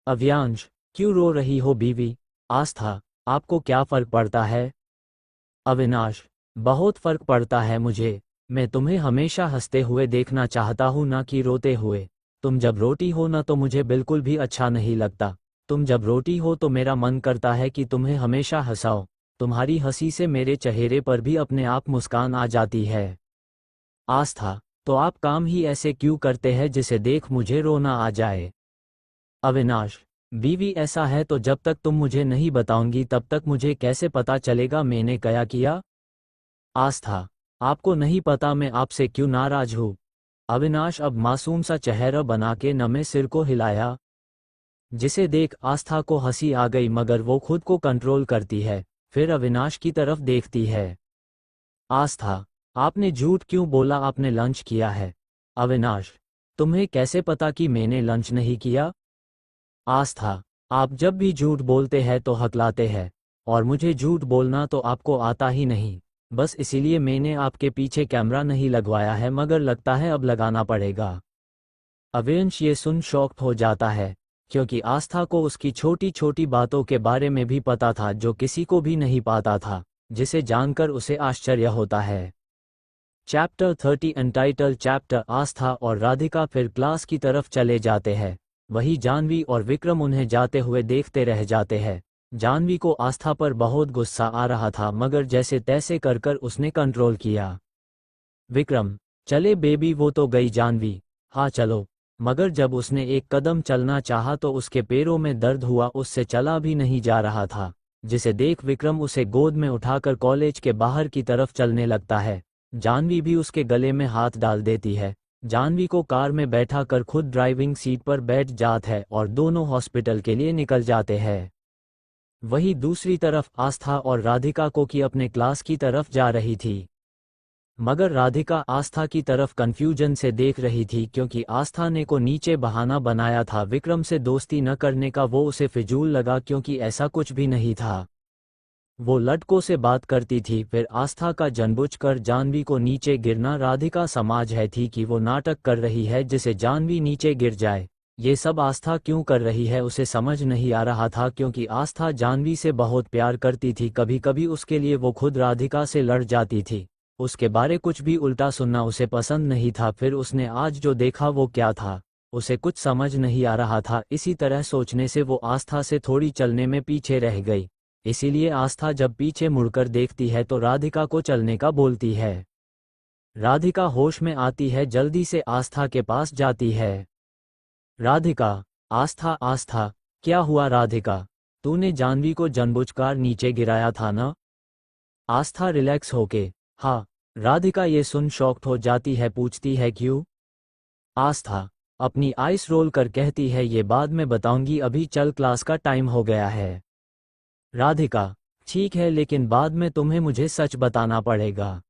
अविनाश, क्यों रो रही हो बीवी? आस्था, आपको क्या फर्क पड़ता है? अविनाश, बहुत फर्क पड़ता है मुझे। मैं तुम्हें हमेशा हंसते हुए देखना चाहता हूँ, ना कि रोते हुए। तुम जब रोती हो ना तो मुझे बिल्कुल भी अच्छा नहीं लगता। तुम जब रोती हो तो मेरा मन करता है कि तुम्हें हमेशा हंसाओ। तुम्हारी हंसी से मेरे चेहरे पर भी अपने आप मुस्कान आ जाती है। आस्था, तो आप काम ही ऐसे क्यों करते हैं जिसे देख मुझे रोना आ जाए? अविनाश, बीवी ऐसा है तो जब तक तुम मुझे नहीं बताओगी तब तक मुझे कैसे पता चलेगा मैंने क्या किया? आस्था, आपको नहीं पता मैं आपसे क्यों नाराज हूँ? अविनाश अब मासूम सा चेहरा बना के नमे सिर को हिलाया, जिसे देख आस्था को हंसी आ गई मगर वो खुद को कंट्रोल करती है, फिर अविनाश की तरफ देखती है। आस्था, आपने झूठ क्यों बोला, आपने लंच किया है? अविनाश, तुम्हें कैसे पता कि मैंने लंच नहीं किया? आस्था, आप जब भी झूठ बोलते हैं तो हकलाते हैं, और मुझे झूठ बोलना तो आपको आता ही नहीं। बस इसीलिए मैंने आपके पीछे कैमरा नहीं लगवाया है, मगर लगता है अब लगाना पड़ेगा। अविनाश ये सुन शॉक्ड हो जाता है, क्योंकि आस्था को उसकी छोटी छोटी बातों के बारे में भी पता था जो किसी को भी नहीं पता था, जिसे जानकर उसे आश्चर्य होता है। Chapter 30 entitle chapter. आस्था और राधिका फिर क्लास की तरफ चले जाते हैं। वही जानवी और विक्रम उन्हें जाते हुए देखते रह जाते हैं। जानवी को आस्था पर बहुत गुस्सा आ रहा था मगर जैसे तैसे कर कर उसने कंट्रोल किया। विक्रम, चले बेबी, वो तो गई जानवी, हाँ चलो। मगर जब उसने एक कदम चलना चाहा तो उसके पैरों में दर्द हुआ, उससे चला भी नहीं जा रहा था, जिसे देख विक्रम उसे गोद में उठाकर कॉलेज के बाहर की तरफ चलने लगता है। जानवी भी उसके गले में हाथ डाल देती है। जानवी को कार में बैठा कर खुद ड्राइविंग सीट पर बैठ जात है और दोनों हॉस्पिटल के लिए निकल जाते हैं। वही दूसरी तरफ आस्था और राधिका को की अपने क्लास की तरफ जा रही थी, मगर राधिका आस्था की तरफ कंफ्यूजन से देख रही थी क्योंकि आस्था ने को नीचे बहाना बनाया था विक्रम से दोस्ती न करने का। वो उसे फिजूल लगा क्योंकि ऐसा कुछ भी नहीं था। वो लड़कों से बात करती थी। फिर आस्था का जानबूझकर जानवी को नीचे गिरना राधिका समझ है थी कि वो नाटक कर रही है जिसे जानवी नीचे गिर जाए। ये सब आस्था क्यों कर रही है उसे समझ नहीं आ रहा था, क्योंकि आस्था जाह्नवी से बहुत प्यार करती थी। कभी कभी उसके लिए वो खुद राधिका से लड़ जाती थी। उसके बारे कुछ भी उल्टा सुनना उसे पसंद नहीं था। फिर उसने आज जो देखा वो क्या था, उसे कुछ समझ नहीं आ रहा था। इसी तरह सोचने से वो आस्था से थोड़ी चलने में पीछे रह गई। इसीलिए आस्था जब पीछे मुड़कर देखती है तो राधिका को चलने का बोलती है। राधिका होश में आती है, जल्दी से आस्था के पास जाती है। राधिका, आस्था, आस्था, क्या हुआ राधिका? तूने जाह्नवी को जानबूझकर नीचे गिराया था ना? आस्था रिलैक्स होके, हाँ। राधिका ये सुन शॉक्ड हो जाती है, पूछती है क्यों? आस्था अपनी आइस रोल कर कहती है ये बाद में बताऊंगी, अभी चल क्लास का टाइम हो गया है। राधिका, ठीक है, लेकिन बाद में तुम्हें मुझे सच बताना पड़ेगा।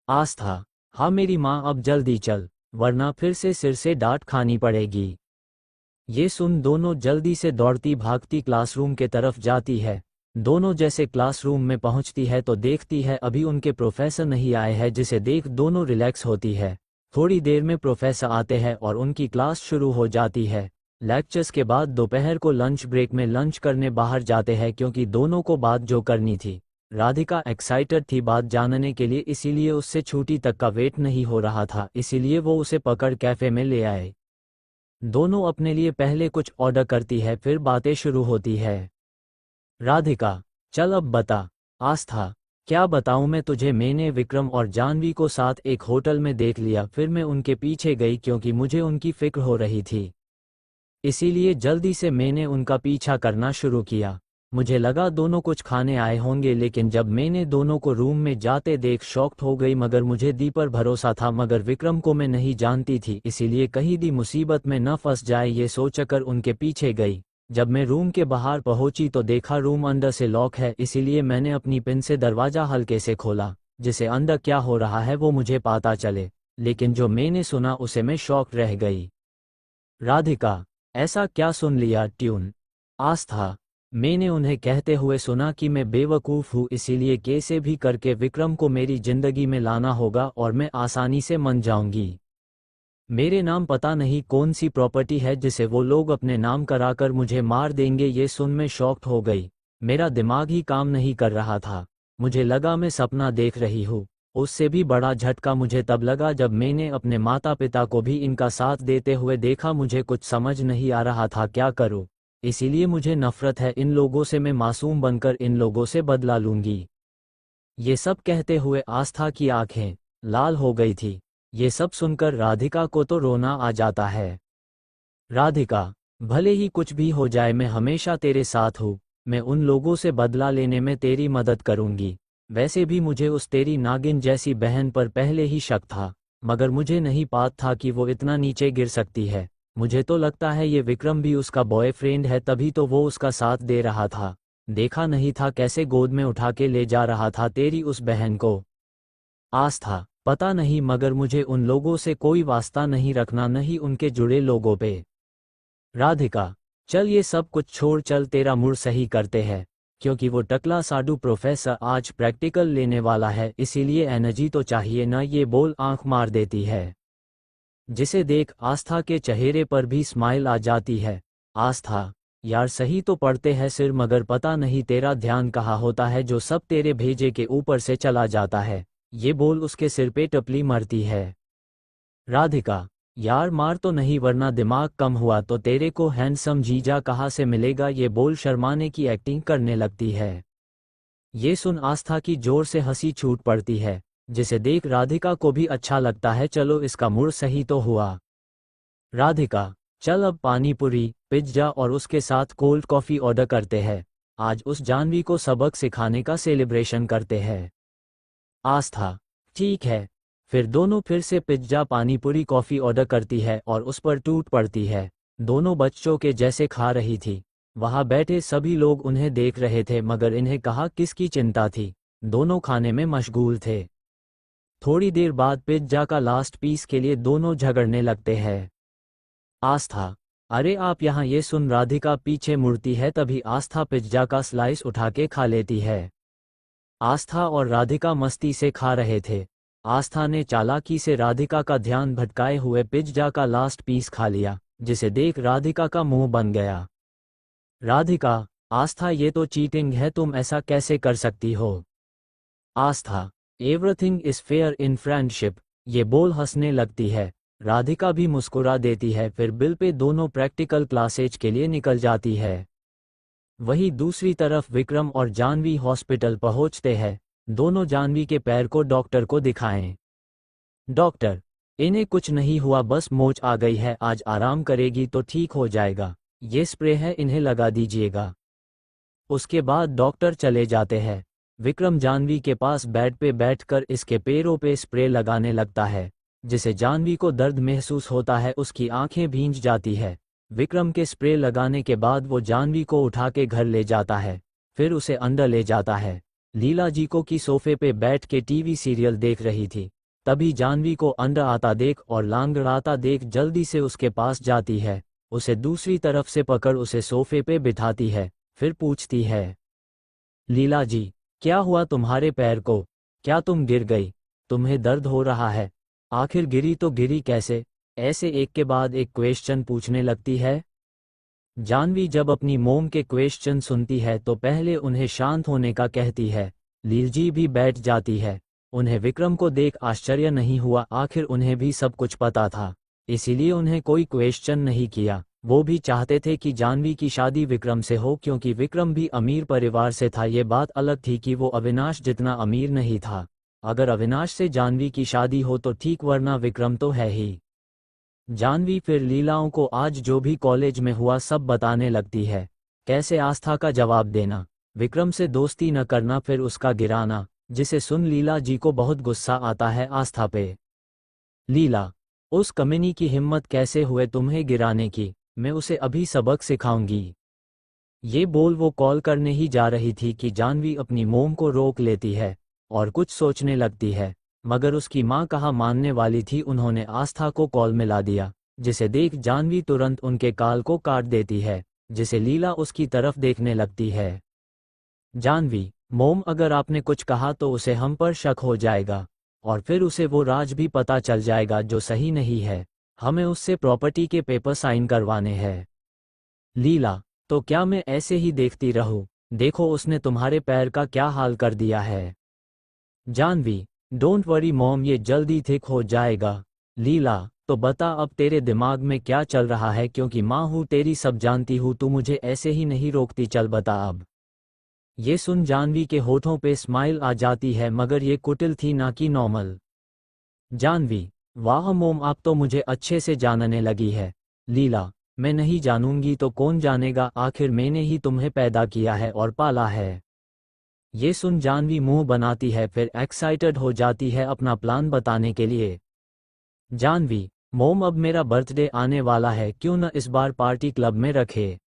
आस्था, हाँ मेरी माँ, अब जल्दी चल, वरना फिर से सिर से डांट खानी पड़ेगी। ये सुन दोनों जल्दी से दौड़ती भागती क्लासरूम के तरफ जाती है। दोनों जैसे क्लासरूम में पहुंचती है तो देखती है अभी उनके प्रोफेसर नहीं आए हैं, जिसे देख दोनों रिलैक्स होती है। थोड़ी देर में प्रोफेसर आते हैं और उनकी क्लास शुरू हो जाती है। लेक्चर्स के बाद दोपहर को लंच ब्रेक में लंच करने बाहर जाते हैं, क्योंकि दोनों को बात जो करनी थी। राधिका एक्साइटेड थी बात जानने के लिए, इसीलिए उससे छुट्टी तक का वेट नहीं हो रहा था, इसीलिए वो उसे पकड़ कैफे में ले आए। दोनों अपने लिए पहले कुछ ऑर्डर करती है, फिर बातें शुरू होती है। राधिका, चल अब बता। आस्था, क्या बताऊं मैं तुझे? मैंने विक्रम और जाह्नवी को साथ एक होटल में देख लिया, फिर मैं उनके पीछे गई क्योंकि मुझे उनकी फिक्र हो रही थी। इसीलिए जल्दी से मैंने उनका पीछा करना शुरू किया। मुझे लगा दोनों कुछ खाने आए होंगे, लेकिन जब मैंने दोनों को रूम में जाते देख शॉक्ड हो गई। मगर मुझे दी पर भरोसा था, मगर विक्रम को मैं नहीं जानती थी, इसीलिए कहीं दी मुसीबत में न फंस जाए ये सोचकर उनके पीछे गई। जब मैं रूम के बाहर पहुंची तो देखा रूम अंदर से लॉक है, इसीलिए मैंने अपनी पिन से दरवाजा हल्के से खोला, जिसे अंदर क्या हो रहा है वो मुझे पता चले। लेकिन जो मैंने सुना उसे मैं शॉक रह गई। राधिका, ऐसा क्या सुन लिया? ट्यून। आस्था, मैंने उन्हें कहते हुए सुना कि मैं बेवकूफ़ हूँ, इसीलिए कैसे भी करके विक्रम को मेरी जिंदगी में लाना होगा और मैं आसानी से मन जाऊंगी। मेरे नाम पता नहीं कौन सी प्रॉपर्टी है जिसे वो लोग अपने नाम कराकर मुझे मार देंगे। ये सुन मैं शॉक्ड हो गई। मेरा दिमाग ही काम नहीं कर रहा था। मुझे लगा मैं सपना देख रही हूँ। उससे भी बड़ा झटका मुझे तब लगा जब मैंने अपने माता पिता को भी इनका साथ देते हुए देखा। मुझे कुछ समझ नहीं आ रहा था क्या करूँ। इसीलिए मुझे नफरत है इन लोगों से, मैं मासूम बनकर इन लोगों से बदला लूंगी। ये सब कहते हुए आस्था की आंखें लाल हो गई थी। ये सब सुनकर राधिका को तो रोना आ जाता है। राधिका, भले ही कुछ भी हो जाए मैं हमेशा तेरे साथ हूँ। मैं उन लोगों से बदला लेने में तेरी मदद करूंगी। वैसे भी मुझे उस तेरी नागिन जैसी बहन पर पहले ही शक था, मगर मुझे नहीं पता था कि वो इतना नीचे गिर सकती है। मुझे तो लगता है ये विक्रम भी उसका बॉयफ्रेंड है, तभी तो वो उसका साथ दे रहा था। देखा नहीं था कैसे गोद में उठा के ले जा रहा था तेरी उस बहन को। आस्था, पता नहीं, मगर मुझे उन लोगों से कोई वास्ता नहीं रखना, नहीं उनके जुड़े लोगों पे। राधिका, चल ये सब कुछ छोड़, चल तेरा मूड सही करते हैं, क्योंकि वो टकला साडू प्रोफेसर आज प्रैक्टिकल लेने वाला है, इसीलिए एनर्जी तो चाहिए ना। ये बोल आंख मार देती है, जिसे देख आस्था के चेहरे पर भी स्माइल आ जाती है। आस्था, यार सही तो पढ़ते हैं सिर, मगर पता नहीं तेरा ध्यान कहाँ होता है जो सब तेरे भेजे के ऊपर से चला जाता है। ये बोल उसके सिर पे टपली मारती है। राधिका, यार मार तो नहीं, वरना दिमाग कम हुआ तो तेरे को हैंडसम जीजा कहाँ से मिलेगा। ये बोल शर्माने की एक्टिंग करने लगती है। ये सुन आस्था की जोर से हंसी छूट पड़ती है, जिसे देख राधिका को भी अच्छा लगता है। चलो इसका मूड सही तो हुआ। राधिका, चल अब पानी पूरी, पिज्जा और उसके साथ कोल्ड कॉफ़ी ऑर्डर करते हैं। आज उस जाह्नवी को सबक सिखाने का सेलिब्रेशन करते हैं। आस्था, ठीक है। फिर दोनों फिर से पिज्जा पानी पूरी कॉफ़ी ऑर्डर करती है और उस पर टूट पड़ती है। दोनों बच्चों के जैसे खा रही थी। वहाँ बैठे सभी लोग उन्हें देख रहे थे, मगर इन्हें कहाँ किसकी चिंता थी। दोनों खाने में मशगूल थे। थोड़ी देर बाद पिज्जा का लास्ट पीस के लिए दोनों झगड़ने लगते हैं। आस्था, अरे आप यहाँ। ये सुन राधिका पीछे मुड़ती है, तभी आस्था पिज्जा का स्लाइस उठा के खा लेती है। आस्था और राधिका मस्ती से खा रहे थे। आस्था ने चालाकी से राधिका का ध्यान भटकाए हुए पिज्जा का लास्ट पीस खा लिया। जिसे देख राधिका का मुंह बन गया। राधिका, आस्था ये तो चीटिंग है, तुम ऐसा कैसे कर सकती हो? Aastha, everything is fair in friendship, ये बोल हंसने लगती है। राधिका भी मुस्कुरा देती है, फिर बिल पे दोनों प्रैक्टिकल क्लासेज के लिए निकल जाती है। वहीं दूसरी तरफ विक्रम और जानवी हॉस्पिटल पहुंचते हैं। दोनों जानवी के पैर को डॉक्टर को दिखाएं। डॉक्टर, इन्हें कुछ नहीं हुआ, बस मोच आ गई है, आज आराम करेगी तो ठीक हो जाएगा, ये स्प्रे है, इन्हें लगा दीजिएगा। उसके बाद डॉक्टर चले जाते हैं। विक्रम जानवी के पास बेड पे बैठकर इसके पैरों पे स्प्रे लगाने लगता है, जिसे जानवी को दर्द महसूस होता है, उसकी आंखें भींच जाती है। विक्रम के स्प्रे लगाने के बाद वो जानवी को उठा के घर ले जाता है, फिर उसे अंदर ले जाता है। लीला जी को की सोफे पे बैठ के टीवी सीरियल देख रही थी, तभी जानवी को अंदर आता देख और लांगड़ाता देख जल्दी से उसके पास जाती है, उसे दूसरी तरफ से पकड़ उसे सोफे पे बिठाती है, फिर पूछती है, लीला जी, क्या हुआ तुम्हारे पैर को? क्या तुम गिर गई? तुम्हें दर्द हो रहा है? आखिर गिरी तो गिरी कैसे? ऐसे एक के बाद एक क्वेश्चन पूछने लगती है। जानवी जब अपनी मोम के क्वेश्चन सुनती है तो पहले उन्हें शांत होने का कहती है। लीलजी भी बैठ जाती है। उन्हें विक्रम को देख आश्चर्य नहीं हुआ, आखिर उन्हें भी सब कुछ पता था, इसीलिए उन्हें कोई क्वेश्चन नहीं किया। वो भी चाहते थे कि जानवी की शादी विक्रम से हो, क्योंकि विक्रम भी अमीर परिवार से था। ये बात अलग थी कि वो अविनाश जितना अमीर नहीं था। अगर अविनाश से जानवी की शादी हो तो ठीक, वरना विक्रम तो है ही। जानवी फिर लीलाओं को आज जो भी कॉलेज में हुआ सब बताने लगती है। कैसे आस्था का जवाब देना, विक्रम से दोस्ती न करना, फिर उसका गिराना, जिसे सुन लीला जी को बहुत गुस्सा आता है आस्था पे। लीला, उस कमीनी की हिम्मत कैसे हुए तुम्हें गिराने की? मैं उसे अभी सबक सिखाऊंगी। ये बोल वो कॉल करने ही जा रही थी कि जानवी अपनी मोम को रोक लेती है और कुछ सोचने लगती है, मगर उसकी माँ कहाँ मानने वाली थी। उन्होंने आस्था को कॉल मिला दिया, जिसे देख जानवी तुरंत उनके कॉल को काट देती है, जिसे लीला उसकी तरफ देखने लगती है। जानवी, मोम, अगर आपने कुछ कहा तो उसे हम पर शक हो जाएगा और फिर उसे वो राज भी पता चल जाएगा जो सही नहीं है। हमें उससे प्रॉपर्टी के पेपर साइन करवाने हैं। लीला, तो क्या मैं ऐसे ही देखती रहूं? देखो उसने तुम्हारे पैर का क्या हाल कर दिया है। जानवी, डोंट वरी मॉम, ये जल्दी ठीक हो जाएगा। लीला, तो बता अब तेरे दिमाग में क्या चल रहा है, क्योंकि माँ हूँ तेरी, सब जानती हूँ, तू मुझे ऐसे ही नहीं रोकती, चल बता अब। ये सुन जानवी के होठों पे स्माइल आ जाती है, मगर ये कुटिल थी ना कि नॉर्मल। जानवी, वाह मोम, आप तो मुझे अच्छे से जानने लगी है। लीला, मैं नहीं जानूंगी तो कौन जानेगा, आखिर मैंने ही तुम्हें पैदा किया है और पाला है। ये सुन जानवी मुंह बनाती है, फिर एक्साइटेड हो जाती है अपना प्लान बताने के लिए। जानवी, मोम, अब मेरा बर्थडे आने वाला है, क्यों न इस बार पार्टी क्लब में रखे।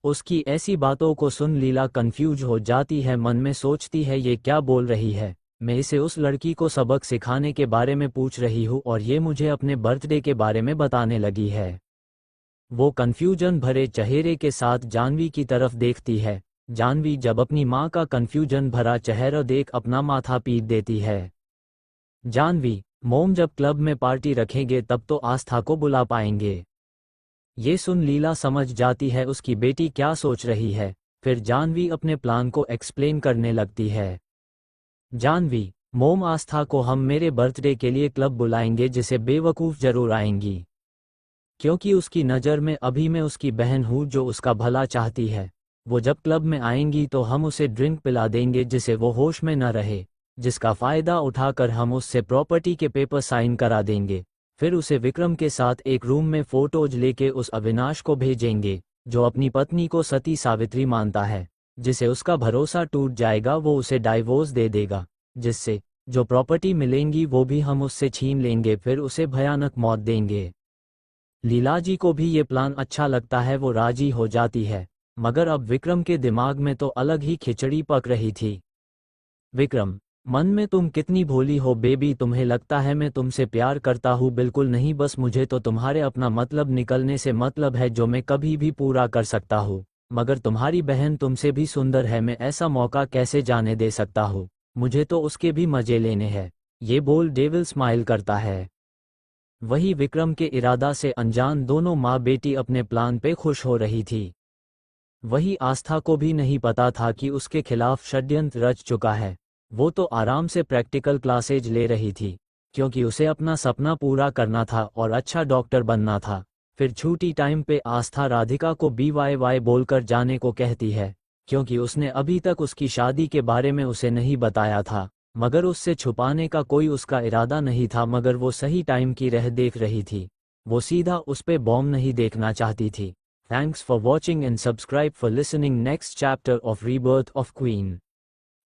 उसकी ऐसी बातों को सुन लीला कंफ्यूज हो जाती है, मन में सोचती है ये क्या बोल रही है। मैं इसे उस लड़की को सबक सिखाने के बारे में पूछ रही हूँ और ये मुझे अपने बर्थडे के बारे में बताने लगी है। वो कंफ्यूजन भरे चेहरे के साथ जानवी की तरफ देखती है। जानवी जब अपनी माँ का कंफ्यूजन भरा चेहरा देख अपना माथा पीट देती है। जानवी, मोम, जब क्लब में पार्टी रखेंगे तब तो आस्था को बुला पाएंगे। ये सुन लीला समझ जाती है उसकी बेटी क्या सोच रही है, फिर जानवी अपने प्लान को एक्सप्लेन करने लगती है। जानवी, मोम, आस्था को हम मेरे बर्थडे के लिए क्लब बुलाएंगे, जिसे बेवकूफ़ जरूर आएंगी, क्योंकि उसकी नज़र में अभी मैं उसकी बहन हूँ जो उसका भला चाहती है। वो जब क्लब में आएंगी तो हम उसे ड्रिंक पिला देंगे जिसे वो होश में न रहे, जिसका फ़ायदा उठाकर हम उससे प्रॉपर्टी के पेपर साइन करा देंगे। फिर उसे विक्रम के साथ एक रूम में फ़ोटोज लेके उस अविनाश को भेजेंगे, जो अपनी पत्नी को सती सावित्री मानता है। जिसे उसका भरोसा टूट जाएगा, वो उसे डाइवोर्स दे देगा, जिससे जो प्रॉपर्टी मिलेंगी वो भी हम उससे छीन लेंगे, फिर उसे भयानक मौत देंगे। लीला जी को भी ये प्लान अच्छा लगता है, वो राजी हो जाती है, मगर अब विक्रम के दिमाग में तो अलग ही खिचड़ी पक रही थी। विक्रम, मन में तुम कितनी भोली हो बेबी, तुम्हें लगता है मैं तुमसे प्यार करता हूँ? बिल्कुल नहीं, बस मुझे तो तुम्हारे अपना मतलब निकलने से मतलब है, जो मैं कभी भी पूरा कर सकता हूँ। मगर तुम्हारी बहन तुमसे भी सुंदर है, मैं ऐसा मौका कैसे जाने दे सकता हूँ? मुझे तो उसके भी मजे लेने हैं। ये बोल डेविल स्माइल करता है। वही विक्रम के इरादा से अनजान दोनों माँ बेटी अपने प्लान पे खुश हो रही थी। वही आस्था को भी नहीं पता था कि उसके खिलाफ षड्यंत्र रच चुका है। वो तो आराम से प्रैक्टिकल क्लासेज ले रही थी, क्योंकि उसे अपना सपना पूरा करना था और अच्छा डॉक्टर बनना था। फिर छुट्टी टाइम पे आस्था राधिका को BYY बोलकर जाने को कहती है, क्योंकि उसने अभी तक उसकी शादी के बारे में उसे नहीं बताया था। मगर उससे छुपाने का कोई उसका इरादा नहीं था, मगर वो सही टाइम की राह देख रही थी। वो सीधा उस पे बॉम्ब नहीं देखना चाहती थी। Thanks for watching and subscribe for listening next chapter of Rebirth of Queen.